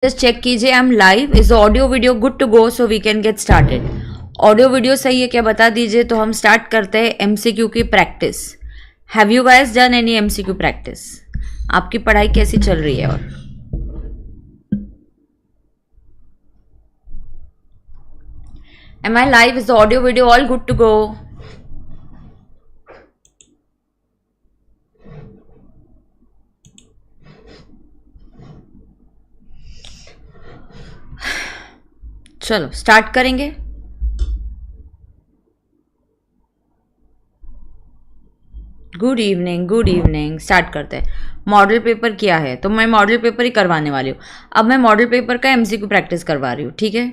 Just check कीजिए I am live. Is the audio video good to go so we can get started. Audio video सही है क्या बता दीजिए तो हम स्टार्ट करते हैं एमसीक्यू की practice. Have you guys done any MCQ practice? आपकी पढ़ाई कैसी चल रही है? और am I live? Is the audio video all good to go? चलो स्टार्ट करेंगे. Good evening. स्टार्ट करते हैं. मॉडल पेपर किया है तो मैं मॉडल पेपर ही करवाने वाली हूँ. अब मैं मॉडल पेपर का एमसीक्यू प्रैक्टिस करवा रही हूँ, ठीक है?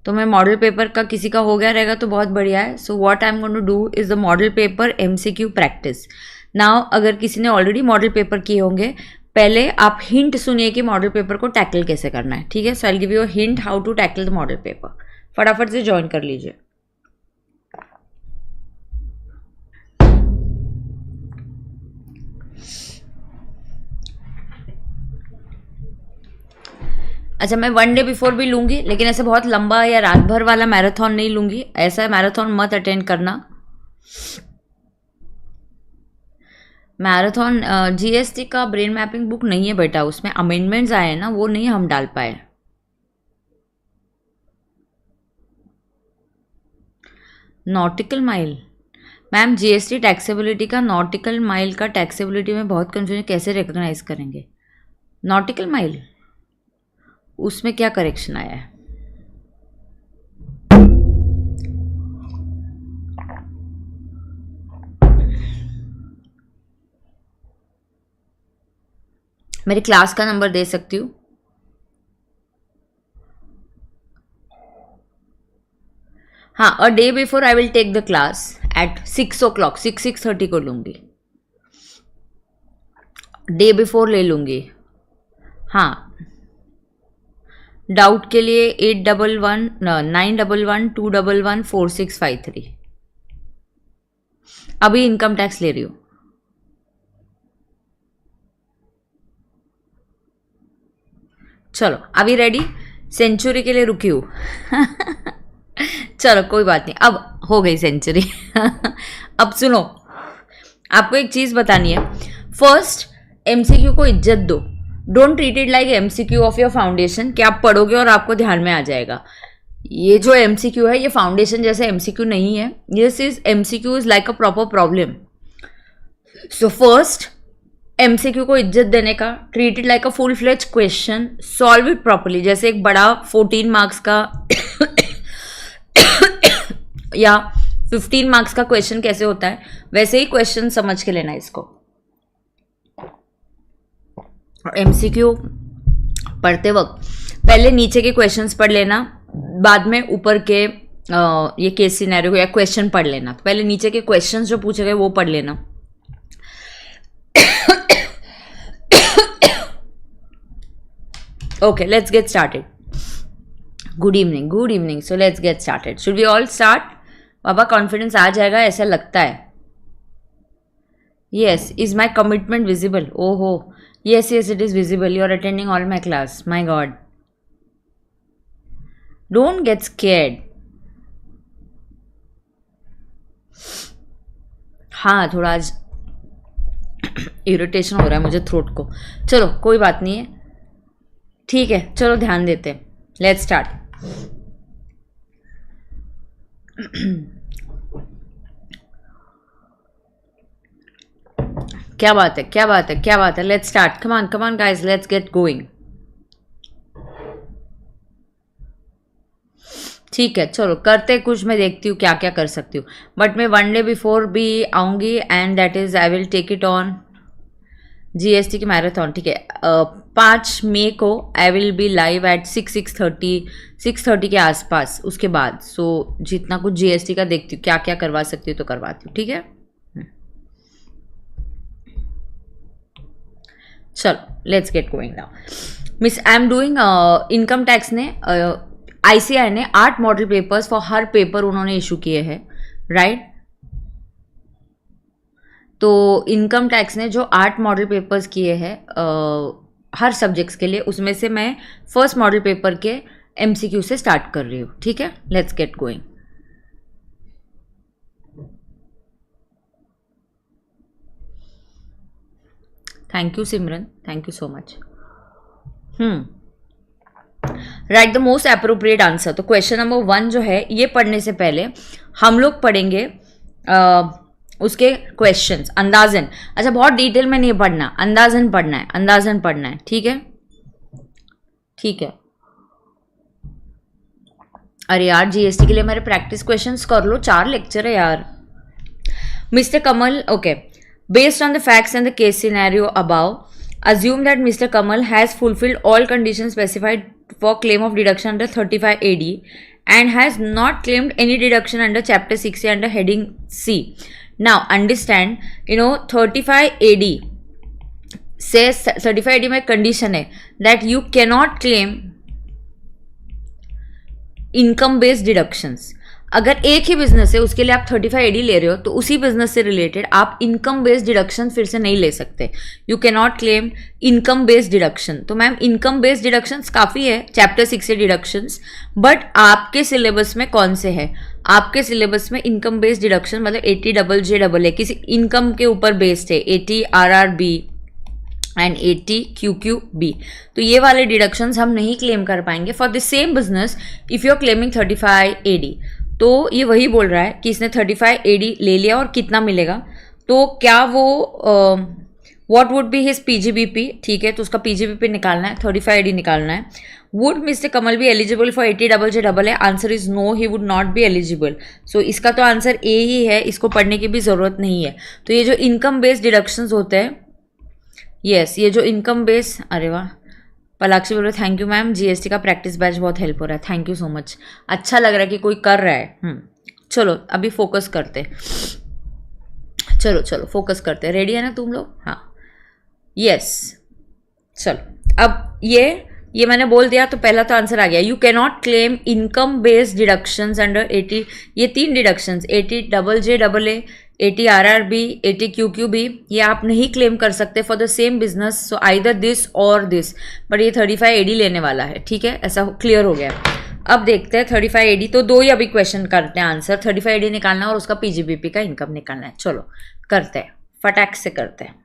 तो मैं मॉडल पेपर का किसी का हो गया रहेगा तो बहुत बढ़िया है. So what I am going to do is the model paper MCQ practice. Now अगर किसी ने ऑलरेडी मॉडल पेपर किए होंगे, पहले आप हिंट सुनिए कि मॉडल पेपर को टैकल कैसे करना है, ठीक है? So I will give you a hint how to tackle the model paper. फटाफट से ज्वाइन कर लीजिए. अच्छा, मैं वन डे बिफोर भी लूंगी, लेकिन ऐसे बहुत लंबा या रात भर वाला मैराथन नहीं लूंगी. ऐसा मैराथन मत अटेंड करना. मैराथन जीएसटी का ब्रेन मैपिंग बुक नहीं है बेटा, उसमें अमेंडमेंट्स आए हैं ना, वो नहीं हम डाल पाए. Nautical mile ma'am, GST taxability का नॉटिकल माइल का टैक्सेबिलिटी में बहुत कंफ्यूजन. कैसे रिकॉग्नाइज करेंगे नॉटिकल माइल? उसमें क्या करेक्शन आया है? मेरी क्लास का नंबर दे सकती हूँ? हाँ, a day before I will take the class at 6 o'clock. 6:30 को लूंगी. डे बिफोर ले लूंगी. हाँ, डाउट के लिए 8119112653. अभी इनकम टैक्स ले रही हूँ. चलो अभी रेडी. सेंचुरी के लिए रुकी हूँ. चलो कोई बात नहीं, अब हो गई सेंचुरी. अब सुनो, आपको एक चीज बतानी है. फर्स्ट, एमसीक्यू को इज्जत दो. Don't treat it like MCQ of your foundation कि आप पढ़ोगे और आपको ध्यान में आ जाएगा. ये जो एमसीक्यू है ये फाउंडेशन जैसे एमसीक्यू नहीं है. This is MCQ is like a proper problem. So first, MCQ को इज्जत देने का, treat it like a full fledge question, solve it properly. जैसे एक बड़ा 14 मार्क्स का या 15 मार्क्स का क्वेश्चन कैसे होता है, वैसे ही क्वेश्चन समझ के लेना इसको. एमसीक्यू पढ़ते वक्त पहले नीचे के क्वेश्चंस पढ़ लेना, बाद में ऊपर के ये केस सिनेरियो या क्वेश्चन पढ़ लेना. तो पहले नीचे के क्वेश्चंस जो पूछे गए वो पढ़ लेना. Okay, let's get started. Good evening. So let's get started. Should we all start? बाबा कॉन्फिडेंस आ जाएगा ऐसा लगता है. Yes, is my commitment visible? Oh, yes, it is visible. You are attending all my class. My God. Don't get scared. हाँ, थोड़ा आज irritation हो रहा है मुझे थ्रोट को. चलो कोई बात नहीं है, ठीक है. चलो ध्यान देते हैं. Let's start. क्या बात है. Let's start. Come on guys, let's get going. ठीक है, चलो करते कुछ. मैं देखती हूँ क्या क्या कर सकती हूँ. बट मैं वन डे बिफोर भी आऊंगी and that is I will take it on GST की मैराथन. ठीक है, 5 मई को I will be live at 6:30 के आसपास. उसके बाद सो जितना कुछ जीएसटी का देखती हूँ, क्या क्या करवा सकती हूँ तो करवाती हूँ, ठीक है? चलो let's get going now. Miss I am doing income tax ने आईसीआई ने 8 model papers for her paper उन्होंने इशू किए हैं, राइट? तो इनकम टैक्स ने जो 8 मॉडल पेपर्स किए हैं हर सब्जेक्ट्स के लिए, उसमें से मैं फर्स्ट मॉडल पेपर के MCQ से स्टार्ट कर रही हूँ, ठीक है। Let's get going. Thank you Simran, thank you so much. Right the most appropriate answer. तो क्वेश्चन नंबर 1 जो है ये पढ़ने से पहले हम लोग पढ़ेंगे उसके क्वेश्चंस अंदाजन। अच्छा, बहुत डिटेल में नहीं पढ़ना, अंदाजन पढ़ना है, अंदाजन पढ़ना है, ठीक है, ठीक है। अरे यार, GST के लिए मेरे प्रैक्टिस क्वेश्चंस कर लो, 4 लेक्चर है यार। Mister Kamal, okay, based on the facts and the case scenario above, assume that Mr. Kamal has fulfilled all conditions specified for claim of deduction under 35 AD and has not claimed any deduction under chapter 60 under heading C. Now understand, 35 AD says, 35 AD में condition है that you cannot claim income based deductions. अगर एक ही business है उसके लिए आप 35 AD ले रहे हो तो उसी बिजनेस से रिलेटेड आप इनकम बेस्ड डिडक्शन फिर से नहीं ले सकते। You can not claim income based deduction. तो मैम इनकम बेस्ड डिडक्शंस काफ़ी है चैप्टर 6 से डिडक्शंस, बट आपके सिलेबस में कौन से है? आपके सिलेबस में इनकम बेस्ड डिडक्शन मतलब 80JJAA किसी इनकम के ऊपर बेस्ड है, 80 RRB एंड 80 QQB। तो ये वाले डिडक्शंस हम नहीं क्लेम कर पाएंगे for the same business if you are claiming 35 AD। तो ये वही बोल रहा है कि इसने 35 AD ले लिया और कितना मिलेगा, तो क्या वो what would be his PGBP, ठीक है, तो उसका PGBP निकालना है, 35 AD निकालना है। Would mister Kamal be eligible for 80JJAA? Answer is no, he would not be eligible. So इसका तो आंसर A ही है, इसको पढ़ने की भी ज़रूरत नहीं है। तो ये जो इनकम बेस्ड डिडक्शंस होते हैं, यस, ये जो इनकम बेस्ड, अरे वाह, पलाक्षी बोल रहे थैंक यू मैम, GST का प्रैक्टिस बैच बहुत हेल्प हो रहा है, थैंक यू सो मच। अच्छा लग रहा है कि कोई कर रहा है। चलो अभी फोकस करते, चलो फोकस करते। रेडी है ना तुम लोग? हाँ, यस। चलो अब ये मैंने बोल दिया तो पहला तो आंसर आ गया। You can not claim income based deductions under 80, ये 3 डिडक्शंस 80JJAA, 80 RRB, 80 QQB, ये आप नहीं क्लेम कर सकते for the same business. So either this और दिस, बट ये 35 AD लेने वाला है, ठीक है, ऐसा क्लियर हो गया। अब देखते हैं 35 AD, तो 2 ही अभी क्वेश्चन करते हैं आंसर। 35 AD निकालना और उसका PGBP का इनकम निकालना है। चलो करते हैं, फटाक से करते हैं।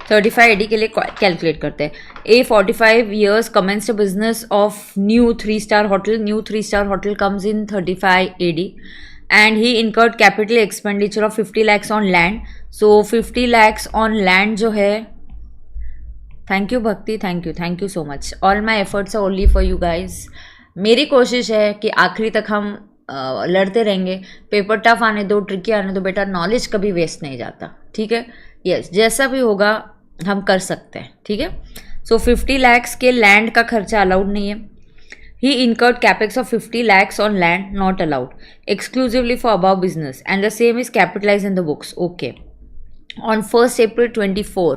$35 AD के लिए कैलकुलेट करते हैं। A 45 years commenced a business of new 3-star hotel. New 3-star hotel comes in 35 AD and he incurred capital expenditure of 50 lakhs on land. So 50 lakhs on land जो है, thank you Bhakti, thank you so much. All my efforts are only for you guys. मेरी कोशिश है कि आखिरी तक हम लड़ते रहेंगे। पेपर टफ आने दो, ट्रिकी आने दो, बेटा नॉलेज कभी वेस्ट नहीं जाता, ठीक है। यस, जैसा भी होगा हम कर सकते हैं, ठीक है। सो 50 lakhs के लैंड का खर्चा अलाउड नहीं है। He incurred capex of 50 lakhs on land, not allowed, exclusively for above business and the same is capitalise in the books, okay. On 1st April 24,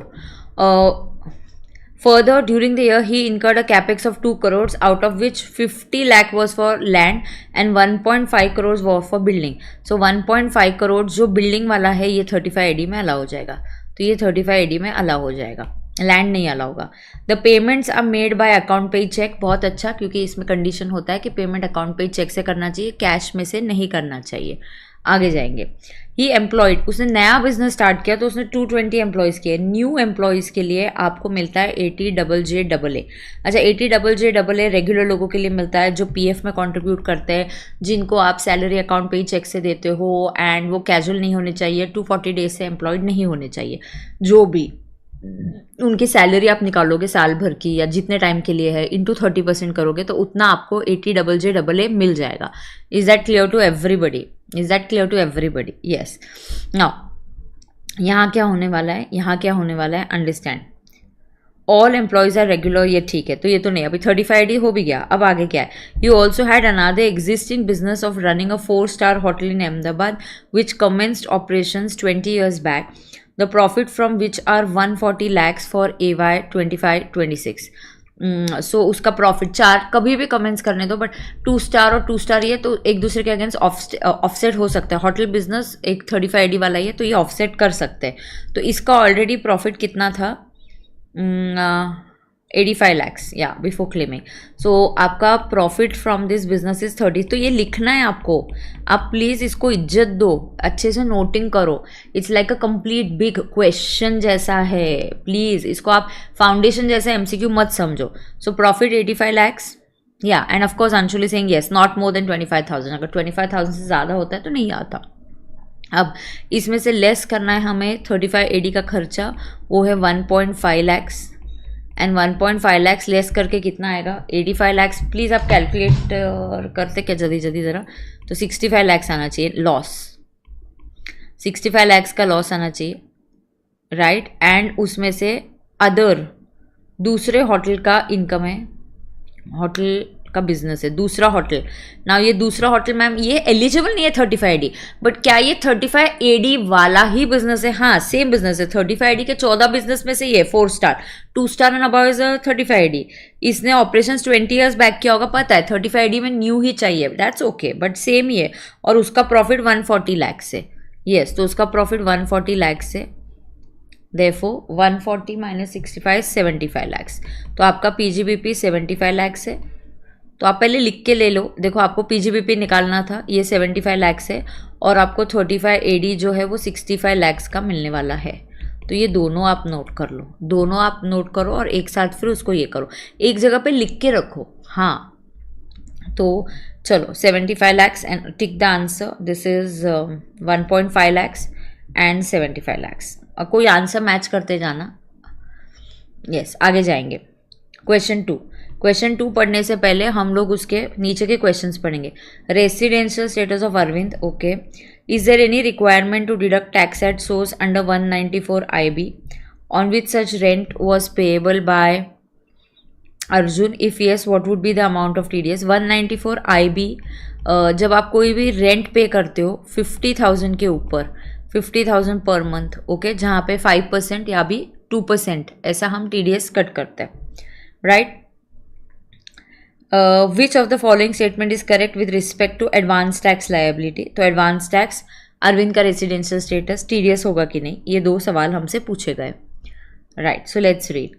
further during the year he incurred a capex of 2 crores out of which 50 lakh was for land and 1.5 crores was for building. So 1.5 crores जो building वाला है ये 35 AD में allow हो जाएगा, तो ये 35 AD में अलाउ हो जाएगा, लैंड नहीं अलाउ होगा। The payments are made by account paid cheque, बहुत अच्छा, क्योंकि इसमें कंडीशन होता है कि पेमेंट अकाउंट पेड चेक से करना चाहिए, कैश में से नहीं करना चाहिए। आगे जाएंगे। ही एम्प्लॉयड, उसने नया बिजनेस स्टार्ट किया तो उसने 220 एम्प्लॉयज़ किए। न्यू एम्प्लॉयज़ के लिए आपको मिलता है 80JJAA। अच्छा, 80JJAA रेगुलर लोगों के लिए मिलता है जो PF में कंट्रीब्यूट करते हैं, जिनको आप सैलरी अकाउंट पे चेक से देते हो, एंड वो कैजुअल नहीं होने चाहिए, 240 डेज से एम्प्लॉयड नहीं होने चाहिए। जो भी उनकी सैलरी आप निकालोगे साल भर की या जितने टाइम के लिए है, इंटू 30% करोगे तो उतना आपको 80JJAA मिल जाएगा। Is that clear to everybody? Is that clear to everybody? Yes. Now यहाँ क्या होने वाला है, यहाँ क्या होने वाला है, understand. All employees are regular, ये ठीक है, तो ये तो नहीं, अभी 35 AD हो भी गया। अब आगे क्या है? You also had another existing business of running a 4-star hotel in Ahmedabad which commenced operations 20 years back. The profit from which are 140 lakhs for AY 25-26. सो उसका प्रॉफिट 4 कभी भी कमेंट्स करने दो, बट 2 स्टार और 2 स्टार ये तो एक दूसरे के अगेंस्ट ऑफसेट हो सकता है। होटल बिजनेस एक 35 आईडी वाला ही है तो ये ऑफसेट कर सकते हैं। तो इसका ऑलरेडी प्रॉफिट कितना था, 85 lakhs या बिफोर क्लेमिंग। सो आपका profit from this business is 30। तो ये लिखना है आपको, आप प्लीज़ इसको इज्जत दो, अच्छे से नोटिंग करो। It's like a complete big question जैसा है, प्लीज़ इसको आप फाउंडेशन जैसा एमसीक्यू मत समझो। सो प्रॉफिट 85 lakhs या, and of course Anshul saying yes not more than 25,000। अगर 25,000 से ज़्यादा होता है तो नहीं आता। अब इसमें से लेस करना है हमें 35 AD का खर्चा, वो है 1.5 lakhs, एंड 1.5 lakhs लेस करके कितना आएगा, 85 lakhs। प्लीज़ आप कैलकुलेट करते क्या जल्दी जल्दी ज़रा, तो 65 lakhs आना चाहिए लॉस, 65 lakhs का लॉस आना चाहिए, राइट। एंड उसमें से अदर दूसरे होटल का इनकम है, होटल का बिजनेस है दूसरा होटल। ना ये दूसरा होटल मैम ये एलिजिबल नहीं है 35 AD, बट क्या ये 35 AD वाला ही बिजनेस है? हाँ सेम बिजनेस है। 35 AD के 14 बिजनेस में से ये 4 star 2 star and above is 35 AD। इसने ऑपरेशन 20 ईयर्स बैक किया होगा, पता है 35 AD में न्यू ही चाहिए, दैट्स ओके, बट सेम ही है। और उसका प्रॉफिट 140 लाख से, यस तो उसका प्रॉफिट 140 लाख से, देयरफॉर 140 माइनस 65 75 lakhs। तो आपका पीजीबीपी 75 lakhs है। तो आप पहले लिख के ले लो, देखो आपको पीजीबीपी निकालना था, ये 75 lakhs है, और आपको 35 AD जो है वो 65 lakhs का मिलने वाला है। तो ये दोनों आप नोट कर लो, दोनों आप नोट करो और एक साथ फिर उसको ये करो, एक जगह पे लिख के रखो। हाँ तो चलो 75 lakhs and tick the answer, this is 1.5 lakhs and 75 lakhs। और कोई आंसर मैच करते जाना। यस आगे जाएंगे। क्वेश्चन 2 पढ़ने से पहले हम लोग उसके नीचे के क्वेश्चंस पढ़ेंगे। Residential status of Arvind, okay. Is there any requirement to deduct tax at source under 194 IB on which such rent was payable by Arjun? If yes what would be the amount of TDS? 194 IB जब आप कोई भी rent पे करते हो 50,000 के ऊपर, 50,000 per month, okay, जहाँ पे 5% या भी 2% ऐसा हम TDS कट करते हैं, right. Which of the following statement is correct with respect to advance tax liability? तो एडवांस टैक्स, अरविंद का रेसिडेंशियल स्टेटस, TDS होगा कि नहीं, ये 2 सवाल हमसे पूछे गए, right. So let's read.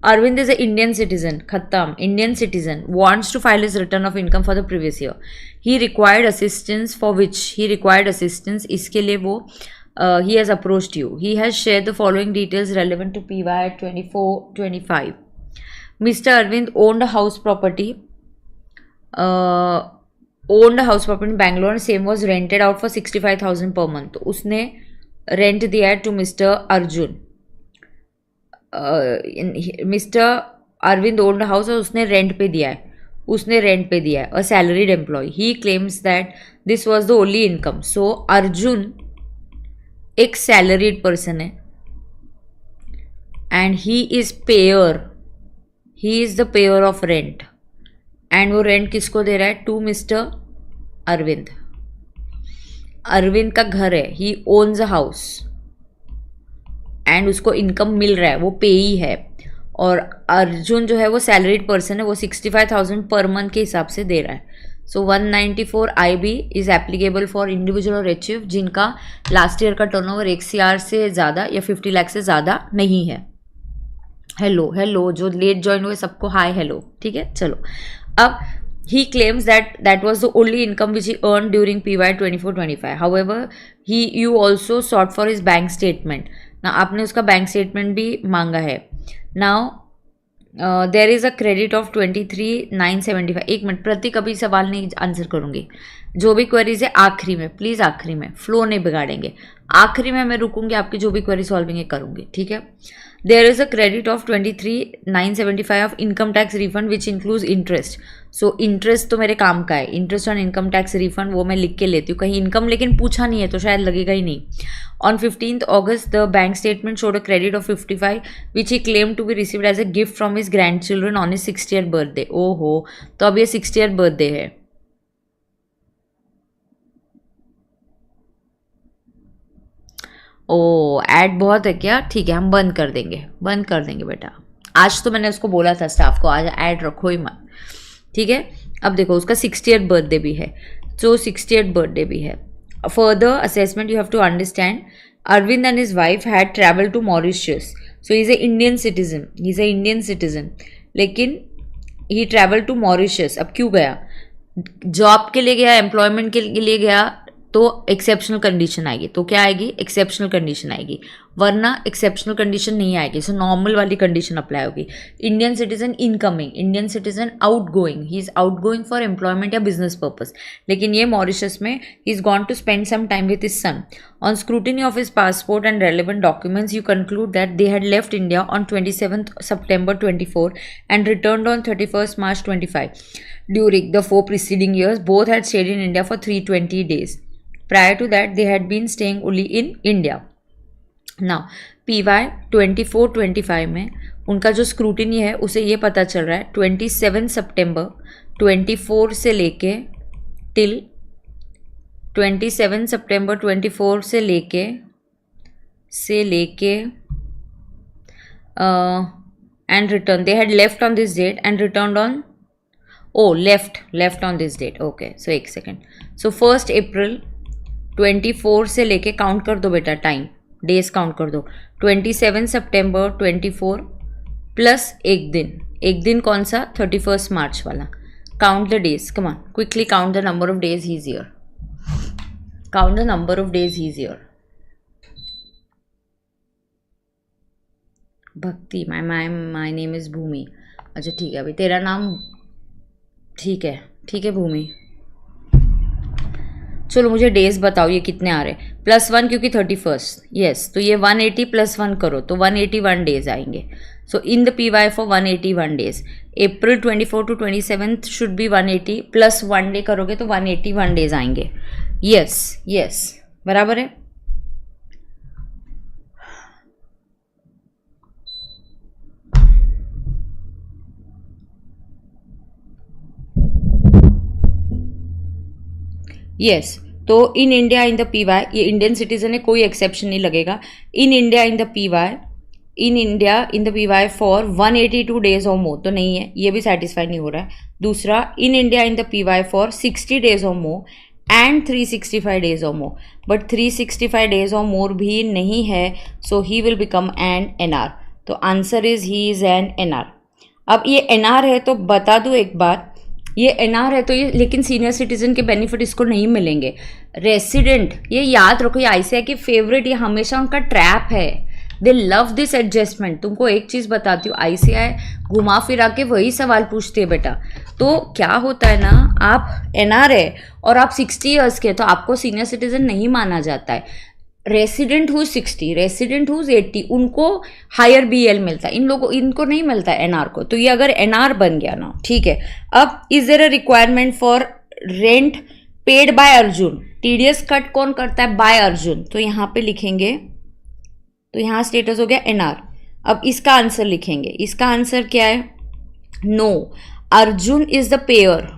Arvind is an Indian citizen, Khattam, Indian citizen, wants to file his return of income for the previous year. He required assistance for which he required assistance. इसके लिए वो he has approached you. He has shared the following details relevant to PY 24-25. Mr. Arvind owned a house property. Owned a house property in Bangalore and same was rented out for 65,000 per month. तो उसने rent दिया है to Mr. Arjun. Mister Arvind old house और उसने rent पे दिया है, a salaried employee. He claims that this was the only income. So Arjun एक सैलरीड पर्सन है and he is the payer of rent, and वो रेंट किसको दे रहा है? To mister Arvind. अरविंद का घर है, ही ओन्स अ हाउस एंड उसको इनकम मिल रहा है, वो पेई है। और अर्जुन जो है वो सैलरीड पर्सन है, वो 65,000 पर मंथ के हिसाब से दे रहा है। सो 194 IB is applicable for individual और एचईव जिनका लास्ट ईयर का टर्नओवर 1 CR से ज़्यादा या 50 लाख से ज़्यादा नहीं है। हेलो जो लेट ज्वाइन हुए सबको हाय हेलो, ठीक है। चलो अब he claims that was the only income which he earned during PY 24-25. However, you also sought for his bank statement. Now आपने उसका बैंक स्टेटमेंट भी मांगा है। Now there is a credit of 23,975। एक मिनट, प्रति कभी सवाल नहीं आंसर करूँगी, जो भी क्वेरीज है आखिरी में, प्लीज़ आखिरी में, फ्लो नहीं बिगाड़ेंगे। आखिरी में मैं रुकूंगी, आपकी जो भी क्वेरी सॉल्विंग है करूँगी, ठीक है। There is a credit of 23,975 of income tax refund which includes interest. So interest तो मेरे काम का है, interest on income tax refund वो मैं लिख के लेती हूँ, कहीं इनकम लेकिन पूछा नहीं है तो शायद लगेगा ही नहीं। On 15th August the bank statement showed a credit of 55 which he claimed to be received as a gift from his grandchildren on his 60th birthday. ओहो, तो अब ये 60th बर्थडे है। ओ ऐड बहुत है क्या? ठीक है, हम बंद कर देंगे बेटा, आज तो मैंने उसको बोला था स्टाफ को आज ऐड रखो ही मत, ठीक है। अब देखो उसका 60th बर्थडे भी है, तो 60th बर्थडे भी है। Further assessment you have to understand Arvind and his wife had travel to Mauritius, so he is a Indian citizen, he is a Indian citizen, लेकिन ही ट्रैवल टू मॉरिशियस। अब क्यों गया? Job के लिए गया, employment के लिए गया, तो एक्सेप्शनल कंडीशन आएगी। तो क्या आएगी? एक्सेप्शनल कंडीशन आएगी, वरना एक्सेप्शनल कंडीशन नहीं आएगी। सो नॉर्मल वाली कंडीशन अप्लाई होगी। Indian citizen incoming, Indian citizen outgoing, he is outgoing for employment या बिजनेस पर्पज, लेकिन ये मॉरिशस में he is gone to spend some time with his son. On scrutiny of his passport and relevant documents you conclude that they had left India on 27 September 24 and returned on 31 March 25. During the 4 preceding years, both had stayed in India for 320 days. Prior to that, they had been staying only in India. Now, PY 24-25 में उनका जो scrutiny है उसे ये पता चल रहा है 27 September 24 से लेके टिल 27 September 24 से लेके and returned. They had left on this date and returned on, left on this date. Okay, so एक second. So 1 April 24 से लेके काउंट कर दो बेटा, टाइम डेज काउंट कर दो। 27 September 24 प्लस एक दिन कौन सा? 31 March वाला। Count the days, come on quickly count the number of days he is here, count the number of days he is here. भक्ति, माई नेम इज भूमि। अच्छा ठीक है, अभी तेरा नाम ठीक है भूमि। चलो मुझे डेज बताओ ये कितने आ रहे हैं। +1 क्योंकि 31, यस, तो ये 180 + 1 करो तो 181 डेज आएंगे। So in the PY for 181 days, April 24 to 27 should be 180 + 1 day करोगे तो 181 डेज आएंगे। यस बराबर है। यस, तो in India in the PY, ये इंडियन सिटीजन है, कोई एक्सेप्शन नहीं लगेगा। In India in the PY for 182 days और मोर, तो नहीं है, ये भी सेटिस्फाई नहीं हो रहा है। दूसरा, in India in the PY for 60 days और मोर एंड 365 डेज और मोर, बट 365 डेज और मोर भी नहीं है, so he will become an NR। तो answer is he is an NR। अब ये NR है तो बता दूं एक बात, ये NR है तो ये, लेकिन सीनियर सिटीजन के बेनिफिट इसको नहीं मिलेंगे। रेसिडेंट, ये याद रखो, ये ICAI की फेवरेट, ये हमेशा उनका ट्रैप है। दे लव दिस एडजस्टमेंट। तुमको एक चीज़ बताती हूँ, ICAI घुमा फिरा के वही सवाल पूछती है बेटा। तो क्या होता है ना, आप NR है और आप 60 ईयर्स के, तो आपको सीनियर सिटीजन नहीं माना जाता है। रेसिडेंट हुज 60, रेसिडेंट हुज 80, उनको हायर BL मिलता है, इनको नहीं मिलता है NR को। तो ये अगर NR बन गया ना, ठीक है। अब is there a requirement for rent paid by Arjun? TDS cut कौन करता है? बाय अर्जुन। तो यहाँ पे लिखेंगे, तो यहाँ स्टेटस हो गया NR। अब इसका आंसर लिखेंगे, इसका आंसर क्या है? No, Arjun is the payer.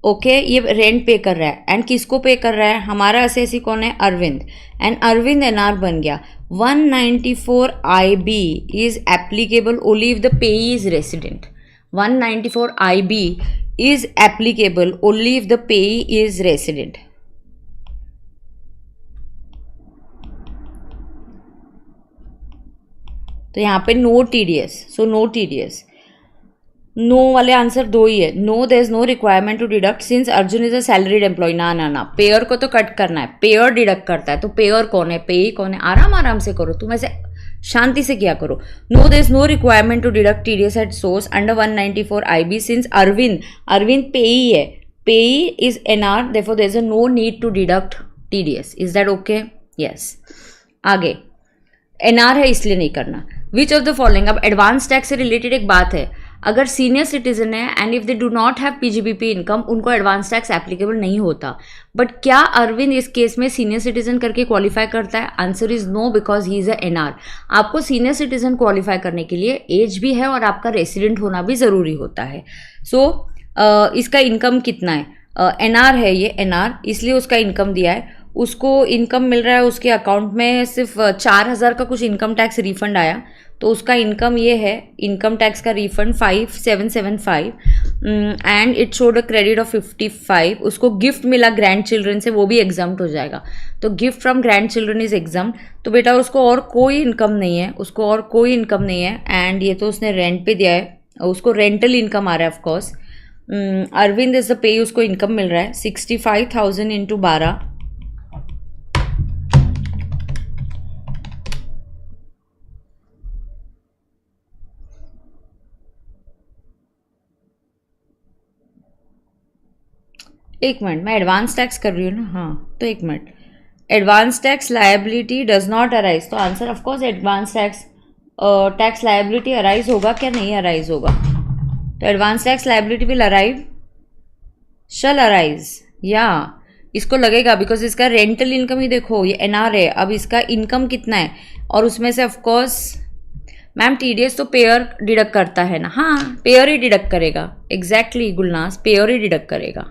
Okay, ये रेंट पे कर रहा है, एंड किसको पे कर रहा है? हमारा असेसी कौन है? अरविंद, एंड अरविंद NR बन गया। 194 IB is applicable only if the payee is resident. 194 IB is applicable only if the payee is resident. तो यहाँ पे no TDS, so no TDS। No वाले आंसर दो ही है। No, there is no requirement to deduct since Arjun is a salaried employee. ना, payer को तो कट करना है, पेयर डिडक्ट करता है। तो पेयर कौन है? पेई कौन है? आराम से करो, तुम ऐसे शांति से किया करो। No, there is no requirement to deduct TDS at source under 194 IB since Arvind payee है, payee is NR, therefore there is a no need to deduct TDS। Is that okay? Yes. आगे NR है इसलिए नहीं करना। Which of the following, अब advance tax से related एक बात है, अगर सीनियर सिटीजन है and if they do not have PGBP income, उनको एडवांस टैक्स एप्लीकेबल नहीं होता। बट क्या अरविंद इस केस में सीनियर सिटीजन करके क्वालिफाई करता है? Answer is no, because he is a NR। आपको सीनियर सिटीजन क्वालिफाई करने के लिए एज भी है और आपका रेसिडेंट होना भी ज़रूरी होता है। सो इसका इनकम कितना है? NR है ये NR, इसलिए उसका इनकम दिया है उसको इनकम मिल रहा है, उसके अकाउंट में सिर्फ 4,000 का कुछ इनकम टैक्स रिफंड आया, तो उसका इनकम ये है, इनकम टैक्स का refund 5775 and it showed a credit of 55। उसको गिफ्ट मिला ग्रैंड चिल्ड्रन से, वो भी एग्जाम्प्ट हो जाएगा। तो gift from grand children is exempt. तो बेटा उसको और कोई इनकम नहीं है, उसको और कोई इनकम नहीं है। एंड ये तो उसने रेंट पे दिया है, उसको रेंटल इनकम आ रहा है of course. Arvind is the pay, उसको इनकम मिल रहा है 65,000 इंटू 12। एक मिनट, मैं एडवांस टैक्स कर रही हूँ ना, हाँ तो एक मिनट। Advance tax liability does not arise, तो answer of course advance tax liability arise होगा क्या, नहीं अराइज होगा। तो advance tax liability will arrive, shall arise, या इसको लगेगा बिकॉज इसका रेंटल इनकम ही देखो, ये एनआर है। अब इसका इनकम कितना है, और उसमें से ऑफकोर्स मैम टीडीएस तो पेयर डिडक्ट करता है ना, हाँ पेयर ही डिडक्ट करेगा, एग्जैक्टली गुलनाज, पेयर ही डिडक्ट करेगा।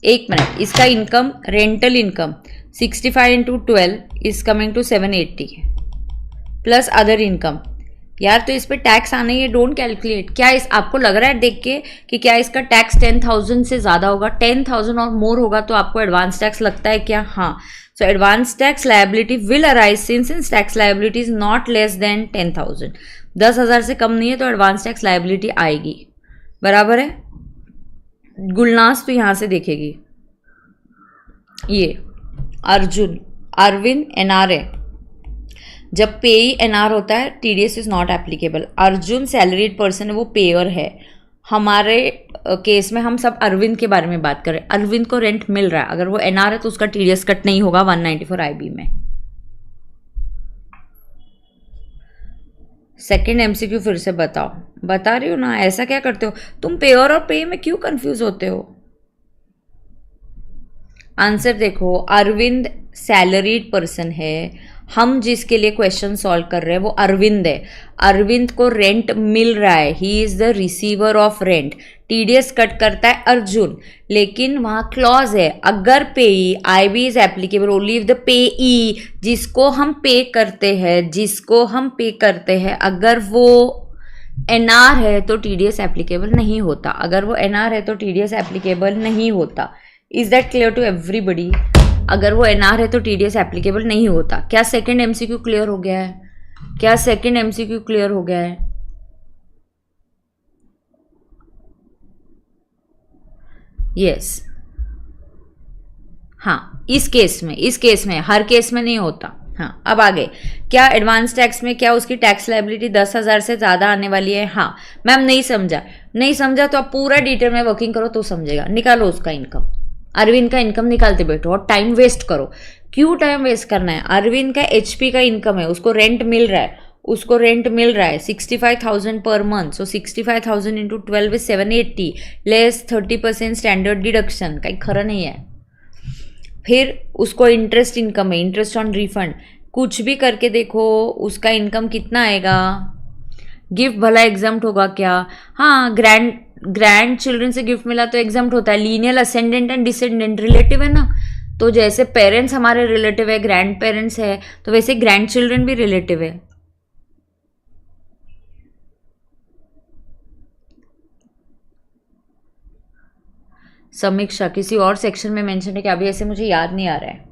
एक मिनट, इसका income rental income 65 into 12 is coming to 780 plus other income. यार तो इस पे टैक्स आना ही है, डोंट कैलकुलेट। क्या इस आपको लग रहा है देख के कि क्या इसका टैक्स 10,000 से ज़्यादा होगा? 10,000 और मोर होगा तो आपको एडवांस टैक्स लगता है क्या? हाँ। So advance tax liability will arise since tax liability is not less than 10,000। 10,000 से कम नहीं है तो एडवांस टैक्स लायबिलिटी आएगी, बराबर है। गुलनाज तो यहाँ से देखेगी, ये अर्जुन अरविंद एनआर है, जब पे एनआर होता है TDS is not applicable. Arjun salaried person है, वो पेयर है। हमारे केस में हम सब अरविंद के बारे में बात करें, अरविंद को रेंट मिल रहा है, अगर वो एनआर है तो उसका टीडीएस कट नहीं होगा 194 आईबी में। सेकेंड एमसीक्यू फिर से बताओ, बता रही हो ना, ऐसा क्या करते हो तुम, पेयर और पे में क्यों कंफ्यूज होते हो? आंसर देखो, अरविंद सैलरीड पर्सन है, हम जिसके लिए क्वेश्चन सॉल्व कर रहे हैं वो अरविंद है। अरविंद को रेंट मिल रहा है, ही is the receiver of rent. TDS cut करता है अर्जुन, लेकिन वहाँ क्लॉज है, अगर पेई IB is applicable only if the पेई, जिसको हम पे करते हैं, जिसको हम पे करते हैं, अगर वो एनआर है तो टीडीएस एप्लीकेबल नहीं होता, अगर वो एनआर है तो टीडीएस एप्लीकेबल नहीं होता। Is that clear to everybody? अगर वो एनआर है तो टीडीएस एप्लीकेबल नहीं होता। क्या सेकंड एमसीक्यू क्लियर हो गया है? क्या सेकंड एमसीक्यू क्लियर हो गया है? यस हाँ, इस केस में हर केस में नहीं होता। हाँ, अब आगे, क्या एडवांस टैक्स में क्या उसकी टैक्स लायबिलिटी 10,000 से ज़्यादा आने वाली है? हाँ। मैम नहीं समझा तो आप पूरा डिटेल में वर्किंग करो तो समझेगा। निकालो उसका इनकम, अरविंद का इनकम निकालते बैठो और टाइम वेस्ट करो। क्यों टाइम वेस्ट करना है? अरविंद का एचपी का इनकम है, उसको रेंट मिल रहा है 65,000 per month. So 65,000 into 12 is 780 less 30% standard deduction, कहीं खरा नहीं है। फिर उसको इंटरेस्ट इनकम है, इंटरेस्ट ऑन रिफंड, कुछ भी करके देखो उसका इनकम कितना आएगा। गिफ्ट भला एग्जाम्प्ट होगा क्या? हाँ, ग्रैंड चिल्ड्रन से गिफ्ट मिला तो एग्जाम्प्ट होता है। Linear ascendant and descendant relative है ना, तो जैसे पेरेंट्स हमारे रिलेटिव है, ग्रैंड पेरेंट्स है, तो वैसे ग्रैंड चिल्ड्रन भी रिलेटिव है। समीक्षा किसी और सेक्शन में मेंशन है कि अभी ऐसे मुझे याद नहीं आ रहा है।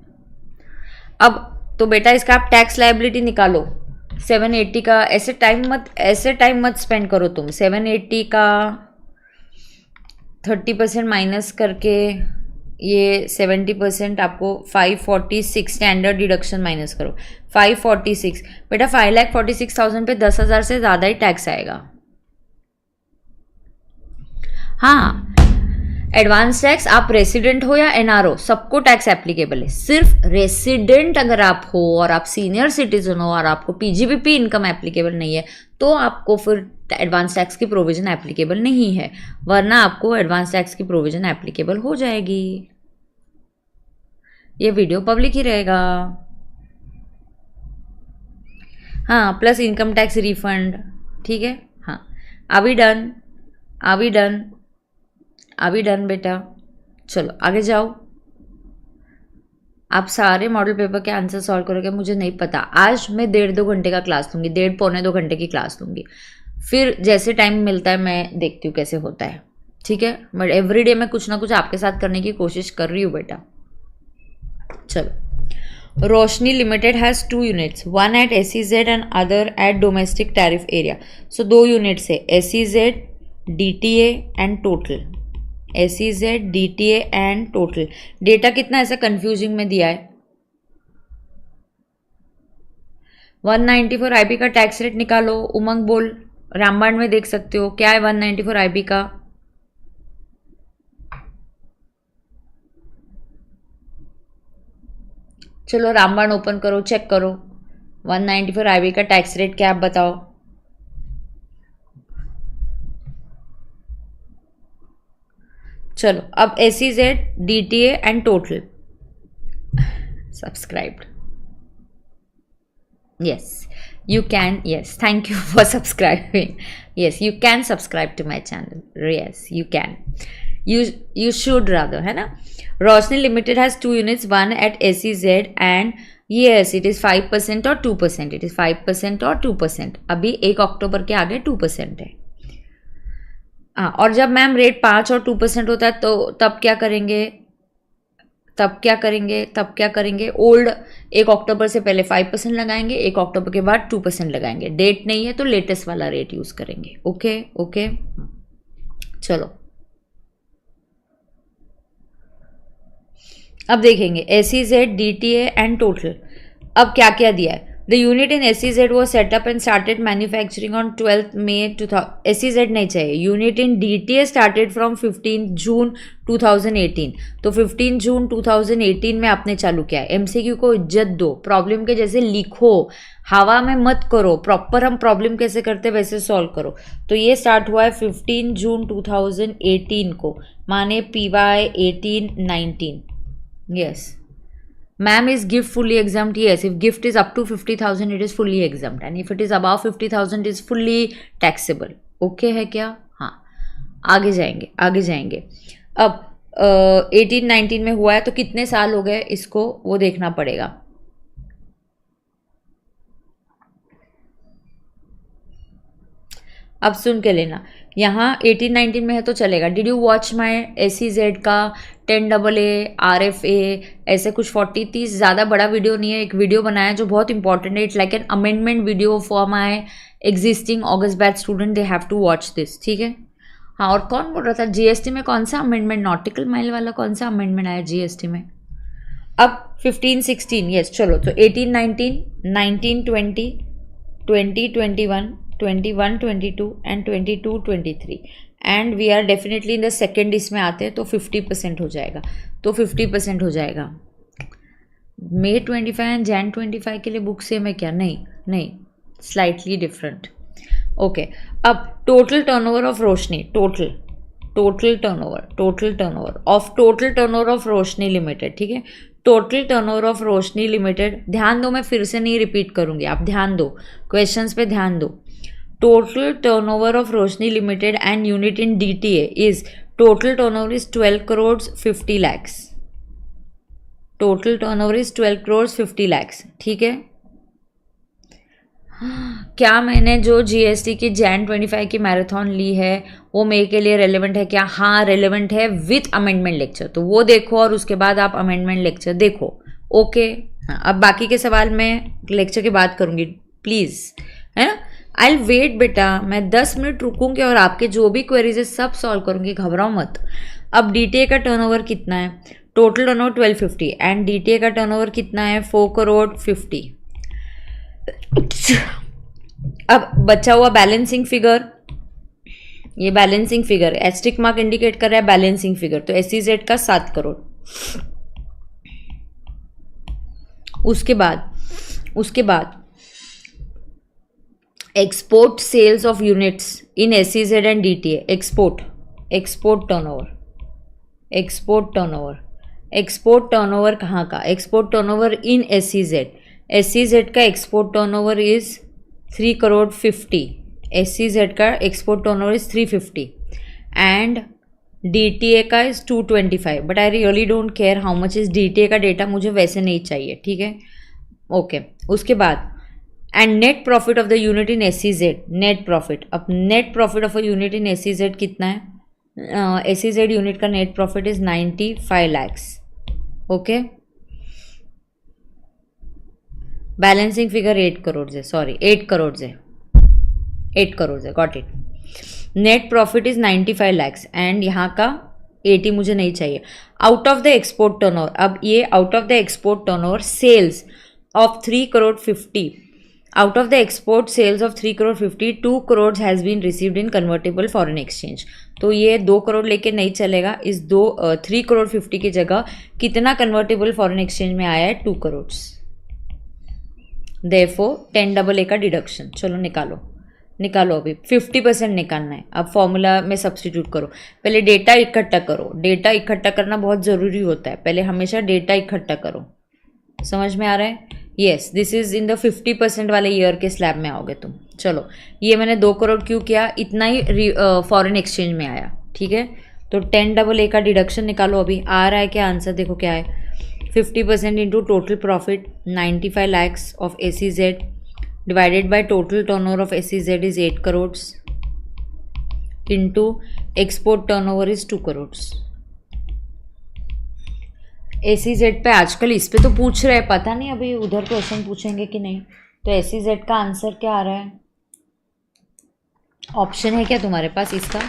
अब तो बेटा इसका आप टैक्स लायबिलिटी निकालो 780 का। ऐसे टाइम मत स्पेंड करो तुम। 780 का 30% माइनस करके ये 70% आपको 546 स्टैंडर्ड डिडक्शन माइनस करो 546। बेटा 5,46,000 पे 10,000 से ज़्यादा ही टैक्स आएगा। हाँ, एडवांस टैक्स आप रेसिडेंट हो या एनआरओ सबको टैक्स एप्लीकेबल है। सिर्फ रेसिडेंट अगर आप हो और आप सीनियर सिटीजन हो और आपको पीजीबीपी इनकम एप्लीकेबल नहीं है तो आपको फिर एडवांस टैक्स की प्रोविजन एप्लीकेबल नहीं है, वरना आपको एडवांस टैक्स की प्रोविजन एप्लीकेबल हो जाएगी। ये वीडियो पब्लिक ही रहेगा। हाँ, प्लस इनकम टैक्स रिफंड, ठीक है। हाँ, अभी डन बेटा, चलो आगे जाओ। आप सारे मॉडल पेपर के आंसर सॉल्व करोगे मुझे नहीं पता। आज मैं 1.5-2 घंटे का क्लास लूँगी, 1.5-पौने 2 घंटे की क्लास लूँगी। फिर जैसे टाइम मिलता है मैं देखती हूँ कैसे होता है, ठीक है। बट एवरीडे मैं कुछ ना कुछ आपके साथ करने की कोशिश कर रही हूँ बेटा। चलो, Roshni limited has 2 units, one at SEZ and other at domestic tariff area. So 2 units है, SEZ, DTA and total. SEZ, DTA and total. Data कितना ऐसा कंफ्यूजिंग में दिया है। 194 IB का टैक्स रेट निकालो। उमंग बोल, रामबाण में देख सकते हो क्या है 194 IB का। चलो रामबाण ओपन करो, चेक करो 194 IB का टैक्स रेट क्या, आप बताओ। चलो अब SEZ, DTA and total. Subscribed, yes you can, yes thank you for subscribing, yes you can subscribe to my channel, yes you can, you should rather, है ना। Roshni limited has 2 units, one at SEZ and yes it is 5% और 2%, it is 5% और 2%। अभी 1 अक्टूबर के आगे 2% है। हाँ, और जब मैम रेट 5 और 2% होता है तो तब क्या करेंगे, तब क्या करेंगे ओल्ड 1 अक्टूबर से पहले 5% लगाएंगे, 1 अक्टूबर के बाद 2% लगाएंगे। डेट नहीं है तो लेटेस्ट वाला रेट यूज करेंगे। ओके ओके, चलो अब देखेंगे SEZ, DTA एंड टोटल। अब क्या क्या दिया है। The unit in SEZ was set up and started manufacturing on 12th May 2000। SEZ नहीं चाहिए, unit in DTA started from 15 जून 2018। तो 15 जून 2018 में आपने चालू किया है। MCQ को इज्जत दो, प्रॉब्लम के जैसे लिखो, हवा में मत करो, प्रॉपर हम प्रॉब्लम कैसे करते वैसे सॉल्व करो। तो ये स्टार्ट हुआ है 15 जून 2018 को, माने PY 18-19। Yes ma'am, is gift fully exempt? Yes, if gift is up to 50,000 it is fully exempt, and if it is above 50,000 it is fully taxable। okay है क्या। हाँ, आगे जाएंगे। अब 18-19 में हुआ है तो कितने साल हो गए इसको वो देखना पड़ेगा। अब सुन के लेना, यहाँ 18-19 में है तो चलेगा। Did you watch my SEZ का 10AA RFA ऐसे कुछ 40-30 ज़्यादा बड़ा वीडियो नहीं है, एक वीडियो बनाया जो बहुत इंपॉर्टेंट है। It's like an amendment video for my existing August batch student, they have to watch this, ठीक है। हाँ, और कौन बोल रहा था GST में कौन सा अमेंडमेंट, नॉटिकल माइल वाला कौन सा अमेंडमेंट आया GST में। अब 15-16, यस चलो, तो 18-19, 19-20, 20-21, 21-22 and 22-23 and we are definitely in the second इसमें आते हैं तो 50% हो जाएगा। तो 50% हो जाएगा। May 25 एंड Jan 25 के लिए बुक सेम है क्या। नहीं, स्लाइटली डिफरेंट। ओके, अब total turnover of Roshni, total turnover of Roshni limited, ठीक है। Total turnover of Roshni limited, ध्यान दो मैं फिर से नहीं रिपीट करूंगी, आप ध्यान दो, क्वेश्चंस पे ध्यान दो। Total turnover of Roshni limited and unit in DTA is, total turnover is 12 crore 50 lakhs। Total turnover is 12 crore 50 lakhs, ठीक है। क्या मैंने जो GST की Jan 25 की मैराथन ली है वो मेरे के लिए रेलेवेंट है क्या। हाँ रेलेवेंट है विथ अमेंडमेंट लेक्चर, तो वो देखो और उसके बाद आप अमेंडमेंट लेक्चर देखो। ओके, हाँ, अब बाकी के सवाल मैं लेक्चर के बाद करूँगी प्लीज़, है ना। आई विल वेट बेटा, मैं 10 मिनट रुकूंगी और आपके जो भी क्वेरीज है सब सॉल्व करूँगी, घबराओ मत। अब DTA का टर्नओवर कितना है, टोटल टर्नओवर 1250 एंड DTA का टर्नओवर कितना है 4 करोड़ 50। अब बचा हुआ बैलेंसिंग फिगर, ये बैलेंसिंग फिगर है, एस्टिक मार्क इंडिकेट कर रहा है बैलेंसिंग फिगर, तो SEZ का 7 करोड़। उसके बाद export sales of units in SEZ and DTA, export turnover कहाँ का, एक्सपोर्ट टर्नओवर इन SEZ का export turnover is 3 crore 50, SEZ का export turnover is 350 and DTA का is 225, but I really don't care how much is DTA का data, मुझे वैसे नहीं चाहिए, ठीक है। ओके उसके बाद and net profit of the unit in SEZ, net profit. अब net profit of a unit in SEZ कितना है? SEZ यूनिट का net profit is 95 lakhs, okay. Balancing figure 8 crore है, सॉरी 8 करोड़ है, 8 करोड़ है, got it. Net profit is 95 lakhs and यहाँ का 80 मुझे नहीं चाहिए। Out of the export turnover, अब ये out of the export turnover sales of 3 crore 50, out of the export sales of 3 crore 50, 2 crore has been received in convertible foreign exchange. तो ये 2 करोड़ लेके नहीं चलेगा, इस 3 करोड़ 50 की जगह कितना कन्वर्टेबल फॉरेन एक्सचेंज में आया है? 2 करोड़। देयरफॉर 10AA का डिडक्शन, चलो निकालो अभी 50% निकालना है। अब फॉर्मूला में सब्स्टिट्यूट करो, पहले डेटा इकट्ठा करो, डेटा इकट्ठा करना बहुत ज़रूरी होता है, पहले हमेशा डेटा इकट्ठा करो, समझ में आ रहा है? Yes, this is in the 50% वाले ईयर के स्लैब में आओगे तुम। चलो ये मैंने 2 करोड़ क्यों किया? इतना ही फॉरेन एक्सचेंज में आया, ठीक है। तो 10AA का डिडक्शन निकालो, अभी आ रहा है क्या आंसर? देखो क्या है, 50% into total profit 95 lakhs of SEZ divided by total turnover of SEZ is 8 crores into export turnover is 2 crores। SEZ पे आजकल इस पे तो पूछ रहे हैं, पता नहीं अभी उधर क्वेश्चन पूछेंगे कि नहीं। तो SEZ का आंसर क्या आ रहा है? ऑप्शन है क्या तुम्हारे पास इसका?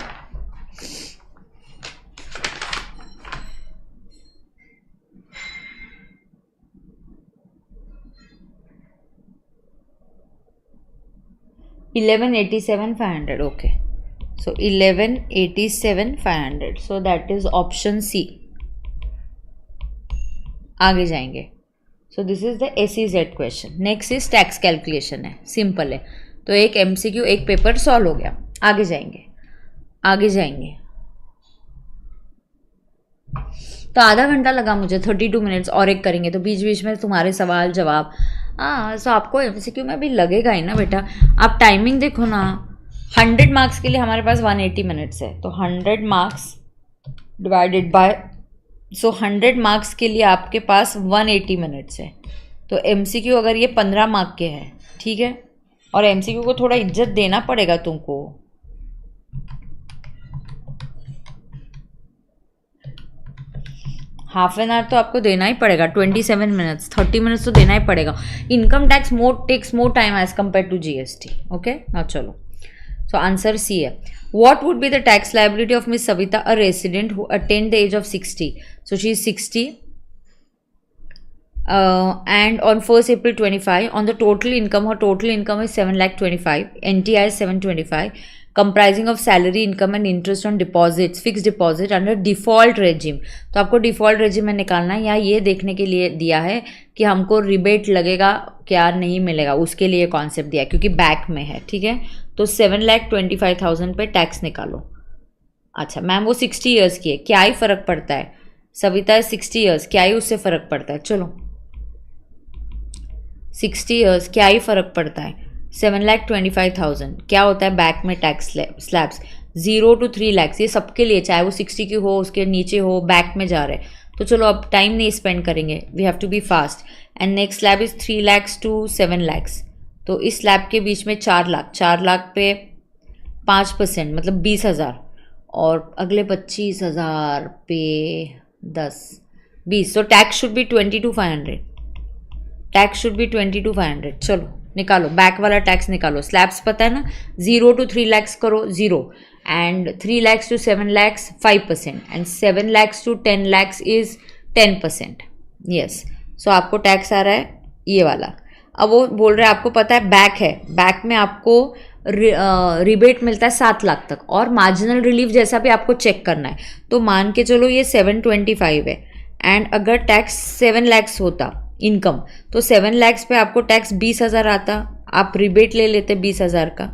$1187,500, okay, so 1187,500, so that is option C। आगे जाएंगे, so this is the SEZ question। next is tax calculation है, सिंपल है, तो एक MCQ एक पेपर सॉल्व हो गया। आगे जाएंगे तो आधा घंटा लगा मुझे, 32 मिनट्स और एक करेंगे, तो बीच बीच में तुम्हारे सवाल जवाब। हाँ, सो आपको MCQ में भी लगेगा ही ना बेटा। आप टाइमिंग देखो ना, 100 मार्क्स के लिए हमारे पास 180 मिनट्स है, तो 100 marks divided by, so 100 marks के लिए आपके पास 180 मिनट्स है। तो MCQ अगर ये 15 मार्क के हैं, ठीक है, और MCQ को थोड़ा इज्जत देना पड़ेगा तुमको। हाफ एन आवर तो आपको देना ही पड़ेगा, 27 मिनट्स, 30 मिनट्स तो देना ही पड़ेगा। Income tax takes more time as compare to GST, okay ना। चलो, सो आंसर C है। What would be the tax liability of Miss Savita, a resident who attained the age of 60? So she is 60 and on 1st April 25, on the total income, her total income is 7,25,000, NTI is 725, comprising of salary, income and interest on deposits, fixed deposit under default regime। तो आपको default regime में निकालना है, या ये देखने के लिए दिया है कि हमको रिबेट लगेगा क्या नहीं मिलेगा, उसके लिए कॉन्सेप्ट दिया है, क्योंकि बैक में है, ठीक है। तो 7,25,000 पे टैक्स निकालो। अच्छा मैम वो 60 ईयर्स की है, क्या ही फ़र्क पड़ता है? सविता 60 ईयर्स, क्या ही उससे फ़र्क पड़ता है? चलो 60 ईयर्स, क्या ही फ़र्क पड़ता है? 7,25,000 क्या होता है बैक में टैक्स स्लैब्स? 0 to 3 lakhs, ये सबके लिए, चाहे वो 60 की हो, उसके नीचे हो, बैक में जा रहे हैं। तो चलो अब टाइम नहीं स्पेंड करेंगे, we have to be fast. And next slab is 3 lakhs to 7 lakhs। तो इस स्लैब के बीच में 4 लाख, 4 लाख पे 5% मतलब 20,000, और अगले 25,000 पे 20। So tax should be 22,500, tax should be 22,500। चलो निकालो, बैक वाला टैक्स निकालो। स्लैब्स पता है ना, 0 to 3 lakhs करो 0, and 3 lakhs to 7 lakhs 5%, and 7 lakhs to 10 lakhs is 10%। Yes, so आपको टैक्स आ रहा है ये वाला। अब वो बोल रहे हैं आपको पता है बैक है, बैक में आपको रिबेट मिलता है 7 लाख तक, और मार्जिनल रिलीफ जैसा भी आपको चेक करना है। तो मान के चलो ये 725 है, एंड अगर टैक्स 7 lakhs होता इनकम, तो 7 lakhs पे आपको टैक्स 20,000 आता, आप रिबेट ले लेते 20,000 का,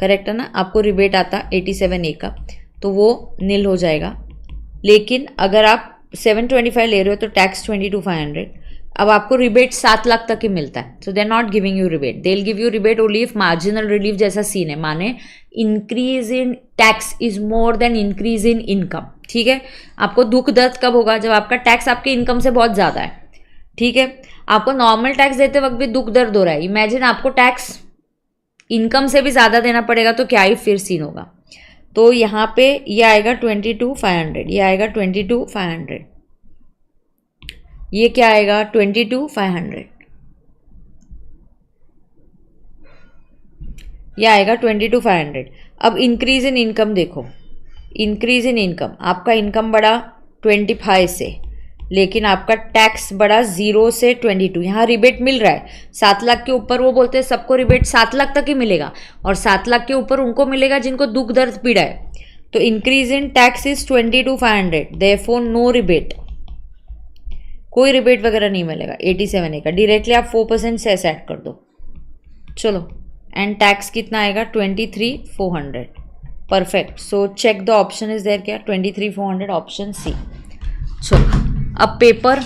करेक्ट है ना। आपको रिबेट आता 87A का, तो वो नील हो जाएगा। लेकिन अगर आप 725 ले रहे हो तो टैक्स 22,500, अब आपको रिबेट 7 लाख तक ही मिलता है, so they are not giving you rebate, they will give you rebate only if marginal relief जैसा सीन है, माने increase in tax is more than increase in income. ठीक है, आपको दुख दर्द कब होगा, जब आपका टैक्स आपके इनकम से बहुत ज़्यादा है। ठीक है, आपको नॉर्मल टैक्स देते वक्त भी दुख दर्द हो रहा है, इमेजिन आपको टैक्स इनकम से भी ज़्यादा देना पड़ेगा तो क्या ही फिर सीन होगा। तो यहाँ पे ये आएगा 22,500, ये आएगा 22,500, ये क्या आएगा 22,500, ये आएगा 22,500। अब इंक्रीज इन इनकम देखो, इंक्रीज इन इनकम, आपका इनकम बढ़ा 25 से, लेकिन आपका टैक्स बढ़ा 0 से 22। यहाँ रिबेट मिल रहा है 7 लाख के ऊपर, वो बोलते हैं सबको रिबेट 7 लाख तक ही मिलेगा, और 7 लाख के ऊपर उनको मिलेगा जिनको दुख दर्द पीड़ा है। तो increase in tax is 22,500, therefore no rebate, कोई रिबेट वगैरह नहीं मिलेगा 87A का, डायरेक्टली आप 4% सेस ऐड कर दो। चलो, एंड टैक्स कितना आएगा 23,400, perfect. So check the option is there, क्या 23,400, ऑप्शन सी। चलो अब पेपर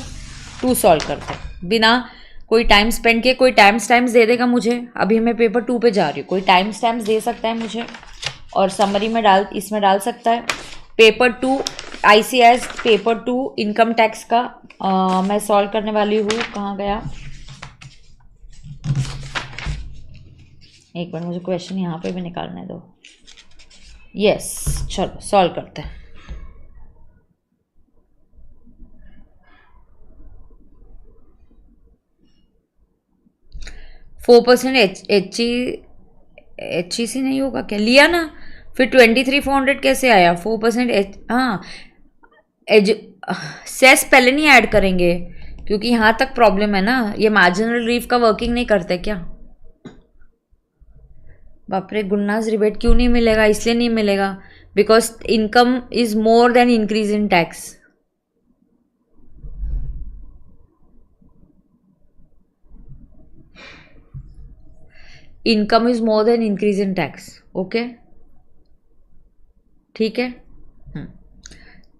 2 सॉल्व करते हैं बिना कोई टाइम स्पेंड किए। कोई टाइम स्टैम्प्स दे देगा मुझे, अभी मैं पेपर 2 पे जा रही हूँ, कोई टाइम स्टैम्प्स दे सकता है मुझे और समरी में इसमें डाल सकता है। Paper 2 ICAS paper 2 income tax का मैं सॉल्व करने वाली हूँ। कहाँ गया, एक बार मुझे क्वेश्चन यहाँ पे भी निकालने दो। यस, चलो सॉल्व करते हैं। HEC नहीं होगा क्या, लिया ना, फिर 23,400 कैसे आया 4%? हाँ, सेस पहले नहीं ऐड करेंगे क्योंकि यहाँ तक प्रॉब्लम है ना, ये मार्जिनल रिलीफ का वर्किंग नहीं करते क्या। बाप रे, गुन्नाज रिबेट क्यों नहीं मिलेगा, इसलिए नहीं मिलेगा because income is more than increase in tax. Income is more than increase in tax, okay, ठीक है।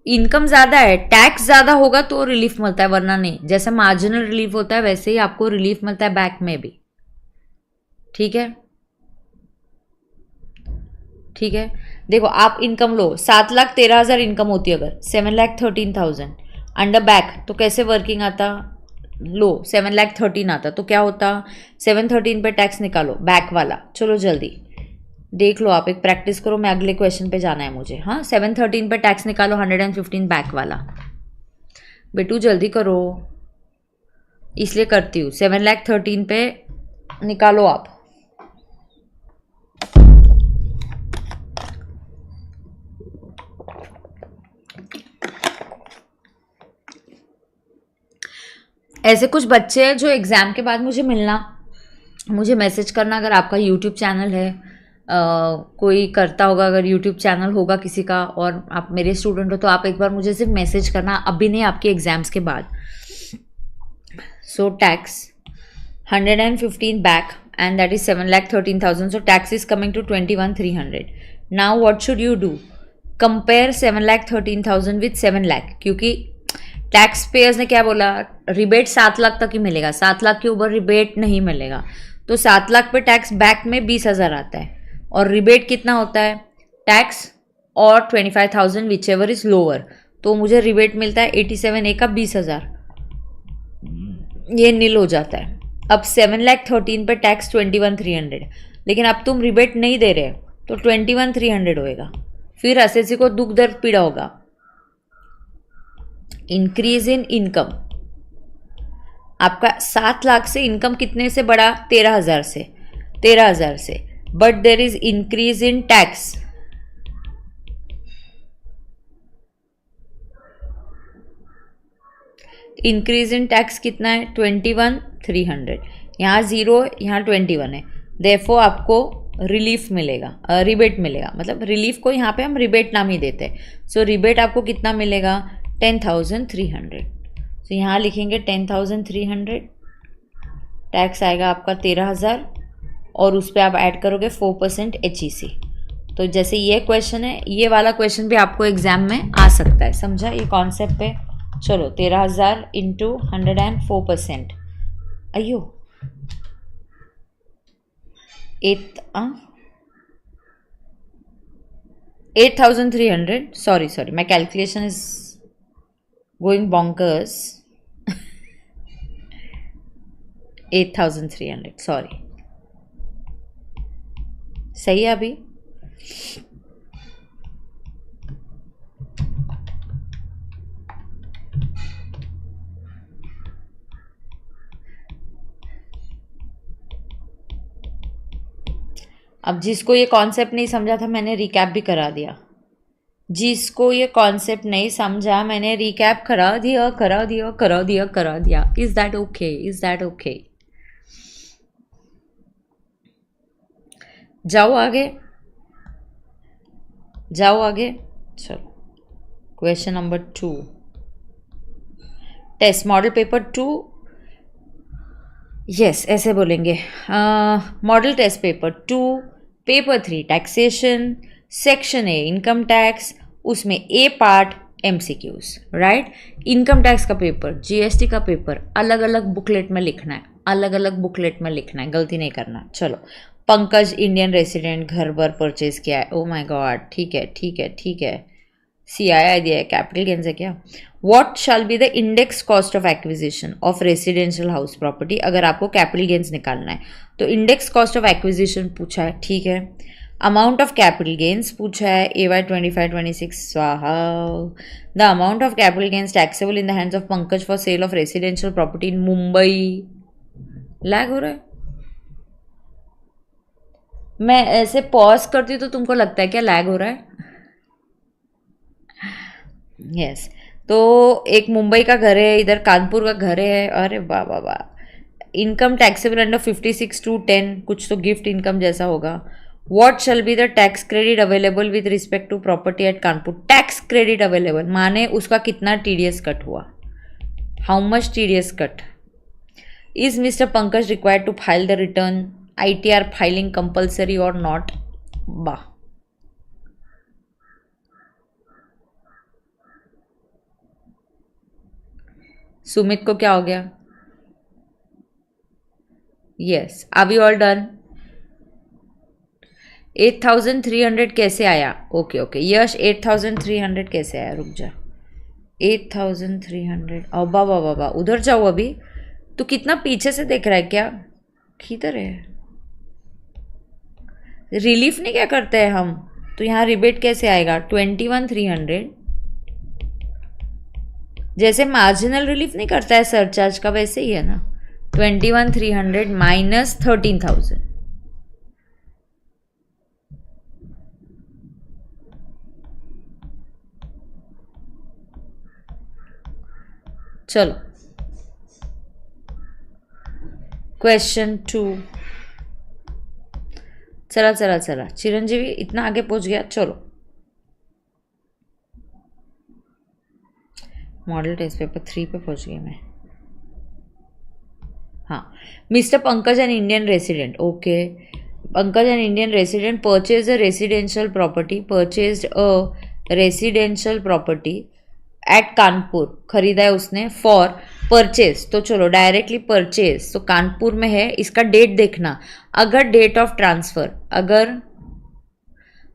इनकम ज़्यादा है, टैक्स ज़्यादा होगा तो रिलीफ मिलता है, वरना नहीं। जैसे मार्जिनल रिलीफ होता है वैसे ही आपको रिलीफ मिलता है बैक में भी, ठीक है। ठीक है, देखो आप इनकम लो, 7,13,000 इनकम होती है अगर, 7,13,000 अंडर बैक तो कैसे वर्किंग आता, लो 7,13,000 आता, तो क्या होता 713 पे टैक्स निकालो बैक वाला। चलो जल्दी देख लो, आप एक प्रैक्टिस करो, मैं अगले क्वेश्चन पे जाना है मुझे। हाँ, 713 पे टैक्स निकालो, 115 बैक वाला। बेटू जल्दी करो, इसलिए करती हूँ। 7,13,000 पे निकालो आप। ऐसे कुछ बच्चे हैं जो एग्ज़ाम के बाद मुझे मैसेज करना, अगर आपका यूट्यूब चैनल है, कोई करता होगा, अगर यूट्यूब चैनल होगा किसी का और आप मेरे स्टूडेंट हो, तो आप एक बार मुझे सिर्फ मैसेज करना, अभी नहीं, आपके एग्ज़ाम्स के बाद। So tax 115 back and that is 7,13,000, so tax is coming to 21,300. now what should you do, compare 7,13,000 with 7 lakh, क्योंकि टैक्स पेयर्स ने क्या बोला, रिबेट 7 लाख तक ही मिलेगा, 7 लाख के ऊपर रिबेट नहीं मिलेगा। तो 7 लाख पे टैक्स बैक में 20,000 आता है, और रिबेट कितना होता है, टैक्स और 25,000 विच एवर इज लोअर, तो मुझे रिबेट मिलता है 87A का 20,000, ये नील हो जाता है। अब 7,13,000 पे टैक्स 21,300, लेकिन अब तुम रिबेट नहीं दे रहे तो 21,300 होएगा, फिर एसएससी को दुख दर्द पीड़ा होगा। इंक्रीज इन इनकम, आपका 7 लाख से इनकम कितने से बढ़ा, 13,000 से, but there is increase in tax. Increase in tax कितना है, 21,300, यहाँ 0, यहाँ 21 है, देयरफॉर आपको रिलीफ मिलेगा, रिबेट मिलेगा, मतलब रिलीफ को यहाँ पे हम रिबेट नाम ही देते हैं। सो रिबेट आपको कितना मिलेगा, 10,300। तो यहाँ लिखेंगे 10,300, टैक्स आएगा आपका 13,000, और उस पर आप ऐड करोगे 4% HEC। तो जैसे ये क्वेश्चन है, ये वाला क्वेश्चन भी आपको एग्जाम में आ सकता है, समझा, ये कॉन्सेप्ट पे चलो 13,000 इंटू 104%. अयो 8,300. Sorry, my calculation is going bonkers. 8,300. Sorry. सही है अभी? अब जिसको ये कॉन्सेप्ट नहीं समझा था मैंने रिकैप भी करा दिया. जिसको ये कॉन्सेप्ट नहीं समझा मैंने रिकैप करा दिया. Is that okay? जाओ आगे. चलो question number 2. Test model paper 2. Yes ऐसे बोलेंगे. Model test paper 2 paper 3 taxation section A income tax. उसमें A part MCQs right. Income tax का पेपर GST का पेपर अलग अलग बुकलेट में लिखना है. गलती नहीं करना. चलो पंकज इंडियन रेसिडेंट घर बर परचेज किया है. Oh my God. ठीक है. CII दिया है. कैपिटल गेन्स है क्या? What shall be the index cost of acquisition of residential house property. अगर आपको कैपिटल गेन्स निकालना है तो इंडेक्स कॉस्ट ऑफ एक्विजिशन पूछा है. ठीक है. अमाउंट ऑफ कैपिटल गेन्स पूछा है. AY 25-26 स्वाहा. The amount of capital gains taxable in the hands of Pankaj for sale of residential property in Mumbai. Lag हो रहा है. मैं ऐसे पॉज करती हूँ तो तुमको लगता है क्या लैग हो रहा है? यस. तो एक मुंबई का घर है, इधर कानपुर का घर है. अरे वाह. इनकम टैक्सेबल अंडर 56(2)(10) कुछ तो गिफ्ट इनकम जैसा होगा. What shall be the tax credit available with respect to property at Kanpur. Tax credit available माने उसका कितना TDS कट हुआ. How much TDS cut. Is mister Pankaj required to file the return. ITR filing compulsory और not. वाह. सुमित को क्या हो गया? Yes. Are we all done? 8,300 कैसे आया? ओके. यश 8,300 कैसे आया? रुक जा. 8,300. ओ बाबा उधर जाओ अभी. तो कितना पीछे से देख रहा है क्या? किधर है? रिलीफ नहीं क्या करते हैं हम तो यहाँ रिबेट कैसे आएगा? 21,300 जैसे मार्जिनल रिलीफ नहीं करता है सरचार्ज का वैसे ही है ना. 21,300 माइनस 13,000. चलो क्वेश्चन 2. चला चिरंजीवी इतना आगे पहुंच गया. चलो मॉडल टेस्ट पेपर 3 पे पहुंच गई मैं. हाँ. Mister Pankaj an Indian resident. Okay. Pankaj an Indian resident purchase a residential property at Kanpur. खरीदा है उसने फॉर परचेज. तो चलो डायरेक्टली परचेज तो कानपुर में है. इसका डेट देखना. अगर डेट ऑफ ट्रांसफर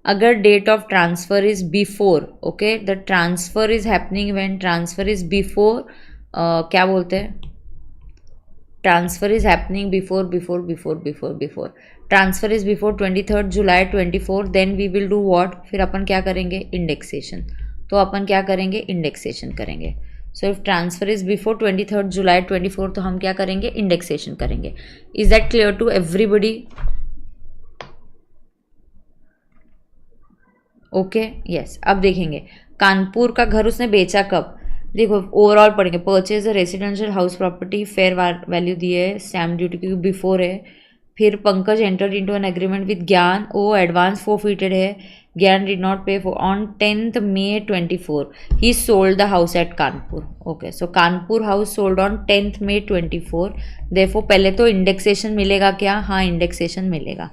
अगर date of transfer is before. Okay. The transfer is happening when transfer is before. क्या बोलते हैं? Transfer is happening before. Transfer is before 23 जुलाई 24. Then we will do what. फिर अपन क्या करेंगे? इंडेक्सेशन. तो अपन क्या करेंगे? इंडेक्सेशन करेंगे. So if transfer is before 23 जुलाई 24 तो हम क्या करेंगे? इंडेक्सेशन करेंगे. Is that clear to everybody? Okay. Yes. अब देखेंगे कानपुर का घर उसने बेचा कब. देखो ओवरऑल पढ़ेंगे. Purchase residential house property fair value दिए है. स्टैम्प ड्यूटी क्योंकि बिफोर है. फिर Pankaj entered into an agreement with Gyan. वो एडवांस फोरफिटेड है. Gyan did not pay for on 10th May 24 he sold the house at Kanpur. Okay. So Kanpur house sold on 10th May 24. देखो पहले तो इंडेक्सेशन मिलेगा क्या? हाँ इंडेक्सेशन मिलेगा.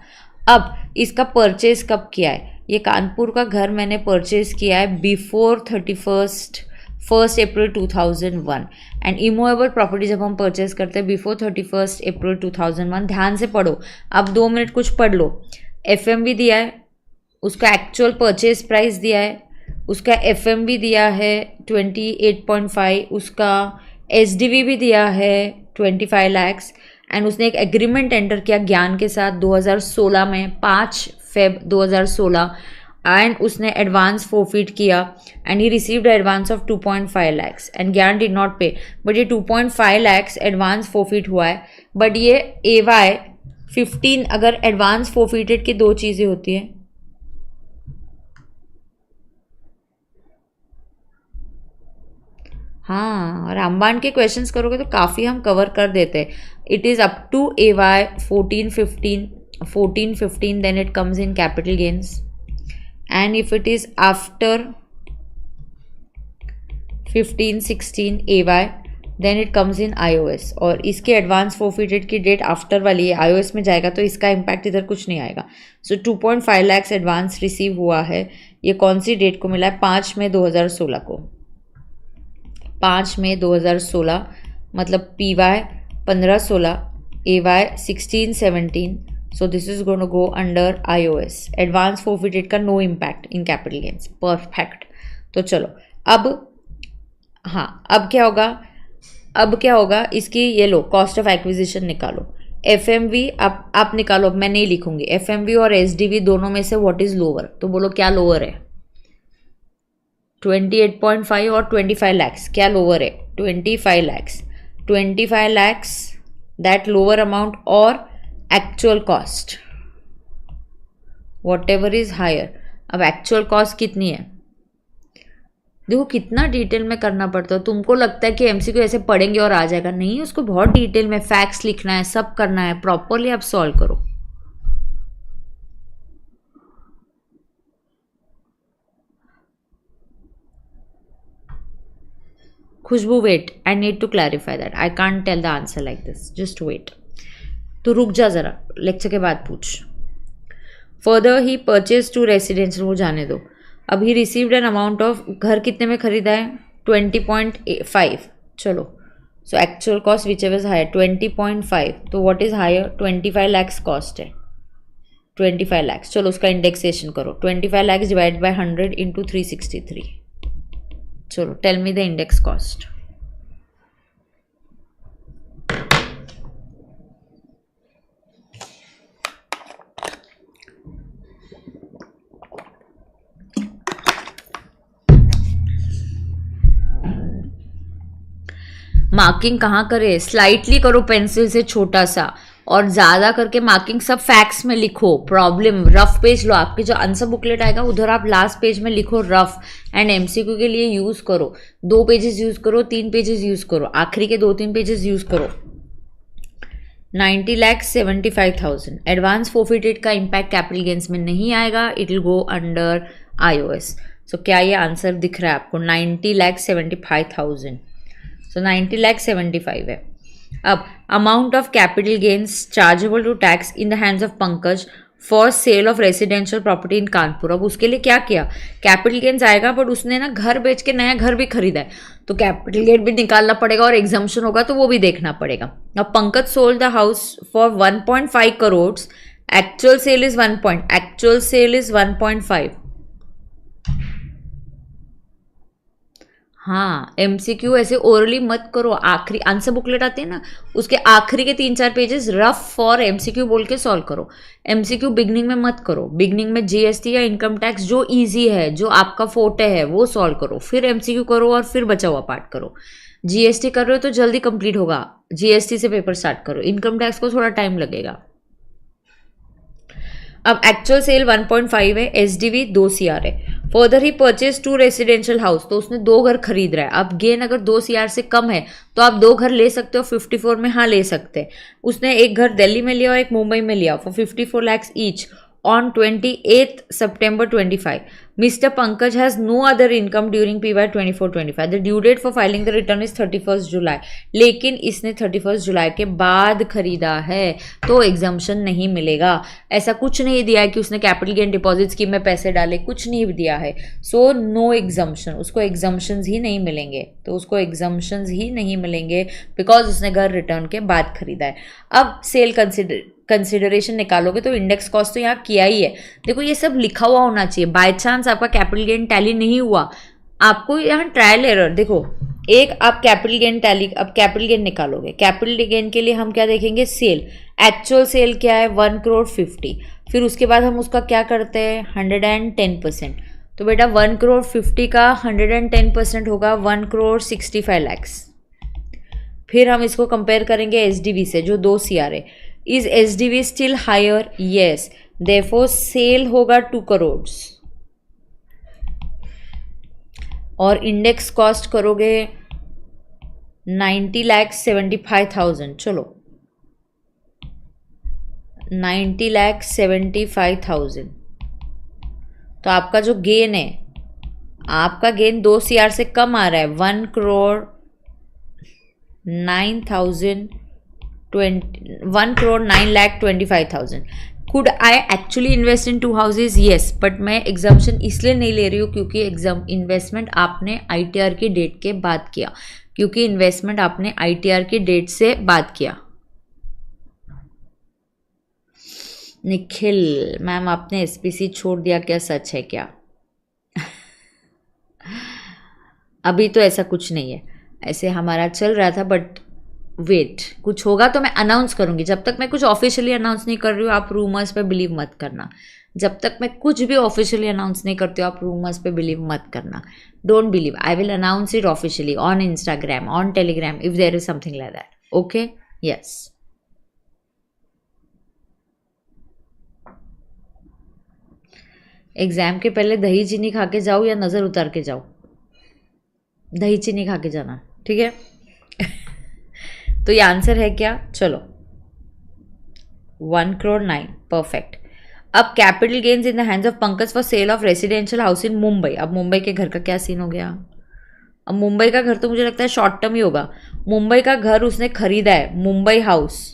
अब इसका परचेज कब किया है? ये कानपुर का घर मैंने परचेज किया है before 31 1st April 2001 and immovable property जब हम परचेज करते हैं बिफोर 31st April 2001, ध्यान से पढ़ो, अब 2 मिनट कुछ पढ़ लो। FMV दिया है, उसका एक्चुअल परचेज प्राइस दिया है, उसका FMV दिया है 28.5, उसका SDV भी दिया है 25 lakhs एंड उसने एक एग्रीमेंट एंटर किया ज्ञान के साथ 2016 में 5 Feb 2016 एंड उसने एडवांस फोरफिट किया and he received advance of 2.5 lakhs and ज्ञान डिड नॉट पे, बट ये 2.5 lakhs एडवांस फोरफिट हुआ है। बट ये AY 15 अगर एडवांस फोरफिटेड की 2 चीज़ें होती हैं, हाँ रामबान के क्वेश्चंस करोगे तो काफ़ी हम कवर कर देते हैं। It is up to AY 14-15 then it comes in capital gains and if it is after 15-16 AY then it comes in IOS। और इसके एडवांस फोरफिटेड की डेट आफ्टर वाली है, IOS में जाएगा तो इसका इम्पैक्ट इधर कुछ नहीं आएगा। सो 2.5 lakhs एडवांस रिसीव हुआ है। ये कौन सी डेट को मिला है? 5 मई 2016 को। 5 मई 2016 मतलब PY 15-16, AY 16-17, so this is going to go under IOS। Advance forfeited का no impact in capital gains, perfect. तो चलो अब हाँ, अब क्या होगा इसकी, ये लो कॉस्ट ऑफ एक्विजिशन निकालो। FMV आप निकालो, मैं नहीं लिखूंगी। FMV और SDV दोनों में से व्हाट इज लोअर, तो बोलो क्या लोअर है? 28.5 और 25 lakhs क्या लोअर है? 25 lakhs। 25 lakhs that lower amount और actual cost whatever is higher. अब एक्चुअल कॉस्ट कितनी है? देखो कितना डिटेल में करना पड़ता है। तुमको लगता है कि MCQ ऐसे पढ़ेंगे और आ जाएगा, नहीं, उसको बहुत डिटेल में फैक्ट्स लिखना है, सब करना है, प्रॉपरली आप सॉल्व करो। Khushboo wait, I need to clarify that, I can't tell the answer like this, just wait. तो रुक जा जरा, लेक्चर के बाद पूछ। फर्दर ही परचेज 2 रेसिडेंशियल, वो जाने दो। अब he received an amount of, घर कितने में खरीदा है? 20.5। चलो, so actual cost whichever is higher 20.5, तो what is higher? 25 lakhs cost है, 25 lakhs। चलो उसका इंडेक्सेशन करो, 25 lakhs डिवाइड बाय 100 इंटू 363। चलो tell me the index cost. Marking कहाँ करे? स्लाइटली करो पेंसिल से छोटा सा, और ज़्यादा करके मार्किंग सब फैक्ट्स में लिखो। प्रॉब्लम रफ पेज लो, आपकी जो आंसर बुकलेट आएगा उधर आप लास्ट पेज में लिखो रफ, एंड MCQ के लिए यूज़ करो 2 पेजेस यूज़ करो, 3 पेजेस यूज़ करो, आखिरी के 2-3 पेजेस यूज़ करो। 90,75,000 एडवांस फोरफिटेड का इम्पैक्ट कैपिटल गेन्स में नहीं आएगा, it will go under IOS। सो क्या ये आंसर दिख रहा है आपको? 90,75,000। सो 90,75,000 है। अब amount of capital gains chargeable to tax in the hands of Pankaj for sale of residential property in Kanpur. अब उसके लिए क्या किया? कैपिटल गेन्स आएगा, बट उसने ना घर बेच के नया घर भी खरीदा है, तो कैपिटल गेन भी निकालना पड़ेगा और एग्जम्पशन होगा तो वो भी देखना पड़ेगा। अब Pankaj sold the house for 1.5 crore, actual sale is 1.5। हाँ, MCQ ऐसे ओरली मत करो, आखिरी आंसर बुकलेट आती है ना, उसके आखिरी के 3-4 पेजेस रफ फॉर MCQ बोल के सॉल्व करो। MCQ बिगनिंग में मत करो, बिगनिंग में GST या इनकम टैक्स जो इजी है, जो आपका फोटे है वो सॉल्व करो, फिर MCQ करो और फिर बचा हुआ पार्ट करो। GST कर रहे हो तो जल्दी कंप्लीट होगा, GST से पेपर स्टार्ट करो, इनकम टैक्स को थोड़ा टाइम लगेगा। अब एक्चुअल सेल 1.5 है, SDV 2 CR है। Further he purchase 2 residential house, तो उसने 2 घर खरीद रहा है। अब गेन अगर 2 CR से कम है तो आप 2 घर ले सकते हो 54 में, हाँ ले सकते हैं। उसने एक घर दिल्ली में लिया और एक मुंबई में लिया for 54 lakhs each, on 28th September 25. Mr. Pankaj has no other income during PY 24-25. The due date for filing the return is 31st July. लेकिन इसने 31st जुलाई के बाद खरीदा है तो एग्जाम्शन नहीं मिलेगा. ऐसा कुछ नहीं दिया है कि उसने कैपिटल गेन डिपॉजिट स्कीम में पैसे डाले, कुछ नहीं दिया है. सो नो एग्जाम्शन, उसको एग्जाम्शंस ही नहीं मिलेंगे. तो उसको एग्जाम्शंस ही नहीं मिलेंगे बिकॉज उसने घर रिटर्न के बाद खरीदा है. अब सेल कंसिडरेशन निकालोगे तो इंडेक्स कॉस्ट तो यहाँ किया ही है. देखो ये सब लिखा हुआ होना चाहिए. बाय चांस आपका कैपिटल गेन टैली नहीं हुआ, आपको यहाँ ट्रायल एरर. देखो एक आप कैपिटल गेन टैली, अब कैपिटल गेन निकालोगे. कैपिटल गेन के लिए हम क्या देखेंगे? सेल. एक्चुअल सेल क्या है? 1,50,00,000. फिर उसके बाद हम उसका क्या करते हैं? 110%. तो बेटा 1,50,00,000 का 110% होगा 1,65,00,000. फिर हम इसको कंपेयर करेंगे एसडीवी से जो 2 CR है. Is SDV still higher? Yes. Therefore sale होगा 2 crores और इंडेक्स कॉस्ट करोगे 90,75,000. चलो 90,75,000. तो आपका जो गेन है, आपका गेन 2 CR से कम आ रहा है. 1,09,25,000. Could I actually invest in 2 houses? Yes, but मैं एग्जाम्शन इसलिए नहीं ले रही हूँ क्योंकि इन्वेस्टमेंट आपने ITR की डेट के बाद किया. क्योंकि इन्वेस्टमेंट आपने ITR की डेट से बाद किया. निखिल मैम आपने SPC छोड़ दिया क्या? सच है क्या? अभी तो ऐसा कुछ नहीं है, ऐसे हमारा चल रहा था. बट वेट, कुछ होगा तो मैं अनाउंस करूंगी. जब तक मैं कुछ ऑफिशियली अनाउंस नहीं कर रही हूँ आप रूमर्स पे बिलीव मत करना. जब तक मैं कुछ भी ऑफिशियली अनाउंस नहीं करती हूँ आप रूमर्स पे बिलीव मत करना. Don't believe. I will announce it officially on Instagram, on Telegram if there is something like that. Okay? Yes. Exam के पहले दही चीनी खा के जाओ या नज़र उतार के जाओ? दही चीनी खा के जाना, ठीक है? तो ये आंसर है क्या? चलो 1,09,00,000. परफेक्ट. अब capital gains in the hands of Pankaj for sale of residential house in Mumbai. अब मुंबई के घर का क्या सीन हो गया? अब मुंबई का घर तो मुझे लगता है शॉर्ट टर्म ही होगा. मुंबई का घर उसने खरीदा है, मुंबई हाउस.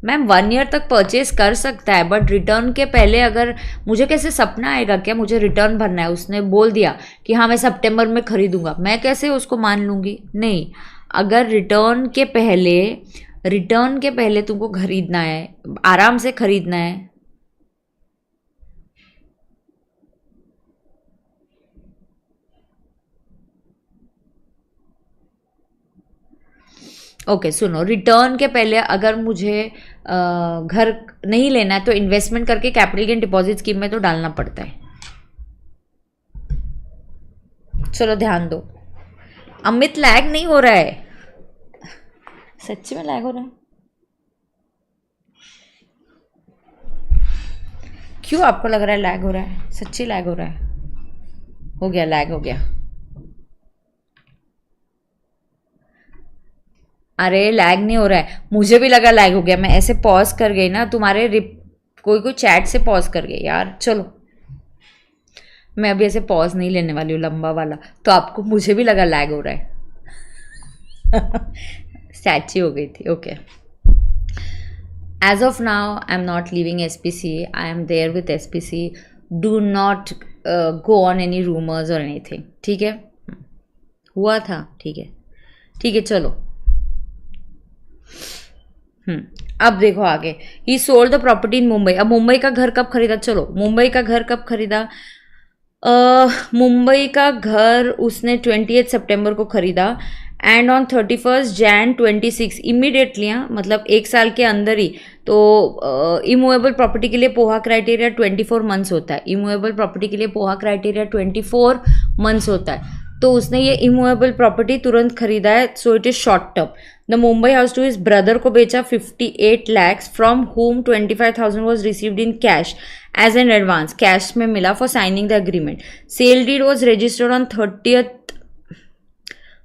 मैम 1 year तक परचेज कर सकता है बट रिटर्न के पहले अगर मुझे कैसे सपना आएगा क्या मुझे रिटर्न भरना है? उसने बोल दिया कि हाँ मैं सितंबर में खरीदूंगा, मैं कैसे उसको मान लूँगी? नहीं. अगर रिटर्न के पहले तुमको खरीदना है, आराम से खरीदना है. ओके सुनो, रिटर्न के पहले अगर मुझे घर नहीं लेना है तो इन्वेस्टमेंट करके कैपिटल गेन डिपॉजिट स्कीम में तो डालना पड़ता है. चलो ध्यान दो. अमित लैग नहीं हो रहा है? सच्ची में लैग हो रहा है? क्यों आपको लग रहा है लैग हो रहा है? सच्ची लैग हो रहा है? हो गया, लैग हो गया. अरे लैग नहीं हो रहा है, मुझे भी लगा लैग हो गया. मैं ऐसे पॉज कर गई ना, तुम्हारे कोई चैट से पॉज कर गई यार. चलो मैं अभी ऐसे पॉज नहीं लेने वाली हूँ लंबा वाला, तो आपको मुझे भी लगा लैग हो रहा है. स्टैची हो गई थी. Okay. As of now I am not leaving SPC. I am there with SPC. Do not go on any rumours और एनीथिंग. ठीक है? हुआ था, ठीक है, ठीक है. चलो अब देखो आगे. ही sold the property in Mumbai. अब मुंबई का घर कब खरीदा? चलो मुंबई का घर कब खरीदा? मुंबई का घर उसने 28 सितंबर को खरीदा एंड ऑन 31 Jan 26 इमीडिएटली, मतलब 1 साल के अंदर ही. तो इमूवेबल प्रॉपर्टी के लिए पोहा क्राइटेरिया 24 months होता है. इमूवेबल प्रॉपर्टी के लिए पोहा क्राइटेरिया 24 months होता है. तो उसने ये इमूवेबल प्रॉपर्टी तुरंत खरीदा है. So it is short term. The Mumbai house two is brother को बेचा 58 lakhs from home 25,000 was received in cash as an advance. Cash में मिला for signing the agreement. Sale deed was registered on 30th.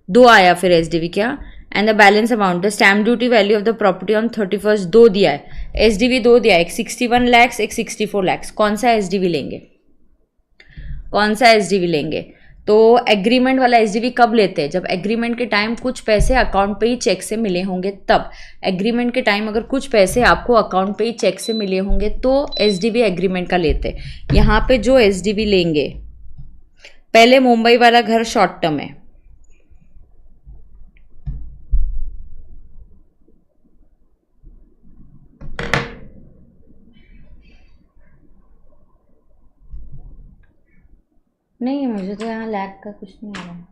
2 आया फिर SDV क्या, and the balance amount the stamp duty value of the property on 31st 2 दिया है. SDV दो दिया, एक 61 lakhs एक 64 lakhs, कौन सा SDV लेंगे, कौन सा SDV लेंगे? तो एग्रीमेंट वाला SDV कब लेते हैं? जब एग्रीमेंट के टाइम कुछ पैसे अकाउंट पे ही चेक से मिले होंगे तब। एग्रीमेंट के टाइम अगर कुछ पैसे आपको अकाउंट पे ही चेक से मिले होंगे तो SDV एग्रीमेंट का लेते हैं। यहाँ पे जो SDV लेंगे, पहले मुंबई वाला घर शॉर्ट टर्म है, नहीं मुझे तो यहाँ लैग का कुछ नहीं आ रहा।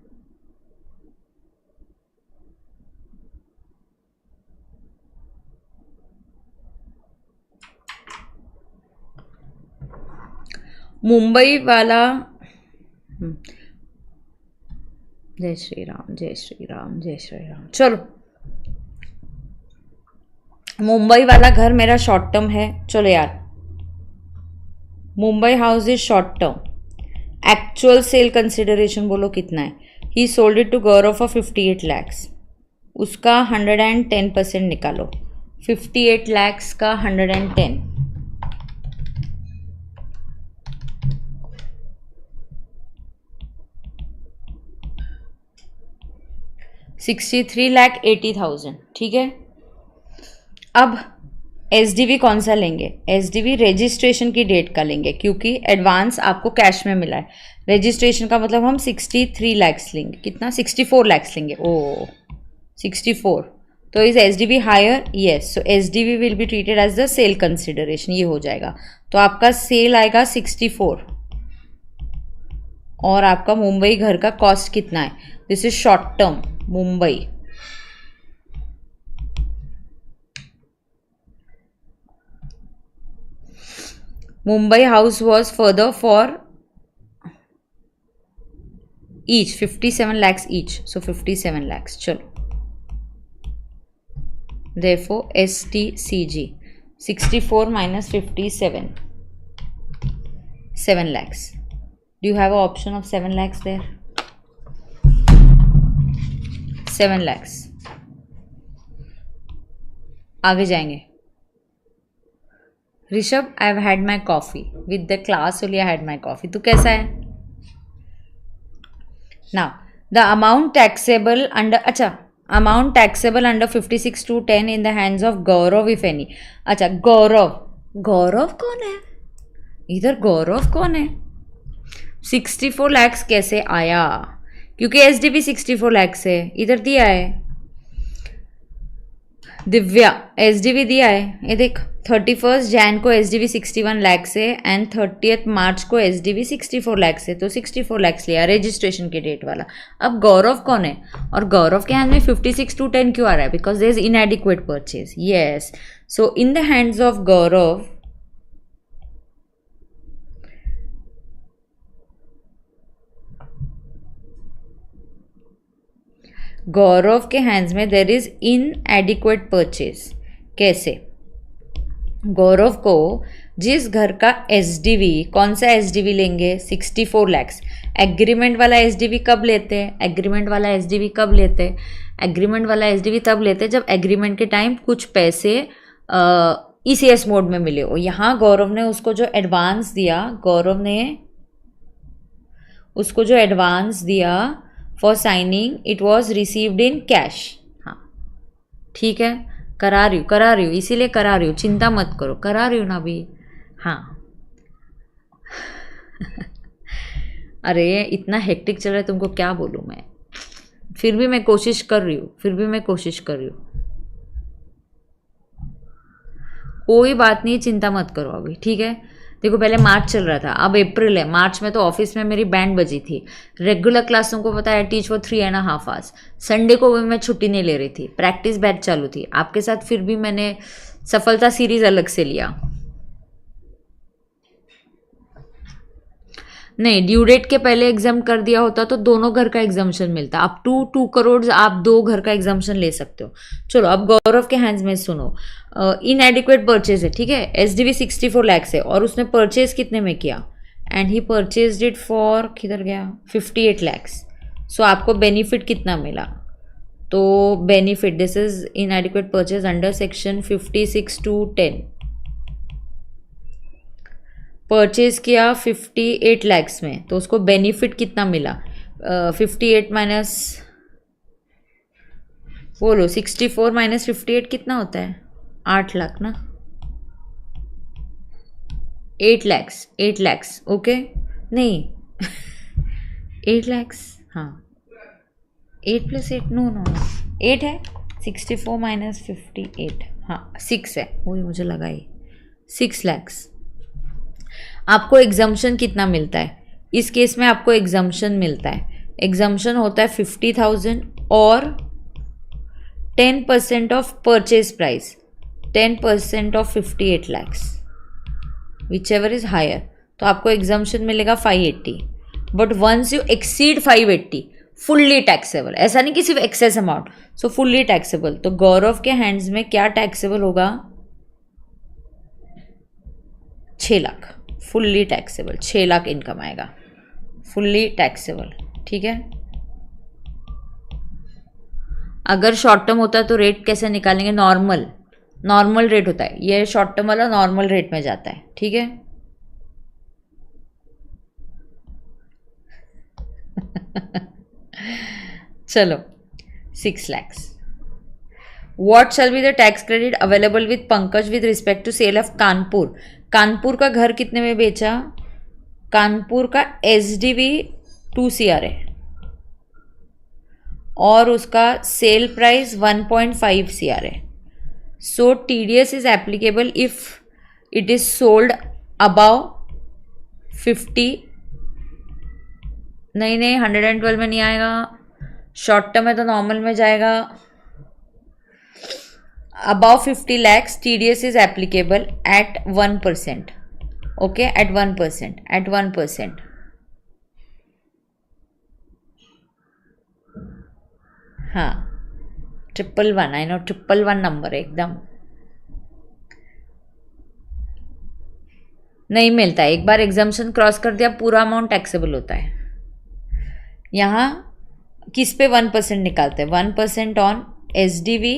मुंबई वाला, जय श्री राम जय श्री राम जय श्री राम। चलो, मुंबई वाला घर मेरा शॉर्ट टर्म है। चलो यार, Mumbai house is short term. Actual sale consideration बोलो कितना है? He sold it to Gaurav for 58 lakhs, उसका 110% निकालो। 58 lakhs का 110, 63,80,000, ठीक है। अब SDV कौन सा लेंगे? SDV रजिस्ट्रेशन की डेट का लेंगे, क्योंकि एडवांस आपको कैश में मिला है। रजिस्ट्रेशन का मतलब हम 63 lakhs लेंगे। कितना? 64 lakhs लेंगे। ओ 64, तो is SDV higher? Yes, so SDV will be treated as the sale consideration. ये हो जाएगा, तो आपका सेल आएगा 64 और आपका मुंबई घर का कॉस्ट कितना है? This is short term Mumbai. Mumbai house was further for each 57 lakhs each, so 57 lakhs. चलो, therefore STCG 64 minus 57, 7 lakhs. Do you have an option of 7 lakhs there? 7 lakhs. आगे जाएंगे। Rishabh, I have had my coffee with the class only, I had my coffee. तू कैसा है? Now the amount taxable under, अच्छा, amount taxable under 56(2)(10 in the hands of Gaurav if any. अच्छा, गौरव, गौरव कौन है इधर? गौरव कौन है? 64 lakhs कैसे आया? क्योंकि SDV 64 lakhs है, इधर दिया है। दिव्या, SDV दिया है, ये देख, 31 Jan को SDV 61 lakhs है एंड 30 March को SDV 64 lakhs है, तो 64 lakhs लिया रजिस्ट्रेशन के डेट वाला। अब गौरव कौन है? और गौरव के हैंड में 56(2)(10 क्यों आ रहा है? Because there is inadequate purchase. Yes, so in the hands of Gaurav, Gaurav के हैंड्स में देयर इज इनएडिक्वेट परचेज। कैसे? गौरव को जिस घर का SDV, कौन सा SDV लेंगे? 64 lakhs। एग्रीमेंट वाला SDV कब लेते हैं? एग्रीमेंट वाला SDV कब लेते हैं? एग्रीमेंट वाला SDV तब लेते हैं जब एग्रीमेंट के टाइम कुछ पैसे ECS मोड में मिले हो। यहाँ गौरव ने उसको जो एडवांस दिया, गौरव ने उसको जो एडवांस दिया for signing, it was received in cash. हाँ ठीक है, करा रही हूँ इसीलिए करा रही हूँ, चिंता मत करो, करा रही हूँ ना अभी। हाँ अरे इतना हेक्टिक चल रहा है, तुमको क्या बोलूँ मैं। फिर भी मैं कोशिश कर रही हूँ, कोई बात नहीं, चिंता मत करो अभी, ठीक है। देखो पहले मार्च चल रहा था, अब अप्रैल है। मार्च में तो ऑफिस में मेरी बैंड बजी थी। रेगुलर क्लासों को पता है टीच फॉर 3.5 hours। संडे को भी मैं छुट्टी नहीं ले रही थी, प्रैक्टिस बैच चालू थी आपके साथ, फिर भी मैंने सफलता सीरीज अलग से लिया। नहीं, ड्यू डेट के पहले एग्जाम कर दिया होता तो दोनों घर का एग्जाम्शन मिलता। अप टू 2 करोड़ आप 2 घर का एग्जाम्शन ले सकते हो। चलो अब गौरव के हैंड्स में सुनो, इनएडिक्वेट परचेज है, ठीक है। SDV 64 lakhs है और उसने परचेज कितने में किया? And he purchase it for, किधर गया, 58 lakhs। सो आपको बेनिफिट कितना मिला? तो benefit, this is inadequate purchase under section 56(2)(10। Purchase किया 58 लैक्स में, तो उसको बेनिफिट कितना मिला? 58 माइनस, बोलो 64 माइनस 58 कितना होता है? 8 लाख ना, 8 लैक्स, 8 लैक्स, ओके नहीं 8 लैक्स, हाँ 8 प्लस 8, नो नो 8 है, 64 माइनस 58, हाँ 6 है, वही मुझे लगा ही 6 लैक्स। आपको एग्जम्पशन कितना मिलता है इस केस में? आपको एग्जम्पशन मिलता है, एग्जम्पशन होता है 50,000 और 10% of purchase price, 10% of 58 lakhs, whichever is higher, तो आपको एग्जम्पशन मिलेगा 580। But once you exceed 580 fully taxable, ऐसा नहीं कि सिर्फ excess amount, so fully taxable. तो गौरव के हैंड्स में क्या टैक्सेबल होगा? 6 lakh, fully taxable, 6 lakh income आएगा, फुल्ली टैक्सेबल, ठीक है। अगर शॉर्ट टर्म होता है तो रेट कैसे निकालेंगे? नॉर्मल, नॉर्मल रेट होता है, ये शॉर्ट टर्म वाला नॉर्मल रेट में जाता है, ठीक है। चलो 6 lakhs. What shall be the tax credit available with Pankaj with respect to sale of Kanpur? Kanpur का घर कितने में बेचा? कानपुर का SDV 2 CR है और उसका सेल प्राइस 1.5 CR है। So TDS is applicable if it is sold above 50, नहीं 112 में नहीं आएगा, शॉर्ट टर्म है तो नॉर्मल में जाएगा। Above 50 lakhs TDS is applicable at 1%, okay, at 1%, at 1%। हाँ 111, आई नो 111 नंबर है एकदम, नहीं मिलता है। एक बार एग्जाम्पशन क्रॉस कर दिया पूरा अमाउंट टैक्सेबल होता है। यहाँ किस पे 1% निकालते हैं? 1% ऑन SDV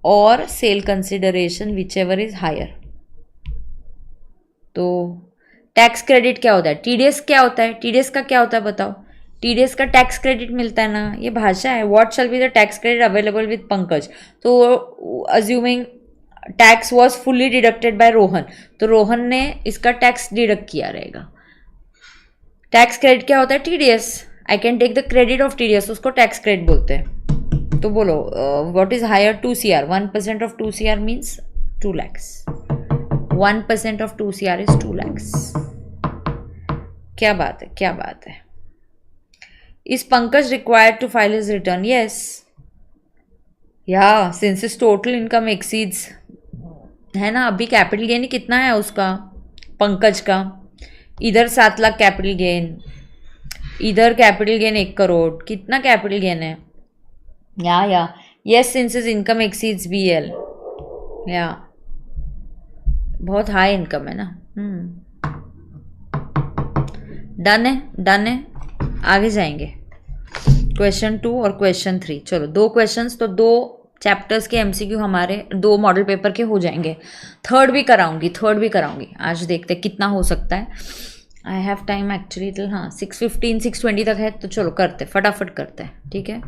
और sale consideration whichever is higher. तो टैक्स क्रेडिट क्या होता है? TDS क्या होता है? TDS का क्या होता है बताओ? TDS का टैक्स क्रेडिट मिलता है ना, ये भाषा है। What shall be the tax credit available with Pankaj? तो assuming tax was fully deducted by Rohan, तो रोहन ने इसका टैक्स डिडक्ट किया रहेगा। टैक्स क्रेडिट क्या होता है? TDS, I can take the credit of TDS, उसको टैक्स क्रेडिट बोलते हैं। तो बोलो what is higher? 2 CR, 1% of 2 CR means 2 lakhs, 1% of 2 CR is 2 lakhs. क्या बात है, क्या बात है। Is Pankaj required to file his return? Yes, yeah since his total income exceeds, है ना। अभी कैपिटल गेन कितना है उसका, पंकज का? इधर 7 लाख कैपिटल गेन, इधर कैपिटल गेन 1 करोड़, कितना कैपिटल गेन है? या yes, since his income exceeds BL, या बहुत हाई इनकम है ना। डन है, डन है, आगे जाएंगे। क्वेश्चन 2 और क्वेश्चन 3, चलो 2 क्वेश्चंस, तो 2 चैप्टर्स के MCQ हमारे 2 मॉडल पेपर के हो जाएंगे। थर्ड भी कराऊंगी आज, देखते कितना हो सकता है। I have time actually till, हाँ 6:15 6:20 तक है, तो चलो करते, फटाफट करते हैं, ठीक है।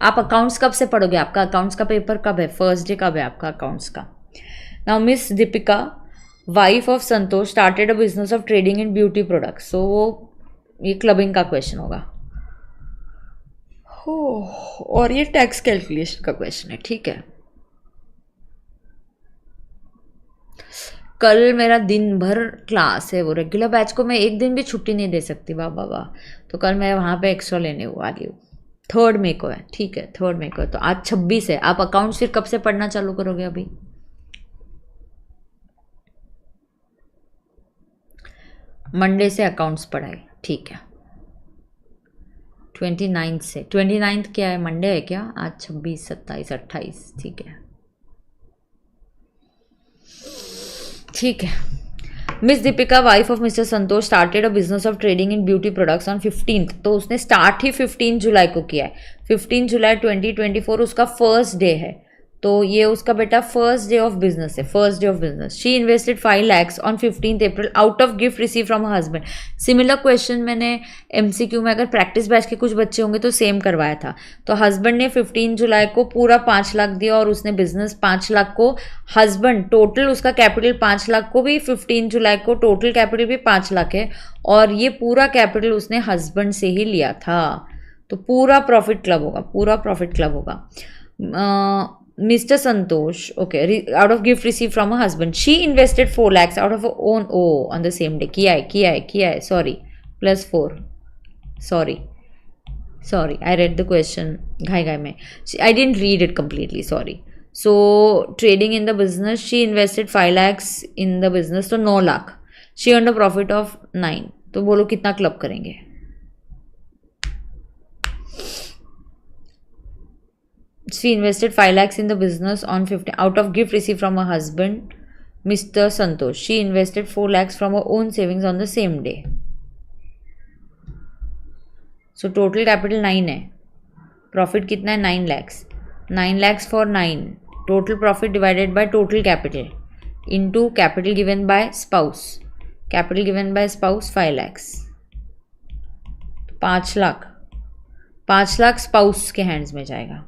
आप अकाउंट्स कब से पढ़ोगे? आपका अकाउंट्स का पेपर कब है? फर्स्ट डे कब है आपका अकाउंट्स का? Now miss Deepika, wife of Santosh, started a business of trading in beauty products. So ये क्लबिंग का क्वेश्चन होगा। और ये टैक्स कैलकुलेशन का क्वेश्चन है, ठीक है। कल मेरा दिन भर क्लास है, वो रेगुलर बैच को मैं एक दिन भी छुट्टी नहीं दे सकती, वाह वाह वाह। तो कल मैं वहाँ पे एक्स्ट्रा लेने वाली हूँ। 3rd मई को है, ठीक है, 3rd मई को है, तो आज 26 है। आप अकाउंट्स फिर कब से पढ़ना चालू करोगे? अभी मंडे से अकाउंट्स पढ़ाई, ठीक है। 29 से, 29 क्या है? मंडे है क्या? आज 26, 27, 28, ठीक है, ठीक है। Miss Deepika, wife of mister Santosh, started a business of trading in beauty products on 15th, तो उसने स्टार्ट ही 15 जुलाई को किया है। 15 जुलाई 2024 उसका फर्स्ट डे है। तो ये उसका बेटा फर्स्ट डे ऑफ बिजनेस है, first day of business. She invested 5 lakhs on 15th April out of gift receive from husband. Similar question मैंने एमसीक्यू में अगर प्रैक्टिस बैच के कुछ बच्चे होंगे तो सेम करवाया था। तो हस्बैंड ने 15 जुलाई को पूरा 5 लाख दिया और उसने बिजनेस 5 लाख को, हस्बैंड टोटल उसका कैपिटल 5 लाख को भी 15 जुलाई को टोटल कैपिटल भी 5 लाख है, और ये पूरा कैपिटल उसने हस्बैंड से ही लिया था। तो पूरा प्रॉफिट क्लब होगा, पूरा प्रॉफिट क्लब होगा। Mr. Santosh, okay, out of gift received from her husband, she invested 4 lakhs out of her own. Oh, on the same day. किया है. Sorry, +4. Sorry. I read the question. घाई में. I didn't read it completely. Sorry. So trading in the business, she invested 5 lakhs in the business, so 9 lakh. She earned a profit of 9. तो बोलो कितना club करेंगे? She invested 5 lakhs in the business on 15 out of gift received from her husband, Mr. Santosh. She invested 4 lakhs from her own savings on the same day. So total capital 9 है. Profit कितना है? 9 lakhs. 9 lakhs for 9. Total profit divided by total capital into capital given by spouse. Capital given by spouse 5 lakhs. 5 lakh. 5 lakh spouse के hands में जाएगा।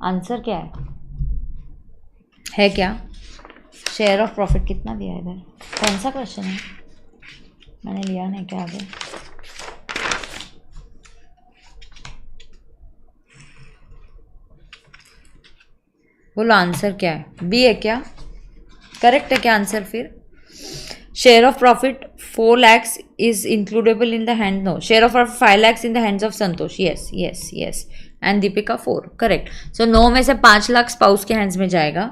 Answer क्या है क्या? Share of profit कितना दिया है इधर? कौन सा क्वेश्चन है? मैंने लिया नहीं क्या आगे? बोलो आंसर क्या है? बी है क्या? करेक्ट है क्या आंसर फिर? Share of profit 4 lakhs is includable in the hand. No, share of profit 5 lakhs in the hands of Santosh. Yes. And Deepika 4, correct. So 9 में से 5 लाख स्पाउस के हैंड्स में जाएगा।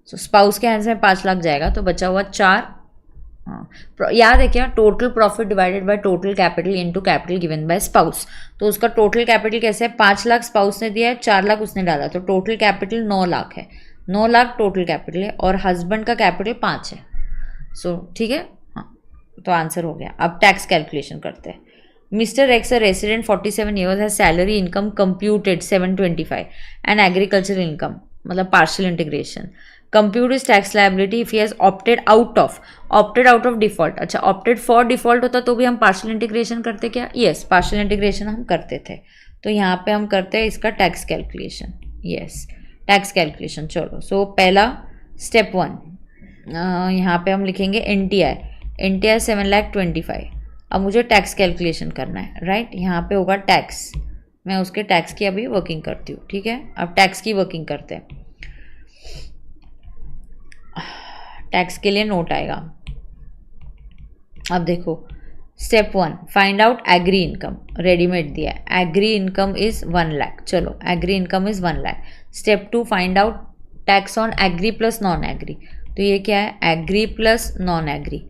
सो स्पाउस के हैंड्स में 5 लाख जाएगा, तो बचा हुआ 4। हाँ, याद है क्या? Total profit divided by total capital into capital given by spouse. तो उसका टोटल कैपिटल कैसे है? 5 लाख स्पाउस ने दिया है, 4 लाख उसने डाला, तो टोटल कैपिटल 9 लाख है। 9 लाख टोटल कैपिटल है और हस्बैंड का कैपिटल 5 है। सो ठीक है, हाँ, तो आंसर हो गया। अब टैक्स कैलकुलेशन करते हैं। Mr. X, a resident 47 years, has salary income computed 725 and agricultural income, मतलब partial integration. Compute his tax liability if he has opted out of default. अच्छा, opted for default होता तो भी हम partial integration करते क्या? Yes, partial integration हम करते थे। तो यहाँ पे हम करते हैं इसका tax calculation. Yes, tax calculation। चलो, so पहला step 1, यहाँ पे हम लिखेंगे NTI 7,25,000। अब मुझे टैक्स कैलकुलेशन करना है, राइट? यहाँ पे होगा टैक्स, मैं उसके टैक्स की अभी वर्किंग करती हूँ, ठीक है? अब टैक्स की वर्किंग करते हैं। टैक्स के लिए नोट आएगा। अब देखो, step 1, find out agri income. Readymade दिया है, एग्री इनकम इज 1 लाख। चलो, agri income is 1 lakh. Step 2, find out tax on agri plus non agri. तो ये क्या है? Agri plus non agri.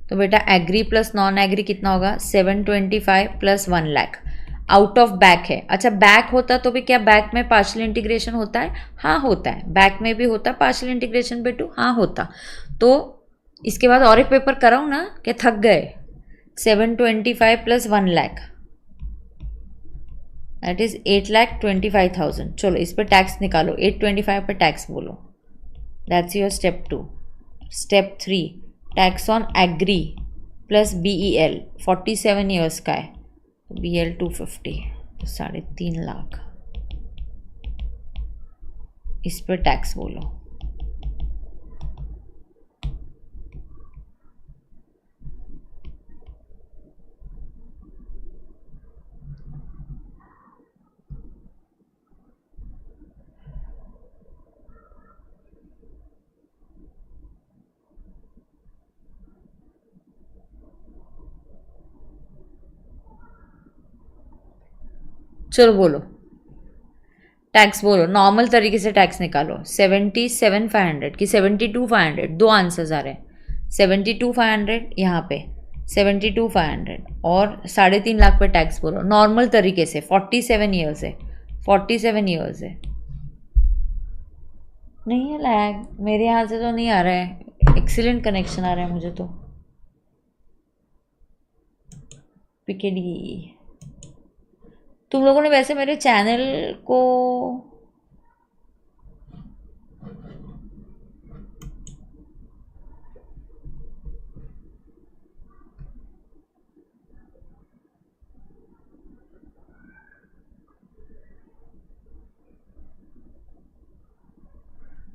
तो बेटा एग्री प्लस नॉन एग्री कितना होगा? 725 plus 1 lakh. Out of back है। अच्छा, बैक होता तो भी क्या बैक में पार्शियल इंटीग्रेशन होता है? हाँ होता है, बैक में भी होता पार्शियल इंटीग्रेशन बेटू, हाँ होता। तो इसके बाद और एक पेपर कराऊँ ना, क्या थक गए? 725 प्लस 1 लाख, दैट इज 8,25,000। चलो, इस पर टैक्स निकालो, 825 पर टैक्स बोलो। That's your step 2। Step 3, tax on agri plus BEL 47 years का है, तो BL 250, तो 3.5 लाख। इस पर टैक्स बोलो। चलो बोलो, टैक्स बोलो, नॉर्मल तरीके से टैक्स निकालो। 77,500 कि 72,500, 2 आंसर्स आ रहे हैं। 72,500 यहाँ पे, 72,500 और 3.5 लाख पे टैक्स बोलो नॉर्मल तरीके से। 47 ईयर्स है, 47 ईयर्स है। नहीं है लैग, मेरे यहाँ से तो नहीं आ रहा है, एक्सीलेंट कनेक्शन आ रहा है मुझे तो। PKD, तुम लोगों ने वैसे मेरे चैनल को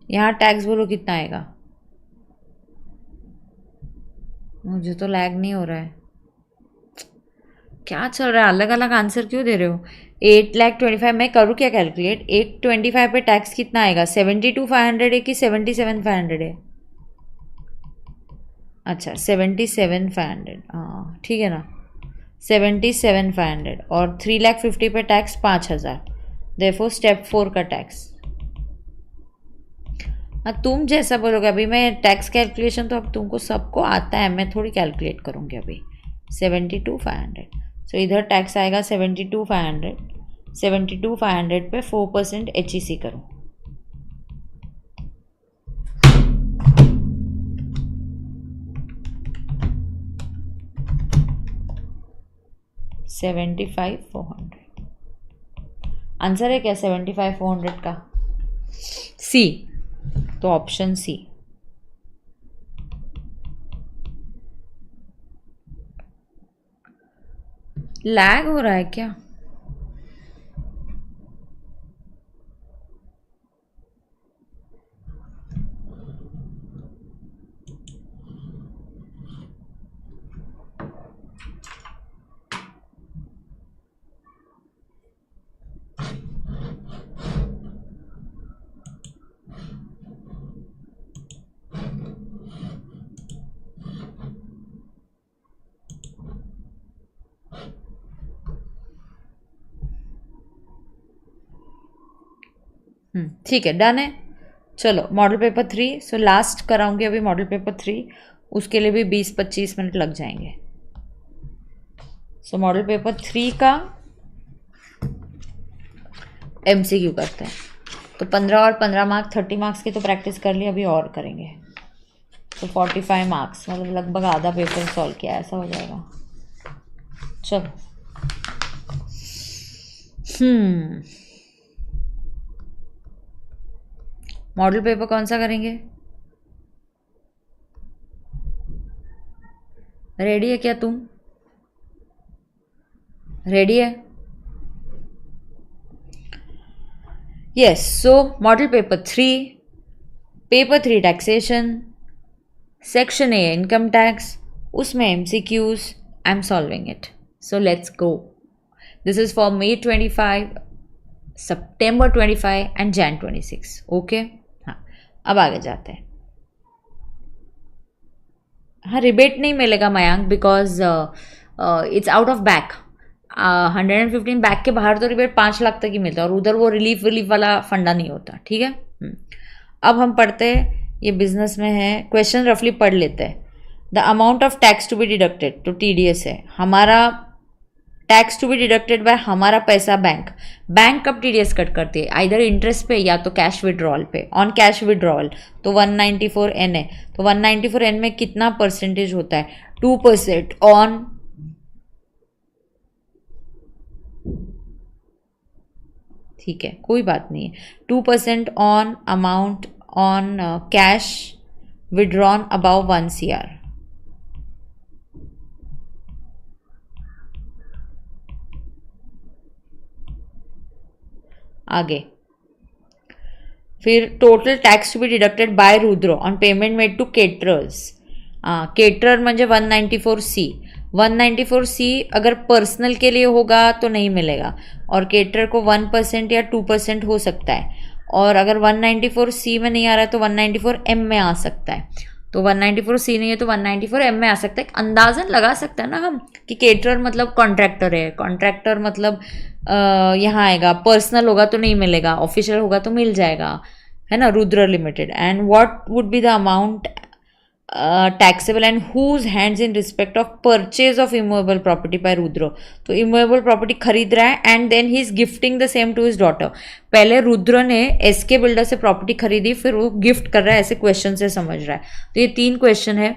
यहाँ टैक्स बोलो कितना आएगा, मुझे तो लैग नहीं हो रहा है, क्या चल रहा है, अलग अलग आंसर क्यों दे रहे हो। 8,25,000 मैं करूँ क्या कैलकुलेट, 825 पे टैक्स कितना आएगा, 72,500 है कि 77,500 है। अच्छा 77,500, हाँ ठीक है ना, 77,500 और 3,50,000 पे टैक्स 5,000, देयरफॉर स्टेप 4 का टैक्स। हाँ तुम जैसा बोलोगे, अभी मैं टैक्स कैलकुलेशन तो अब तुमको सबको आता है, मैं थोड़ी कैलकुलेट करूँगी अभी। 72,500, सो इधर टैक्स आएगा 72,500, 72,500 पे 4% HEC करो, 75,400 आंसर है क्या 75,400 का, सी, तो ऑप्शन सी। लैग हो रहा है क्या, ठीक है डन है। चलो मॉडल पेपर 3, सो लास्ट कराऊंगी अभी मॉडल पेपर 3, उसके लिए भी 20-25 मिनट लग जाएंगे। सो मॉडल पेपर 3 का MCQ करते हैं, तो 15 और 15 मार्क्स, 30 मार्क्स की तो प्रैक्टिस कर ली, अभी और करेंगे, तो 45 मार्क्स, मतलब लगभग आधा पेपर सॉल्व किया, ऐसा हो जाएगा। चलो मॉडल पेपर कौन सा करेंगे, रेडी है क्या तुम, रेडी है, yes. So model paper 3, paper 3 taxation, section A income tax, उसमें MCQs, I am solving it, so let's go. This is for May 25, September 25 and Jan 26, okay. हाँ अब आगे जाते हैं। हाँ रिबेट नहीं मिलेगा Mayank, because it's out of back, 115 back के बाहर तो रिबेट 5 लाख तक ही मिलता है, और उधर वो रिलीफ वाला फंडा नहीं होता, ठीक है। अब हम पढ़ते हैं, ये बिजनेस में है, क्वेश्चन रफली पढ़ लेते हैं। The amount of tax to be deducted, तो TDS है हमारा, tax to be deducted by हमारा पैसा बैंक कब TDS कट करती है, आइदर इंटरेस्ट पे या तो कैश विड्रॉल पे, ऑन कैश विड्रॉल तो 194N है, तो 194N में कितना परसेंटेज होता है, 2% ऑन, ठीक है कोई बात नहीं है, 2% on amount on cash withdrawn above 1 CR। आगे फिर total tax to be deducted by Rudra on payment made to caterers, caterer म्हणजे 194C, 194C अगर पर्सनल के लिए होगा तो नहीं मिलेगा, और केटरर को 1% या 2% हो सकता है, और अगर 194C में नहीं आ रहा है तो 194M में आ सकता है, तो 194C नहीं है तो 194M में आ सकता है। अंदाजन लगा सकते हैं ना हम कि केटरर मतलब कॉन्ट्रैक्टर है, कॉन्ट्रैक्टर मतलब यहाँ आएगा, पर्सनल होगा तो नहीं मिलेगा, ऑफिशियल होगा तो मिल जाएगा, है ना, Rudra limited. And what would be the amount taxable and whose hands in respect of purchase of immovable property by Rudra, तो इमूवेबल प्रॉपर्टी खरीद रहा है and then he is gifting the same to his daughter. पहले रुद्र ने SK builder से property खरीदी, फिर वो गिफ्ट कर रहा है, ऐसे क्वेश्चन से समझ रहा है। तो ये 3 क्वेश्चन है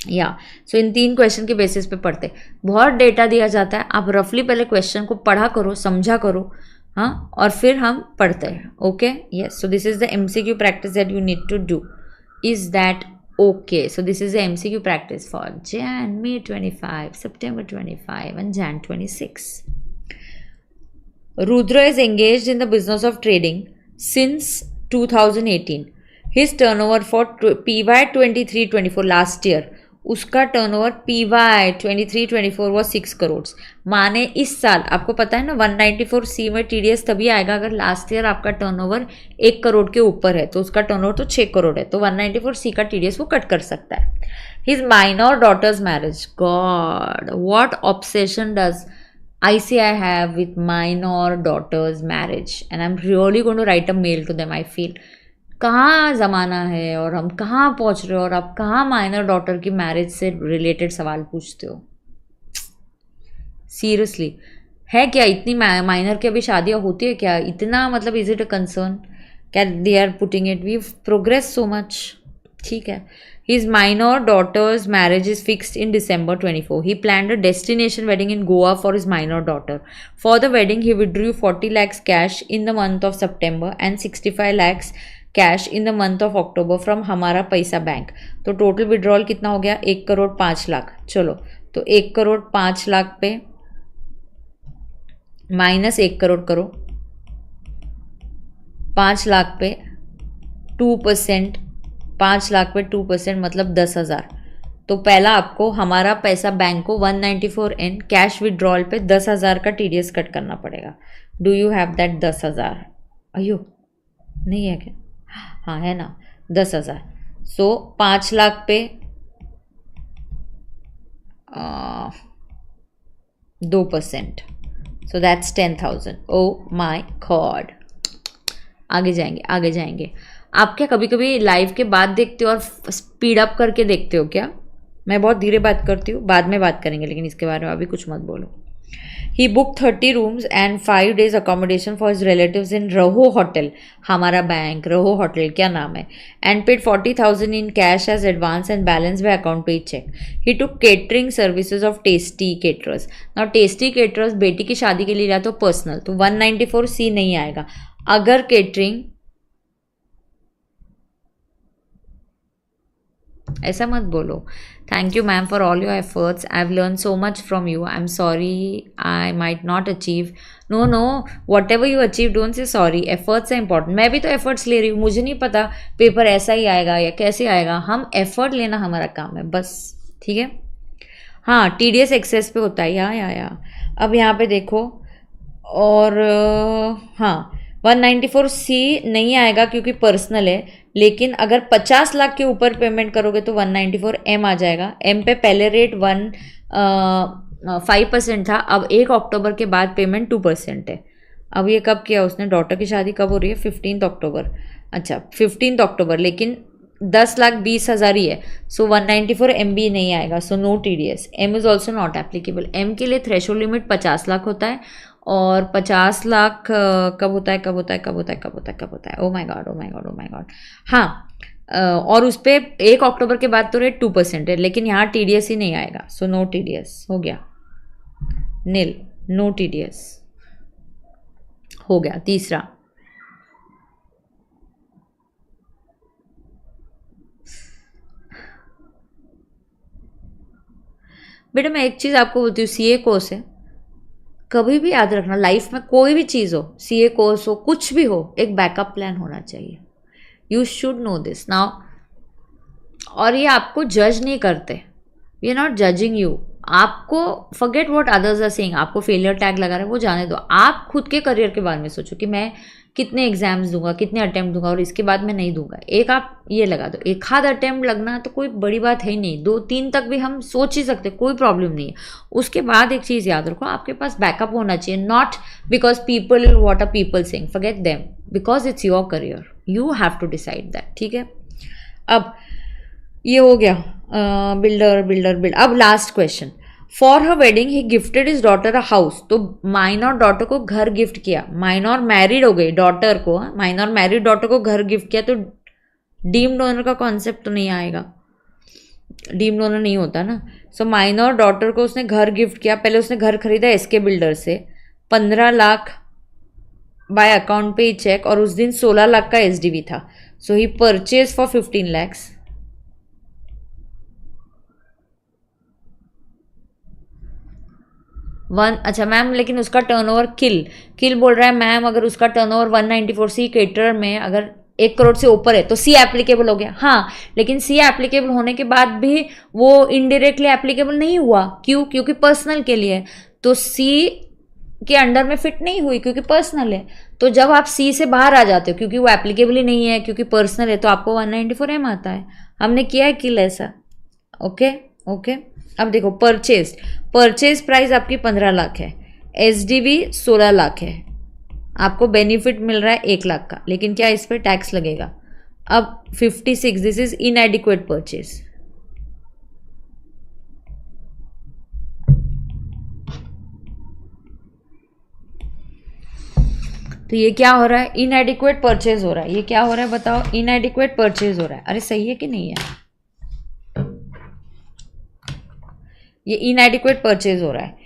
या सो इन 3 क्वेश्चन के बेसिस पे पढ़ते, बहुत डेटा दिया जाता है, आप रफली पहले क्वेश्चन को पढ़ा करो, समझा करो, हाँ, और फिर हम पढ़ते हैं, okay. Yes, so this is the MCQ practice that you need to do, is that okay? So this is the MCQ practice for May 25, September 25 and Jan 26. Rudra is engaged in the business of trading since 2018 his turnover for PY 23-24 last year, उसका turnover PY 23-24 वो 6 करोड़। माने इस साल आपको पता है ना 194C में TDS तभी आएगा अगर लास्ट ईयर आपका टर्नओवर 1 करोड़ के ऊपर है, तो उसका टर्नओवर तो 6 करोड़ है, तो 194C का TDS वो कट कर सकता है। His minor daughter's marriage, God what obsession does I say I have with minor daughter's marriage and I'm really going to write a mail to them. I feel कहाँ ज़माना है और हम कहाँ पहुँच रहे हो और आप कहाँ माइनर डॉटर की मैरिज से रिलेटेड सवाल पूछते हो। सीरियसली है क्या इतनी माइनर की अभी शादियाँ होती है क्या इतना, मतलब इज इट अ कंसर्न? क्या they are putting it, we progress so much. ठीक है। His minor daughter's marriage is fixed in December 24. He planned a destination wedding in Goa for his minor daughter. For the wedding, he withdrew 40 lakhs cash in the month of September and 65 lakhs cash in the month of October from हमारा पैसा bank. तो total withdrawal कितना हो गया? 1 करोड़ 5 लाख। चलो तो 1 करोड़ 5 लाख पे minus 1 crore करो, 5 लाख पे 2%, 5 लाख पे 2% मतलब 10,000। तो पहला आपको हमारा पैसा बैंक को 194N कैश विड्रॉल पे 10,000 का TDS कट करना पड़ेगा। Do you have that 10,000? अयो नहीं है क्या? हाँ है ना 10,000। सो 5 लाख पे 2%, so that's 10,000। O my God, आगे जाएंगे आगे जाएंगे। आप क्या कभी कभी लाइव के बाद देखते हो और स्पीड अप करके देखते हो क्या? मैं बहुत धीरे बात करती हूँ, बाद में बात करेंगे, लेकिन इसके बारे में अभी कुछ मत बोलो। He book 30 rooms and 5 days accommodation for his relatives in Raho hotel, हमारा बैंक रहो होटल क्या नाम है, and paid 40,000 in cash as advance and balance by account payee cheque. He took catering services of tasty caterers. Now tasty caterers बेटी की शादी के लिए या तो पर्सनल, तो 194C नहीं आएगा। अगर केटरिंग, ऐसा मत बोलो। Thank you ma'am for all your efforts, I have learn so much from you, I am sorry I might not achieve. No no, whatever you achieve don't say sorry, efforts है important. मैं भी तो efforts ले रही हूँ, मुझे नहीं पता पेपर ऐसा ही आएगा या कैसे आएगा, हम एफर्ट लेना हमारा काम है बस। ठीक है। हाँ TDS एक्सेस पे होता है या अब यहाँ पे देखो, और हाँ 194C नहीं आएगा क्योंकि पर्सनल है, लेकिन अगर 50 लाख के ऊपर पेमेंट करोगे तो 194M आ जाएगा। M पे पहले रेट 5% था, अब 1 अक्टूबर के बाद पेमेंट 2% है। अब ये कब किया उसने? डॉटर की शादी कब हो रही है? 15 अक्टूबर। अच्छा 15 अक्टूबर, लेकिन 10,20,000 ही है, सो 194MB नहीं आएगा, so no TDS। M is also not applicable. M के लिए थ्रेशोल्ड लिमिट 50 लाख होता है, और 50 लाख कब होता है कब होता है कब होता है कब होता है कब होता है? Oh my God oh my God oh my God. हाँ और उस पर 1 अक्टूबर के बाद तो रेट 2% है, लेकिन यहाँ TDS ही नहीं आएगा, सो नो TDS हो गया, नील, नो TDS हो गया। तीसरा, बेटा मैं एक चीज़ आपको बोलती हूँ, CA कोर्स है, कभी भी याद रखना लाइफ में कोई भी चीज़ हो, CA कोर्स हो, कुछ भी हो, एक बैकअप प्लान होना चाहिए। You should know this now. और ये आपको जज नहीं करते, we are not judging you. आपको forget what others are saying, आपको फेलियर टैग लगा रहे हैं वो जाने दो। आप खुद के करियर के बारे में सोचो कि मैं कितने एग्जाम्स दूंगा, कितने अटेम्प्ट दूंगा, और इसके बाद मैं नहीं दूंगा। एक आप ये लगा दो, एक आध अटेम्प्ट लगना तो कोई बड़ी बात है ही नहीं, 2-3 तक भी हम सोच ही सकते, कोई प्रॉब्लम नहीं है। उसके बाद एक चीज़ याद रखो, आपके पास बैकअप होना चाहिए, not because people what are people saying, forget them, because it's your career, you have to decide that. ठीक है। अब ये हो गया बिल्डर। अब last question, for her wedding he gifted is daughter a house. तो माइनर डॉटर को घर गिफ्ट किया, माइनर मैरिड हो गई डॉटर को, माइनर मैरिड डॉटर को घर गिफ्ट किया, तो डीम्ड ओनर का कॉन्सेप्ट तो नहीं आएगा, डीम्ड ओनर नहीं होता ना। सो माइनर डॉटर को उसने घर गिफ्ट किया, पहले उसने घर खरीदा SK बिल्डर से 15 लाख बाय अकाउंट पे ही चेक, और उस दिन 16 लाख का SDV था, सो ही परचेज फॉर 15 lakhs। अच्छा मैम, लेकिन उसका टर्नओवर किल बोल रहा है मैम, अगर उसका टर्नओवर 194C केटरर में अगर 1 करोड़ से ऊपर है तो सी एप्लीकेबल हो गया। हाँ, लेकिन सी एप्लीकेबल होने के बाद भी वो इनडायरेक्टली एप्लीकेबल नहीं हुआ। क्यों? क्योंकि पर्सनल के लिए, तो सी के अंडर में फिट नहीं हुई क्योंकि पर्सनल है। तो जब आप सी से बाहर आ जाते हो क्योंकि वो एप्लीकेबल ही नहीं है, क्योंकि पर्सनल है, तो आपको 194M आता है। हमने किया है किल ऐसा। Okay okay. अब देखो परचेज प्राइस आपकी 15 लाख है, एसडीवी 16 लाख है, आपको बेनिफिट मिल रहा है 1 लाख का, लेकिन क्या इस पर टैक्स लगेगा? अब 56, दिस इज इनएडिक्वेट परचेज। तो ये क्या हो रहा है? इनएडिक्वेट परचेज हो रहा है। ये क्या हो रहा है बताओ? इनएडिक्वेट परचेज हो रहा है। अरे सही है कि नहीं है? ये इनएडिक्वेट परचेज हो रहा है।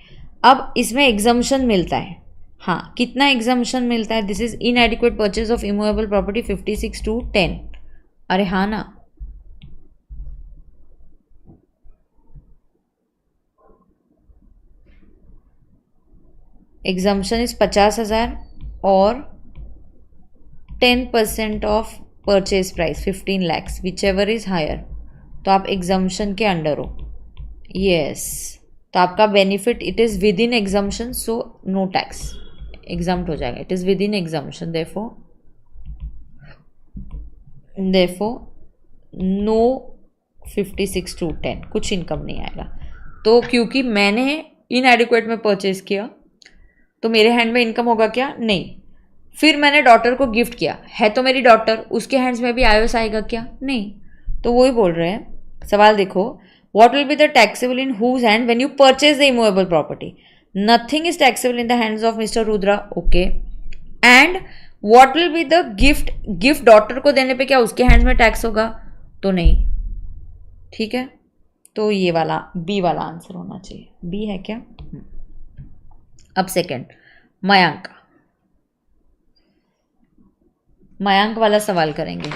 अब इसमें एग्जम्पशन मिलता है। हाँ, कितना एग्जम्पशन मिलता है? This is inadequate purchase of immovable property 56 to 10। अरे हाँ ना, एग्जम्पशन इज 50,000 और 10% of purchase price 15 lakhs, whichever is higher. तो आप एग्जम्पशन के अंडर हो। यस, तो आपका benefit it is within exemption, so no tax, exempt हो जाएगा। It is within exemption, therefore no 56 to 10, कुछ इनकम नहीं आएगा। तो क्योंकि मैंने इनएडिक्वेट में परचेज किया तो मेरे हैंड में इनकम होगा क्या? नहीं। फिर मैंने डॉटर को गिफ्ट किया, है तो मेरी डॉटर, उसके हैंड्स में भी आईओएस आएगा क्या? नहीं। तो वही बोल रहे हैं, सवाल देखो, what will be the taxable in whose hand when you purchase the immovable property? Nothing is taxable in the hands of mister Rudra. Okay. And what will be the gift daughter को देने पे क्या उसके हैंड्स में tax होगा? तो नहीं। ठीक है, तो ये वाला बी वाला आंसर होना चाहिए। बी है क्या? अब सेकंड, मयांक वाला सवाल करेंगे।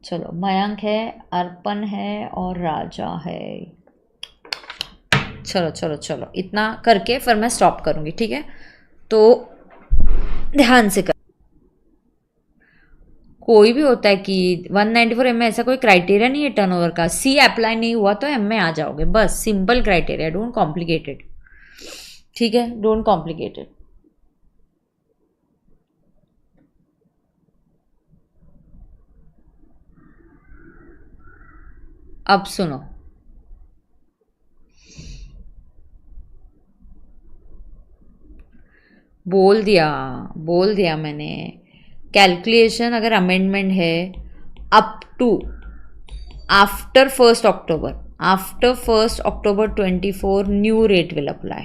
चलो, मयांक है, अर्पण है और राजा है। चलो चलो चलो, इतना करके फिर मैं स्टॉप करूंगी, ठीक है? तो ध्यान से कर। कोई भी होता है कि 194M में ऐसा कोई क्राइटेरिया नहीं है टर्नओवर का। सी अप्लाई नहीं हुआ तो एम में आ जाओगे, बस सिंपल क्राइटेरिया, डोंट कॉम्प्लिकेटेड। ठीक है, डोंट कॉम्प्लिकेटेड। अब सुनो, बोल दिया मैंने। कैलकुलेशन अगर अमेंडमेंट है up to after 1 October, after 1 October 24 new rate will apply.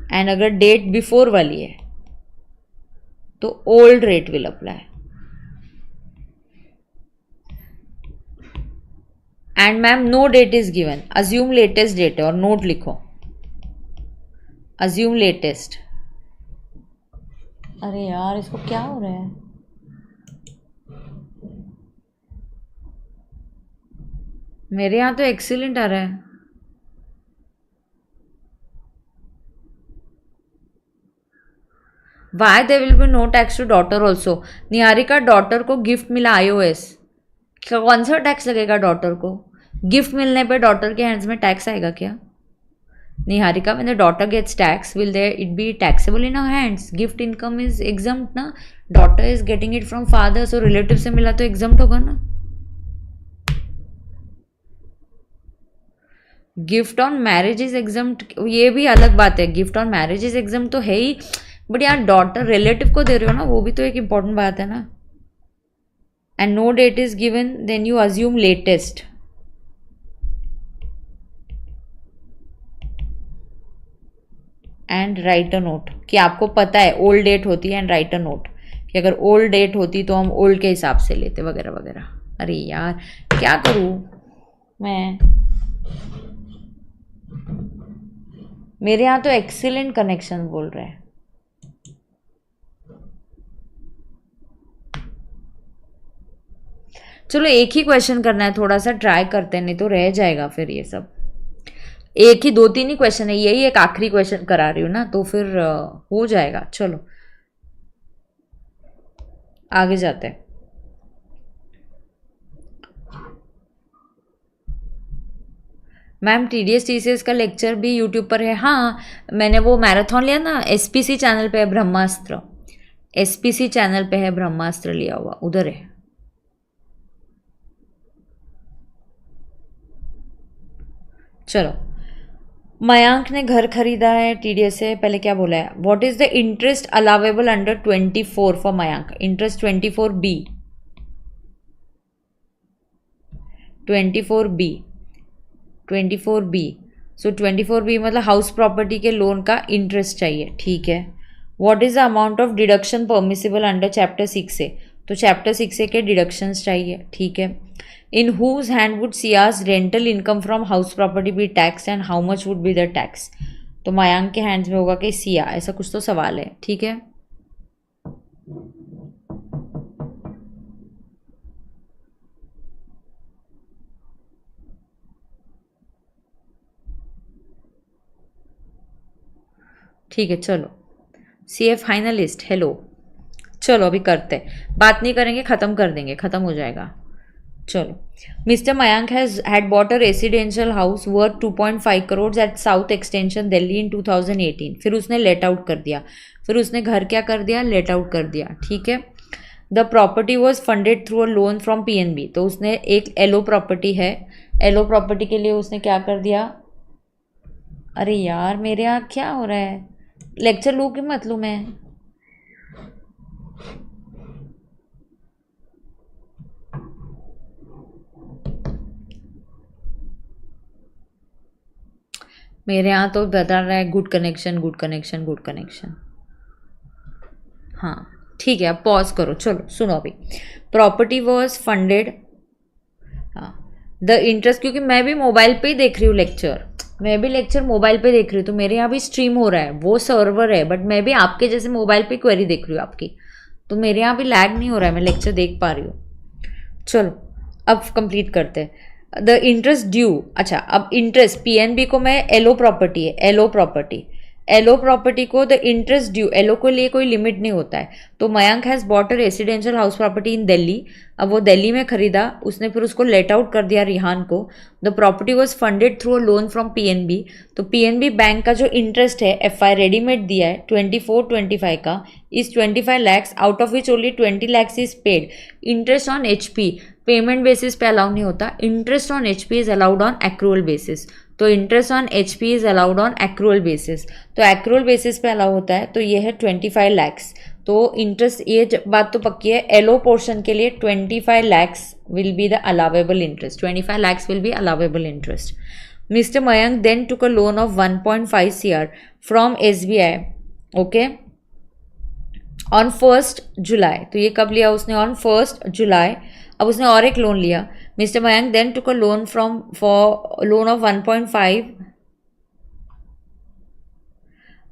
And अगर डेट बिफोर वाली है तो old rate will apply. And ma'am no date is given, assume latest date है और नोट लिखो, अज्यूम लेटेस्ट। अरे यार, इसको क्या हो रहा है? मेरे यहाँ तो एक्सीलेंट आ रहा है। Why there will be no tax to daughter also? Niharika, daughter को गिफ्ट मिला iOS, कौन सा टैक्स लगेगा डॉटर को? गिफ्ट मिलने पे डॉटर के हैंड्स में टैक्स आएगा क्या? Niharika, when the daughter gets tax, will there it be taxable in her hands? Gift income is exempt ना, daughter is getting it from father, so relative से मिला तो exempt होगा ना। Gift on marriage is exempt, ये भी अलग बात है। Gift on marriage is exempt तो है ही, बट यार डॉटर रिलेटिव को दे रहे हो ना, वो भी तो एक इंपॉर्टेंट बात है ना। And no date is given, then you assume latest. And write a note, कि आपको पता है ओल्ड डेट होती है, एंड राइट अ नोट कि अगर ओल्ड डेट होती तो हम ओल्ड के हिसाब से लेते वगैरह वगैरह। अरे यार क्या करूँ मैं, मेरे यहाँ तो एक्सीलेंट कनेक्शन बोल रहे हैं। चलो एक ही क्वेश्चन करना है, थोड़ा सा ट्राई करते हैं, नहीं तो रह जाएगा फिर ये सब। एक ही 2-3 ही क्वेश्चन है, यही एक आखिरी क्वेश्चन करा रही हूँ ना, तो फिर हो जाएगा। चलो आगे जाते हैं। मैम TDS TCS का लेक्चर भी यूट्यूब पर है। हाँ, मैंने वो मैराथन लिया ना, SPC चैनल पे है ब्रह्मास्त्र, SPC चैनल पे है ब्रह्मास्त्र लिया हुआ, उधर है। चलो, मयांक ने घर खरीदा है TDS से, पहले क्या बोला है, what is the interest allowable under 24 for Mayank, interest 24B 24B so 24B मतलब हाउस प्रॉपर्टी के लोन का इंटरेस्ट चाहिए, ठीक है। What is the amount of deduction permissible under chapter 6 A, तो चैप्टर 6 के डिडक्शंस चाहिए, ठीक है। In whose hand would Siya's rental income from house property be tax and how much would be the tax, तो मयांक के हैंड्स में होगा कि सिया, ऐसा कुछ तो सवाल है, ठीक है। ठीक है, चलो CA फाइनलिस्ट, हेलो। चलो अभी करते, बात नहीं करेंगे, ख़त्म कर देंगे, ख़त्म हो जाएगा। चलो, mister Mayank has had bought a residential house worth 2.5 crore at South Extension Delhi in 2018, फिर उसने लेट आउट कर दिया, फिर उसने घर क्या कर दिया, लेट आउट कर दिया, ठीक है। The property was funded through a loan from PNB, तो उसने एक LO प्रॉपर्टी है, LO प्रॉपर्टी के लिए उसने क्या कर दिया, अरे यार मेरे यहाँ क्या हो रहा है, लेक्चर लूँ कि मत लूँ मैं, मेरे यहाँ तो बता रहा है good connection good connection good connection. हाँ ठीक है, अब पॉज करो, चलो सुनो अभी। प्रॉपर्टी वॉज फंडेड, हाँ द इंटरेस्ट, क्योंकि मैं भी मोबाइल पे ही देख रही हूँ लेक्चर, मैं भी लेक्चर मोबाइल पे देख रही हूँ, तो मेरे यहाँ भी स्ट्रीम हो रहा है, वो सर्वर है, बट मैं भी आपके जैसे मोबाइल पे क्वेरी देख रही हूँ आपकी, तो मेरे यहाँ भी लैग नहीं हो रहा है, मैं लेक्चर देख पा रही हूँ। चलो अब कंप्लीट करते हैं। द इंटरेस्ट ड्यू, अच्छा अब इंटरेस्ट PNB को मैं LO प्रॉपर्टी है, LO प्रॉपर्टी को द इंटरेस्ट ड्यू, LO के लिए कोई लिमिट नहीं होता है, तो Mayank has bot a residential house property in Delhi, अब वो दिल्ली में खरीदा उसने, फिर उसको लेट आउट कर दिया रिहान को। The property was funded through a loan from PNB, तो PNB बैंक का जो इंटरेस्ट है FI रेडीमेड दिया है 24-25 का, इस 25 lakhs out of which only 20 lakhs is paid. Interest on HP payment basis पे अलाउ नहीं होता, interest on HP is allowed on accrual basis, तो interest on HP is allowed on accrual basis, तो accrual basis पे allow होता है, तो ये है 25 lakhs, तो इंटरेस्ट, ये बात तो पक्की है, LO पोर्शन के लिए 25 lakhs will be the allowable interest, 25 lakhs will be allowable interest. Mister Mayank then took a loan of 1.5 CR from SBI, okay, on 1 July, तो ये कब लिया उसने, ऑन 1 जुलाई। अब उसने और एक लोन लिया, mister Mayank then took a loan for loan of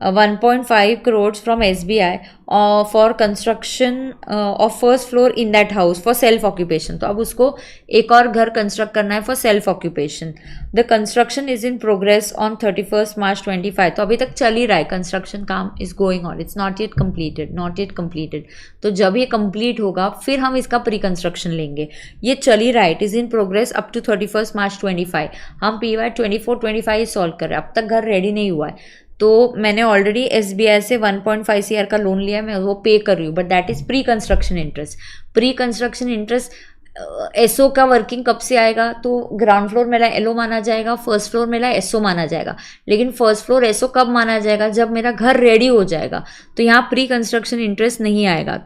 1.5 crores from SBI for construction of first floor in that house for self occupation, तो अब उसको एक और घर कंस्ट्रक्ट करना है for self occupation. The construction is in progress on 31 March 25, तो अभी तक चल ही रहा है कंस्ट्रक्शन, काम is going on, it's not yet completed, तो जब ये कंप्लीट होगा फिर हम इसका प्री कंस्ट्रक्शन लेंगे, ये चल ही रहा है, it is in progress up to 31 March 25, हम PY 24-25 सॉल्व कर रहे हैं, अब तक घर रेडी नहीं हुआ है, तो मैंने ऑलरेडी SBI से 1.5 CR का लोन लिया है, मैं वो पे कर रही हूँ, but that is pre construction interest. SO का वर्किंग कब से आएगा, तो ग्राउंड फ्लोर मेरा LO माना जाएगा, फर्स्ट फ्लोर मेरा SO माना जाएगा, लेकिन फर्स्ट फ्लोर SO कब माना जाएगा, जब मेरा घर रेडी हो जाएगा, तो यहाँ प्री कंस्ट्रक्शन इंटरेस्ट नहीं आएगा,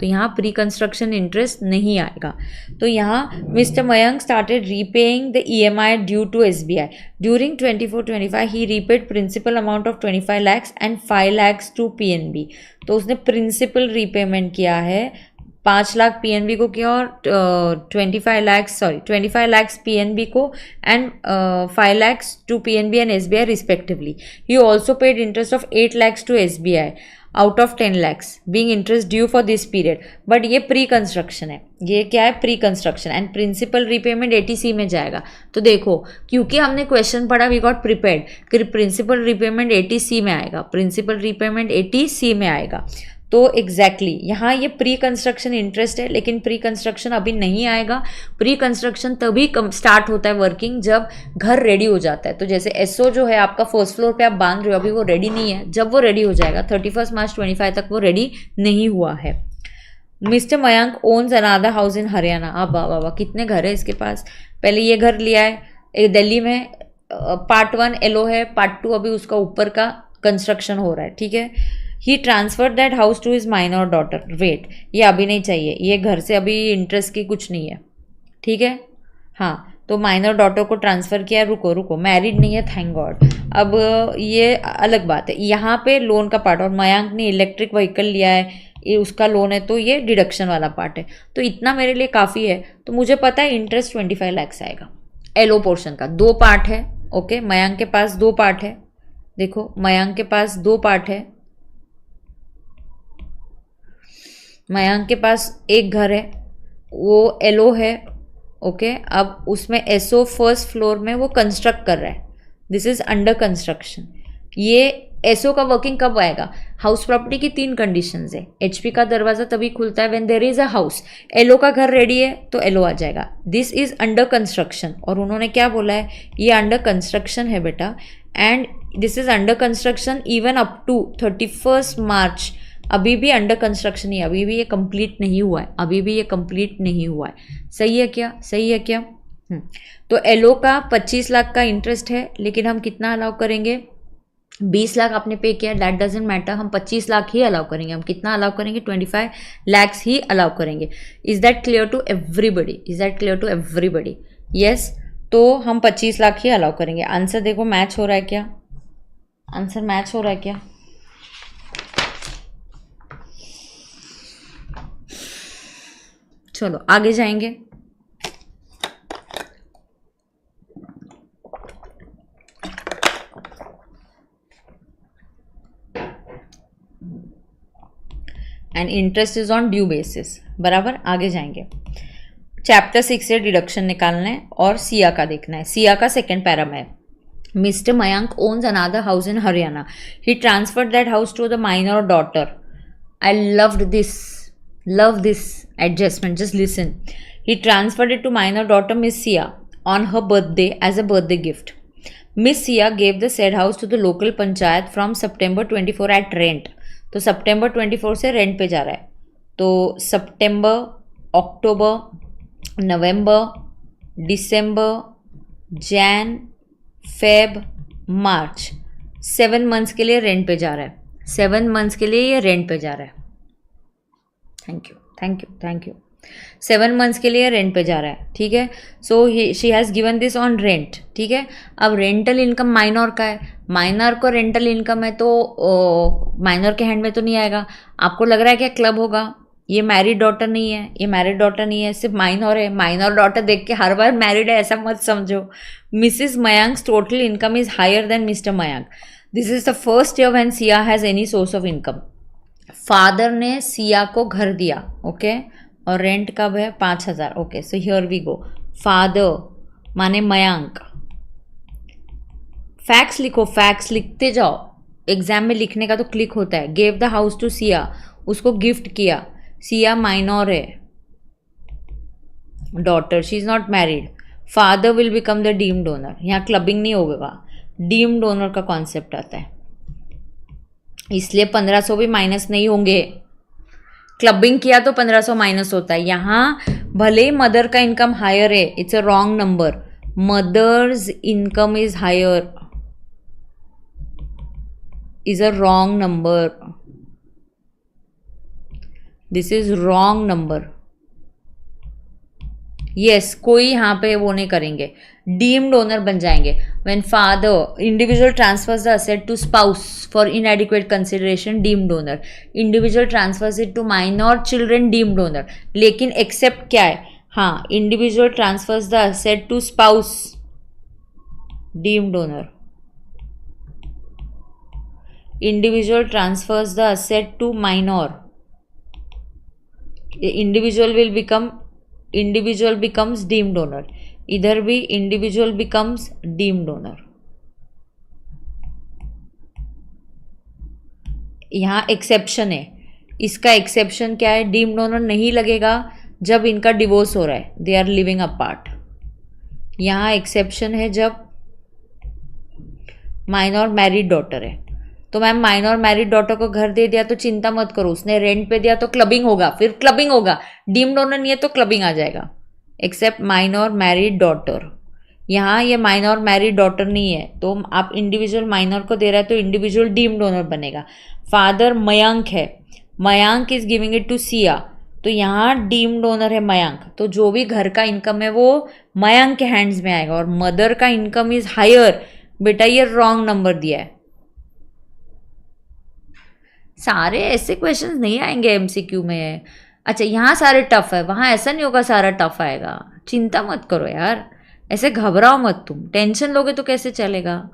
तो यहाँ mister Mayank started repaying the EMI due to SBI during 24-25, he repaid principal amount of 25 lakhs and 5 lakhs to PNB, तो उसने प्रिंसिपल रीपेमेंट किया है, 5 लाख PNB को किया और 25 lakhs PNB को and 5 lakhs to PNB and SBI respectively. He also paid interest of 8 lakhs to SBI out of 10 lakhs being interest due for this period, but ये pre construction है, ये क्या है, pre construction, and principal repayment 80C में जाएगा। तो देखो क्योंकि हमने क्वेश्चन पढ़ा, वी गॉट प्रिपेयर्ड कि प्रिंसिपल रीपेमेंट 80C में आएगा, तो एग्जैक्टली यहाँ ये प्री कंस्ट्रक्शन इंटरेस्ट है, लेकिन प्री कंस्ट्रक्शन अभी नहीं आएगा। प्री कंस्ट्रक्शन तभी स्टार्ट होता है वर्किंग जब घर रेडी हो जाता है। तो जैसे एसओ जो है आपका फर्स्ट फ्लोर पे आप बांध रहे हो, अभी वो रेडी नहीं है, जब वो रेडी हो जाएगा 31 मार्च 25 तक वो रेडी नहीं हुआ है। Mister Mayank owns another house in Haryana. अब बाबा कितने घर है इसके पास। पहले ये घर लिया है एक दिल्ली में, पार्ट 1 एलो है, पार्ट 2 अभी उसका ऊपर का कंस्ट्रक्शन हो रहा है, ठीक है। He transfer that house to his minor daughter. Wait, ये अभी नहीं चाहिए, ये घर से अभी इंटरेस्ट की कुछ नहीं है, ठीक है। हाँ, तो माइनर डॉटर को ट्रांसफ़र किया। रुको रुको, मैरिड नहीं है, थैंक गॉड। अब ये अलग बात है, यहाँ पे लोन का पार्ट, और मयंक ने इलेक्ट्रिक व्हीकल लिया है, ये उसका लोन है, तो ये डिडक्शन वाला पार्ट है। तो इतना मेरे लिए काफ़ी है। तो मुझे पता है इंटरेस्ट 25 लाख आएगा। एलो पोर्शन का 2 पार्ट है, ओके। मयंक के पास 2 पार्ट है, देखो मयंक के पास 2 पार्ट है। मयंक के पास एक घर है, वो एलो है, ओके। अब उसमें एसओ फर्स्ट फ्लोर में वो कंस्ट्रक्ट कर रहा है, दिस इज अंडर कंस्ट्रक्शन। ये एसओ का वर्किंग कब आएगा? हाउस प्रॉपर्टी की 3 कंडीशंस है। एचपी का दरवाजा तभी खुलता है when there is a house. एलो का घर रेडी है तो एलो आ जाएगा। दिस इज अंडर कंस्ट्रक्शन, और उन्होंने क्या बोला है, ये अंडर कंस्ट्रक्शन है बेटा, and this is under construction even up to 31 March. अभी भी अंडर कंस्ट्रक्शन ही, अभी भी ये कंप्लीट नहीं हुआ है, अभी भी ये कंप्लीट नहीं हुआ है। सही है क्या? सही है क्या? तो एलो का 25 लाख का इंटरेस्ट है, लेकिन हम कितना अलाउ करेंगे? 20 लाख आपने पे किया, दैट डजेंट मैटर, हम 25 लाख ही अलाउ करेंगे। हम कितना अलाउ करेंगे? 25 लैक्स ही अलाउ करेंगे। Is that clear to everybody? Is that clear to everybody? Yes, तो हम 25 लाख ही अलाउ करेंगे। आंसर देखो मैच हो रहा है क्या? आंसर मैच हो रहा है क्या? चलो आगे जाएंगे। And interest is on due basis, बराबर। आगे जाएंगे, चैप्टर 6 से डिडक्शन निकालना है और सिया का देखना है। सिया का सेकेंड पैरा में, mister Mayank owns another house in Haryana, he transferred that house to the minor daughter. I loved this, love this adjustment, just listen. He transferred it to minor daughter Miss Sia on her birthday as a birthday gift. Miss Sia gave the said house to the local panchayat from September 24 at rent. तो September 24 से rent पे जा रहा है। तो September, October, November, December, Jan, Feb, March, 7 months के लिए rent पे जा रहा है। 7 months के लिए ये रेंट पे जा रहा है। Thank you thank you thank you. 7 months के लिए रेंट पे जा रहा है, ठीक है। So she has given this on rent, ठीक है। अब रेंटल इनकम माइनर का है, माइनर को रेंटल इनकम है तो माइनर के हैंड में तो नहीं आएगा। आपको लग रहा है क्या क्लब होगा? ये मैरिड डॉटर नहीं है, ये मैरिड डॉटर नहीं है, सिर्फ माइनर है। माइनर डॉटर देख के हर बार मैरिड है ऐसा मत समझो। Mrs Mayank's total income is higher than mister Mayank. This is the first year when Siya has any source of income. Father ने सिया को घर दिया, ओके, और रेंट कब है? 5,000, okay. So here we go, father माने मयंक। फैक्ट्स लिखो, फैक्ट्स लिखते जाओ, एग्जाम में लिखने का तो क्लिक होता है। Gave the house to Siya, उसको गिफ्ट किया। सिया माइनर है, daughter, she is not married. Father will become the deemed owner. यहाँ क्लबिंग नहीं होगा, डीम्ड ओनर का कॉन्सेप्ट आता है, इसलिए 1500 भी माइनस नहीं होंगे। क्लबिंग किया तो 1500 माइनस होता है। यहाँ भले ही मदर का इनकम हायर है, it's a wrong number. Mother's income is higher, is a wrong number, this is wrong number. Yes, कोई यहाँ पे वो नहीं करेंगे, डीम्ड ओनर बन जाएंगे। When father individual transfers the asset to spouse for inadequate consideration, deemed owner. Individual transfers it to minor children, deemed owner. लेकिन except क्या है? हाँ, individual transfers the asset to spouse, deemed owner. Individual transfers the asset to minor, individual will become, individual becomes deemed owner. इधर भी individual becomes deemed owner. यहाँ exception है, इसका exception क्या है? डीम्ड ओनर नहीं लगेगा जब इनका डिवोर्स हो रहा है, दे आर लिविंग अपार्ट। यहाँ एक्सेप्शन है जब माइनर मैरिड डॉटर है। तो मैम माइनर मैरिड डॉटर को घर दे दिया तो चिंता मत करो, उसने रेंट पे दिया तो क्लबिंग होगा, फिर क्लबिंग होगा। डीम्ड ओनर नहीं है तो क्लबिंग आ जाएगा, एक्सेप्ट माइनर मैरिड डॉटर। यहाँ ये माइनर मैरिड डॉटर नहीं है तो आप इंडिविजुअल माइनर को दे रहे हैं तो इंडिविजुअल डीम्ड ओनर बनेगा। फादर मयंक है, Mayank is giving it to Siya, तो यहाँ डीम्ड ओनर है मयंक, तो जो भी घर का इनकम है वो मयंक के हैंड्स में आएगा। और मदर का इनकम इज हायर, बेटा ये रॉन्ग नंबर दिया है। सारे ऐसे क्वेश्चंस नहीं आएंगे एमसीक्यू में। अच्छा यहाँ सारे टफ है, वहाँ ऐसा नहीं होगा सारा टफ आएगा, चिंता मत करो यार, ऐसे घबराओ मत तुम, टेंशन लोगे तो कैसे चलेगा।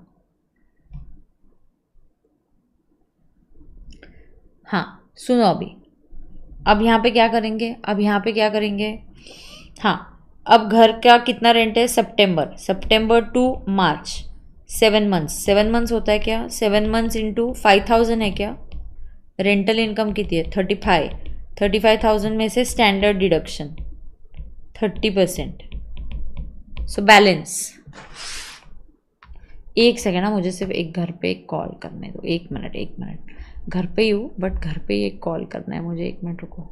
हाँ सुनो अभी, अब यहाँ पे क्या करेंगे, अब यहाँ पे क्या करेंगे। हाँ अब घर का कितना रेंट है? सितंबर टू मार्च, 7 मंथ्स। 7 मंथ्स होता है क्या? 7 मंथ्स इंटू 5,000 है क्या? रेंटल इनकम कितनी है? 35,000 में से स्टैंडर्ड डिडक्शन 30%, सो बैलेंस। एक सेकेंड ना, मुझे सिर्फ एक घर पे एक कॉल करने दो, एक मिनट। घर पे ही हूँ बट घर पे ही एक कॉल करना है मुझे, 1 मिनट रुको।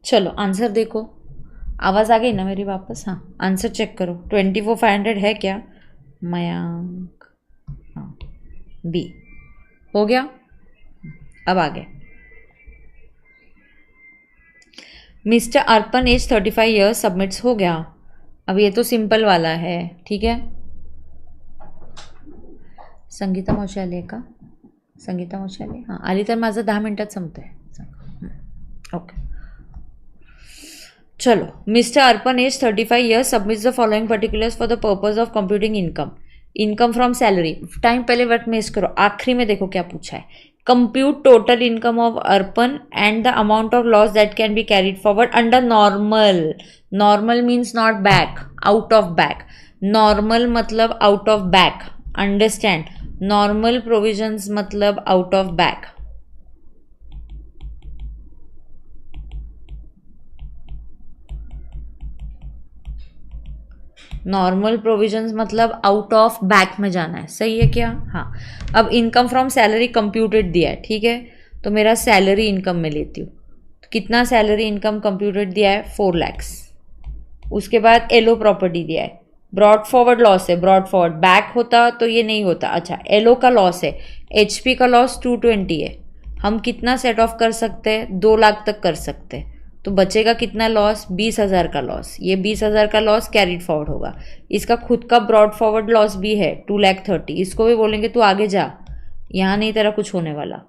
चलो आंसर देखो, आवाज़ आ गई ना मेरी वापस? हाँ आंसर चेक करो, 24,500 है क्या? मयंक, हाँ बी हो गया। अब आगे, mister Arpan age 35 years submits हो गया। अब ये तो सिंपल वाला है, ठीक है। संगीता मौशाले का, संगीता मौशाले, हां आली तर माझं 10 मिनिटात संपतंय। ओके चलो, mister Arpan age 35 years submits the following particulars for the purpose of computing income from salary. Time पहले वर्ड मिस करो, आखिरी में देखो क्या पूछा है। Compute total income of Arpan and the amount of loss that can be carried forward under normal. Normal means not back, out of back. Normal मतलब out of back, understand. Normal provisions मतलब out of back. Normal provisions मतलब out of back में जाना है, सही है क्या? हाँ। अब इनकम फ्रॉम सैलरी कंप्यूटेड दिया है, ठीक है, तो मेरा सैलरी इनकम में लेती हूँ। तो कितना सैलरी इनकम कंप्यूटेड दिया है? 4 lakhs। उसके बाद एलो प्रॉपर्टी दिया है, ब्रॉड फॉरवर्ड लॉस है, ब्रॉड फॉरवर्ड बैक होता तो ये नहीं होता। अच्छा एलो का लॉस है, एचपी का लॉस 220 है, हम कितना सेट ऑफ कर सकते हैं? 2 लाख तक कर सकते हैं। तो बचेगा कितना लॉस? 20,000 का लॉस। ये 20,000 का लॉस कैरिड फॉरवर्ड होगा। इसका खुद का ब्रॉड फॉरवर्ड लॉस भी है 2,30,000, इसको भी बोलेंगे तू आगे जा, यहाँ नहीं तेरा कुछ होने वाला।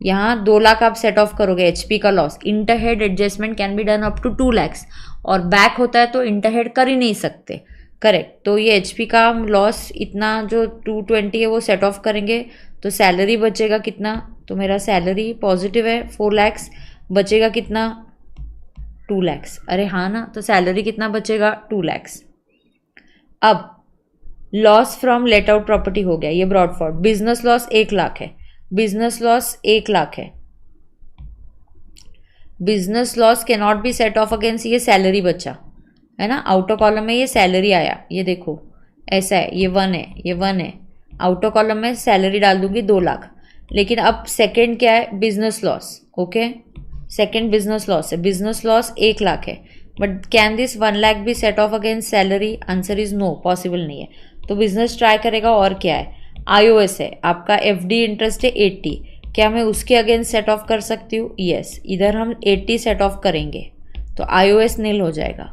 यहाँ 2 लाख आप सेट ऑफ करोगे एचपी का loss. Inter head adjustment can be done up to 2 lakhs, और बैक होता है तो इंटर हेड कर ही नहीं सकते, करेक्ट। तो ये एचपी का लॉस इतना जो 220 है वो सेट ऑफ करेंगे, तो सैलरी बचेगा कितना? तो मेरा सैलरी पॉजिटिव है 4 lakhs, बचेगा कितना? 2 lakhs। अरे हाँ ना, तो सैलरी कितना बचेगा? 2 lakhs। अब loss from let out property हो गया, ये brought forward. Business loss 1 lakh है, बिजनेस लॉस 1 लाख है। Business loss can not be set off against, ये सैलरी बचा है ना, आउटर कॉलम में ये सैलरी आया, ये देखो ऐसा है, ये 1 है, ये 1 है। आउटर कॉलम में सैलरी डाल दूंगी 2 लाख। लेकिन अब सेकंड क्या है? Business loss, okay. Second business loss है, बिजनेस लॉस 1 लाख है, but can this 1 lakh be set off against salary? Answer is no, possible नहीं है। तो बिजनेस ट्राई करेगा और क्या है? iOS है, आपका एफडी इंटरेस्ट है 80, क्या मैं उसके अगेंस्ट सेट ऑफ कर सकती हूँ? यस, इधर हम 80 सेट ऑफ करेंगे तो iOS नील हो जाएगा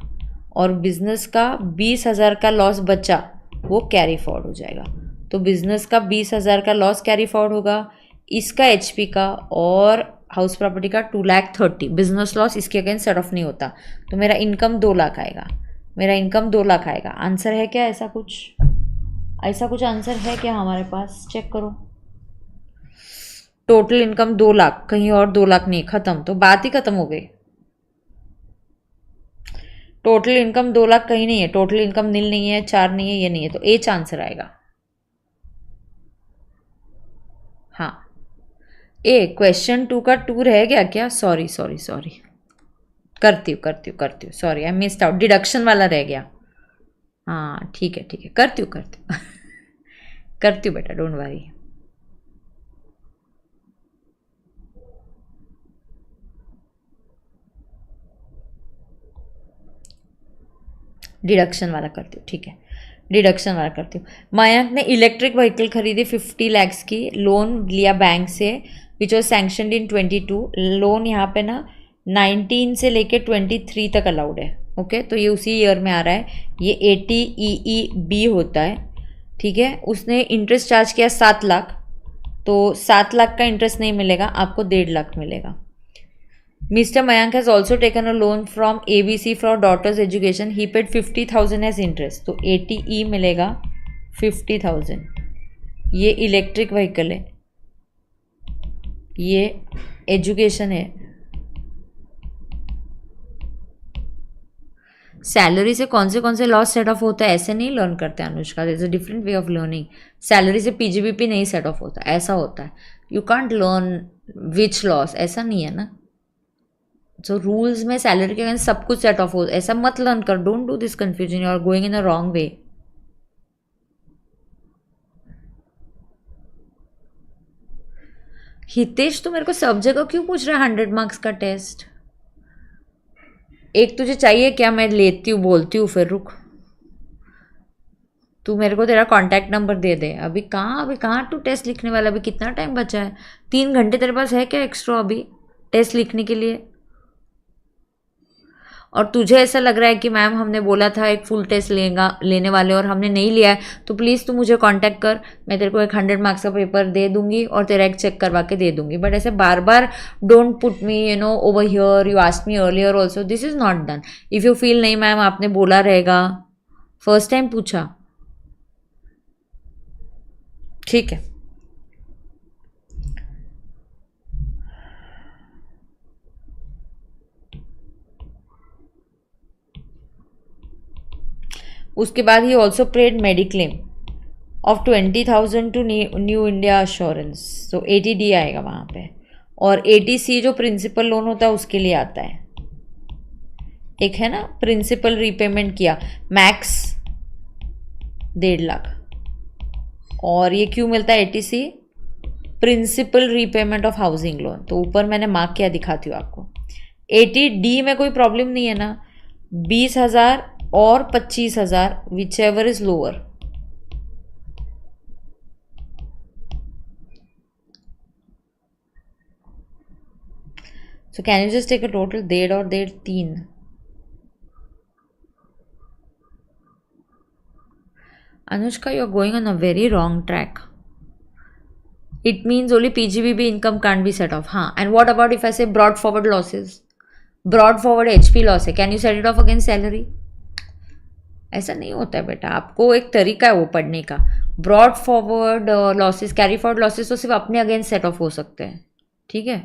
और बिजनेस का 20,000 का लॉस बचा वो कैरी फॉरवर्ड हो जाएगा। तो बिजनेस का 20,000 का लॉस कैरी फॉरवर्ड होगा, इसका HP का और हाउस प्रॉपर्टी का 2,30,000 बिजनेस लॉस इसके अगेंस्ट सेट ऑफ नहीं होता, तो मेरा इनकम 2 लाख आएगा, मेरा इनकम 2 लाख आएगा। आंसर है क्या? ऐसा कुछ आंसर है क्या हमारे पास? चेक करो। टोटल इनकम 2 लाख, कहीं और 2 लाख नहीं, खत्म, तो बात ही खत्म हो गई। टोटल इनकम 2 लाख कहीं नहीं है, टोटल इनकम नील नहीं है, 4 नहीं है, ये नहीं है, तो एच आंसर आएगा। हाँ, ए क्वेश्चन 2 का 2 रह गया क्या? सॉरी करती हूँ, sorry I missed out, deduction वाला रह गया। हाँ ठीक है करती हूँ करती हूँ बेटा, डोंट वरी। डिडक्शन वाला करती हूँ, ठीक है, डिडक्शन वाला करती हूँ। मयंक ने इलेक्ट्रिक व्हीकल खरीदी 50 lakhs की, लोन लिया बैंक से which was sanctioned in 22। Loan यहाँ पे ना 19 से लेके 23 तक अलाउड है। ओके, तो ये उसी ईयर में आ रहा है, ये 80 EEB होता है, ठीक है। उसने इंटरेस्ट चार्ज किया 7 लाख, तो 7 लाख का इंटरेस्ट नहीं मिलेगा आपको, 1.5 लाख मिलेगा। Mr. Mayank has also taken a loan from ABC for daughter's education. He paid 50,000 as interest. तो 80E मिलेगा 50,000। ये इलेक्ट्रिक व्हीकल है, ये एजुकेशन है। सैलरी से कौन से लॉस सेट ऑफ होता है ऐसे नहीं लर्न करते Anushka, there is a different way of learning. Salary से PGBP नहीं सेट ऑफ होता, ऐसा होता है। You can't learn which loss, ऐसा नहीं है ना। सो रूल्स में सैलरी के अगेंस्ट सब कुछ सेट ऑफ हो, ऐसा मत लर्न कर। Don't do this confusion, you are going in a wrong way. Hitesh तो मेरे को सब जगह क्यों पूछ रहा है 100 मार्क्स का टेस्ट? एक तुझे चाहिए क्या? मैं लेती हूँ, बोलती हूँ, फिर रुक। तू मेरे को तेरा कांटेक्ट नंबर दे दे। अभी कहाँ तू टेस्ट लिखने वाला? अभी कितना टाइम बचा है? 3 घंटे तेरे पास है क्या एक्स्ट्रा अभी टेस्ट लिखने के लिए? और तुझे ऐसा लग रहा है कि मैम हमने बोला था एक फुल टेस्ट लेने वाले और हमने नहीं लिया है, तो प्लीज़ तू मुझे कांटेक्ट कर, मैं तेरे को एक 100 मार्क्स का पेपर दे दूंगी और तेरा एक चेक करवा के दे दूंगी। बट ऐसे बार बार don't put me over here, you asked me earlier also, this is not done. If you feel नहीं मैम आपने बोला रहेगा, फर्स्ट टाइम पूछा, ठीक है। उसके बाद he also paid mediclaim of 20,000 to New India Assurance, तो 80D आएगा वहाँ पे। और 80C जो प्रिंसिपल लोन होता है उसके लिए आता है, एक है ना प्रिंसिपल रीपेमेंट किया मैक्स 1.5 लाख। और ये क्यों मिलता है 80C? Principal repayment of housing loan. तो ऊपर मैंने मार्क किया, दिखाती हूँ आपको। 80D में कोई प्रॉब्लम नहीं है ना, 20,000 और 25,000 whichever is lower. So can you just take a total 1.5 और 1.5 3। Anushka, you are going on a very wrong track. It means only PGBB income can't be set off. हाँ, and what about if I say brought forward losses? Brought forward HP loss है, can you set it off against salary? ऐसा नहीं होता है बेटा, आपको एक तरीका है वो पढ़ने का। Brought forward losses, carry forward losses तो सिर्फ अपने अगेंस्ट सेट ऑफ हो सकते हैं, ठीक है।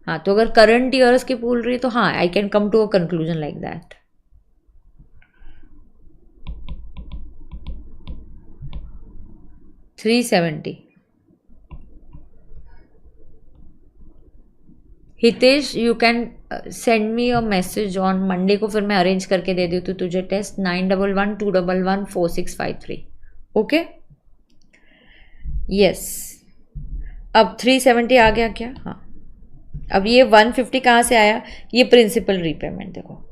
हाँ, तो अगर करंट ईयर्स की बोल रही है तो हाँ, I can come to a conclusion like that. $370। Hitesh you can send me a message on Monday को, फिर मैं अरेंज करके दे दूँ तो तुझे टेस्ट 9112114653। Okay, yes. अब 370 आ गया क्या? हाँ। अब ये 150 कहाँ से आया? ये प्रिंसिपल रीपेमेंट, देखो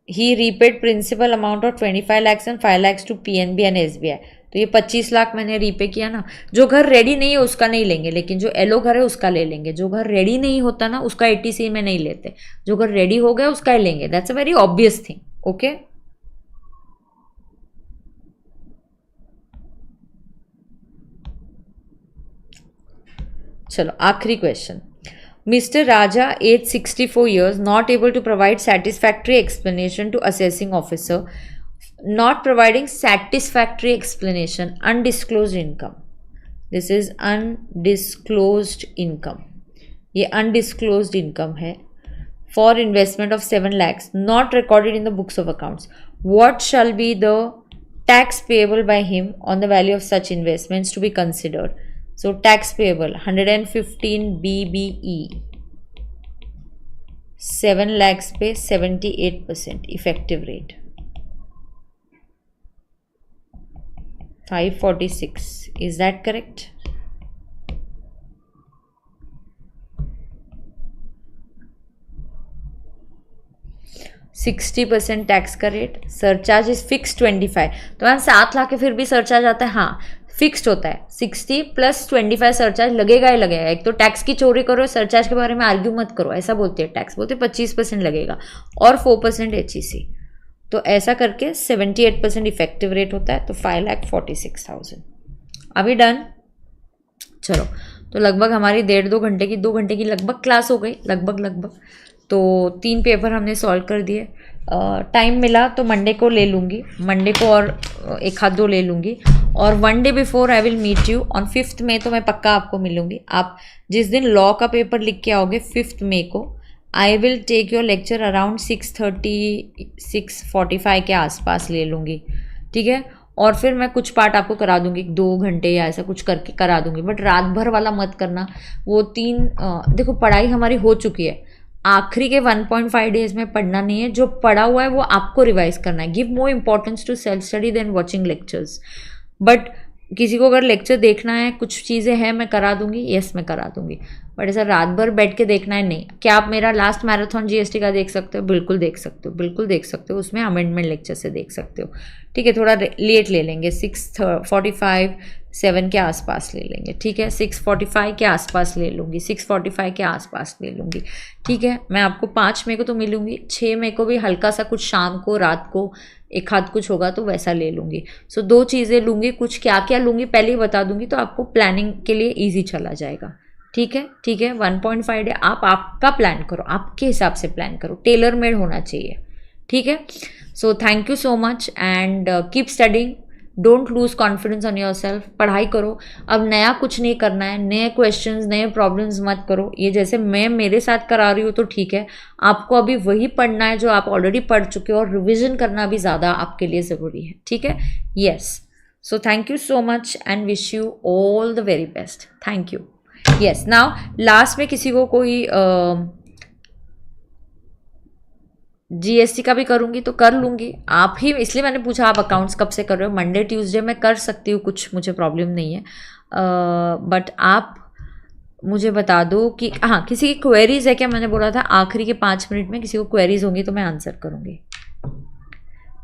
he repaid principal amount of 25 lakhs and 5 lakhs to PNB and SBI। तो ये 25 लाख मैंने रीपे किया ना। जो घर रेडी नहीं है उसका नहीं लेंगे, लेकिन जो येलो घर है उसका ले लेंगे। जो घर रेडी नहीं होता ना उसका 80C में नहीं लेते, जो घर रेडी हो गया उसका ही लेंगे। That's a very obvious thing. Okay, चलो आखिरी question. Mr. Raja, age 64 years, not able to provide satisfactory explanation to assessing officer. Not providing satisfactory explanation, undisclosed income. This is undisclosed income. ये undisclosed income है for investment of 7 lakhs, not recorded in the books of accounts. What shall be the tax payable by him on the value of such investments to be considered? So tax payable 115 BBE, 7 lakhs पे 78% effective rate, 546. Is that correct? %60 tax का rate, surcharge is fix 25। तो ma'am 7 lakh के फिर भी surcharge आता है? हाँ, fixed होता है। 60 + 25 सरचार्ज लगेगा ही लगेगा। एक तो टैक्स की चोरी करो, सरचार्ज के बारे में आर्ग्यू मत करो, ऐसा बोलते हैं टैक्स, बोलते 25% लगेगा और 4% HEC। तो ऐसा करके 78% इफेक्टिव रेट होता है। तो 5,46,000। अभी डन। चलो, तो लगभग हमारी 1.5-2 घंटे की 2 घंटे की लगभग क्लास हो गई, लगभग। तो 3 पेपर हमने सॉल्व कर दिए। टाइम मिला तो मंडे को ले लूँगी, मंडे को और 1-2 ले लूँगी। और 1 day before I will meet you on 5th May. तो मैं पक्का आपको मिलूँगी। आप जिस दिन लॉ का पेपर लिख के आओगे 5th मई को, I will take your lecture around 6:30 6:45 के आसपास ले लूँगी, ठीक है। और फिर मैं कुछ पार्ट आपको करा दूंगी, 2 घंटे या ऐसा कुछ करके करा दूंगी। बट रात भर वाला मत करना। वो 3 देखो, पढ़ाई हमारी हो चुकी है, आखिरी के 1.5 डेज में पढ़ना नहीं है। जो पढ़ा हुआ है वो आपको रिवाइज करना है। Give more importance to self study then watching lectures. But किसी को अगर लेक्चर देखना है, कुछ चीज़ें हैं मैं करा दूंगी, यस मैं करा दूंगी। बट ऐसा रात भर बैठ के देखना है नहीं। क्या आप मेरा लास्ट मैराथन GST का देख सकते हो? बिल्कुल देख सकते हो, बिल्कुल देख सकते हो। उसमें अमेंडमेंट लेक्चर से देख सकते हो, ठीक है। थोड़ा लेट ले लेंगे, 6:45 7 के आसपास ले लेंगे, ठीक है। 6:45 के आसपास ले लूँगी, 6:45 के आसपास ले लूँगी, ठीक है। मैं आपको 5 मई को तो मिलूँगी, 6 मई को भी हल्का सा कुछ शाम को, रात को 1-आध कुछ होगा तो वैसा ले लूँगी। सो 2 चीज़ें लूँगी। कुछ क्या क्या लूँगी पहले ही बता दूँगी, तो आपको प्लानिंग के लिए ईजी चला जाएगा, ठीक है, ठीक है। 1.5 डे आप आपका प्लान करो, आपके हिसाब से प्लान करो, टेलर मेड होना चाहिए, ठीक है। सो thank you so much and keep studying, don't lose confidence on your self. पढ़ाई करो। अब नया कुछ नहीं करना है, नए क्वेश्चंस, नए प्रॉब्लम्स मत करो। ये जैसे मैं मेरे साथ करा रही हूँ तो ठीक है, आपको अभी वही पढ़ना है जो आप ऑलरेडी पढ़ चुके हो, और रिविजन करना भी ज़्यादा आपके लिए ज़रूरी है, ठीक है। Yes, so thank you so much and wish you all the very best. Thank you. Yes, now last में किसी को कोई GST का भी करूँगी तो कर लूँगी। आप ही, इसलिए मैंने पूछा आप अकाउंट्स कब से कर रहे हो। मंडे ट्यूसडे मैं कर सकती हूँ, कुछ मुझे प्रॉब्लम नहीं है। बट आप मुझे बता दो कि हाँ, किसी की क्वेरीज है क्या? मैंने बोला था आखिरी के 5 मिनट में किसी को क्वेरीज होंगी तो मैं आंसर करूँगी।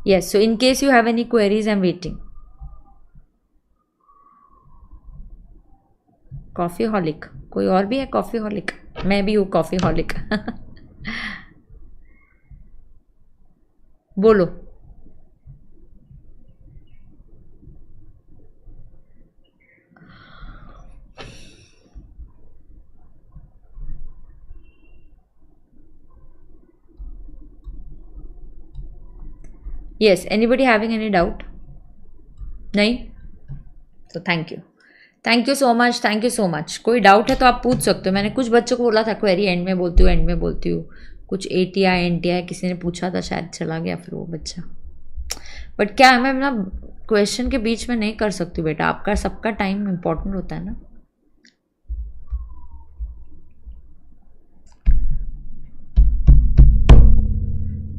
Yes, so in case you have any queries I am waiting. Coffee हॉलिक, कोई और भी है कॉफ़ी हॉलिक? मैं भी हूँ कॉफ़ी हॉलिक। बोलो। Yes, anybody having any doubt? नहीं? तो thank you so much, thank you so much. कोई डाउट है तो आप पूछ सकते हो। मैंने कुछ बच्चों को बोला था क्वेरी एंड में बोलती हूँ, एंड में बोलती हूँ। कुछ ATI NTI किसी ने पूछा था, शायद चला गया फिर वो बच्चा। बट क्या है, मैं ना क्वेश्चन के बीच में नहीं कर सकती हूँ बेटा, आपका सबका टाइम इम्पोर्टेंट होता है ना।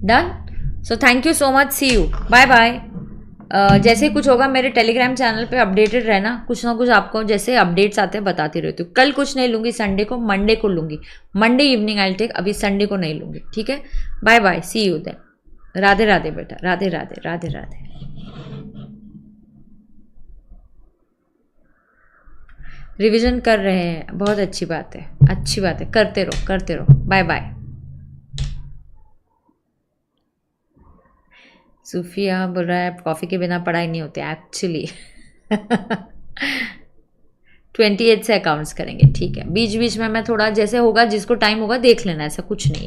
Done. So thank you so much, see you, bye bye. जैसे कुछ होगा मेरे टेलीग्राम चैनल पे अपडेटेड रहना। कुछ ना कुछ आपको जैसे अपडेट्स आते हैं बताती रहती हूँ। कल कुछ नहीं लूँगी, संडे को, मंडे को लूँगी। मंडे इवनिंग आई टेक, अभी संडे को नहीं लूँगी, ठीक है। Bye bye, see you then. Radhe Radhe बेटा, राधे राधे, राधे राधे। रिवीजन कर रहे हैं, बहुत अच्छी बात है, अच्छी बात है, करते रहो करते रहो। Bye bye. सूफिया बोल रहा है कॉफ़ी के बिना पढ़ाई नहीं होती एक्चुअली। 28 से अकाउंट्स करेंगे, ठीक है। बीच बीच में मैं थोड़ा जैसे होगा, जिसको टाइम होगा देख लेना, ऐसा कुछ नहीं।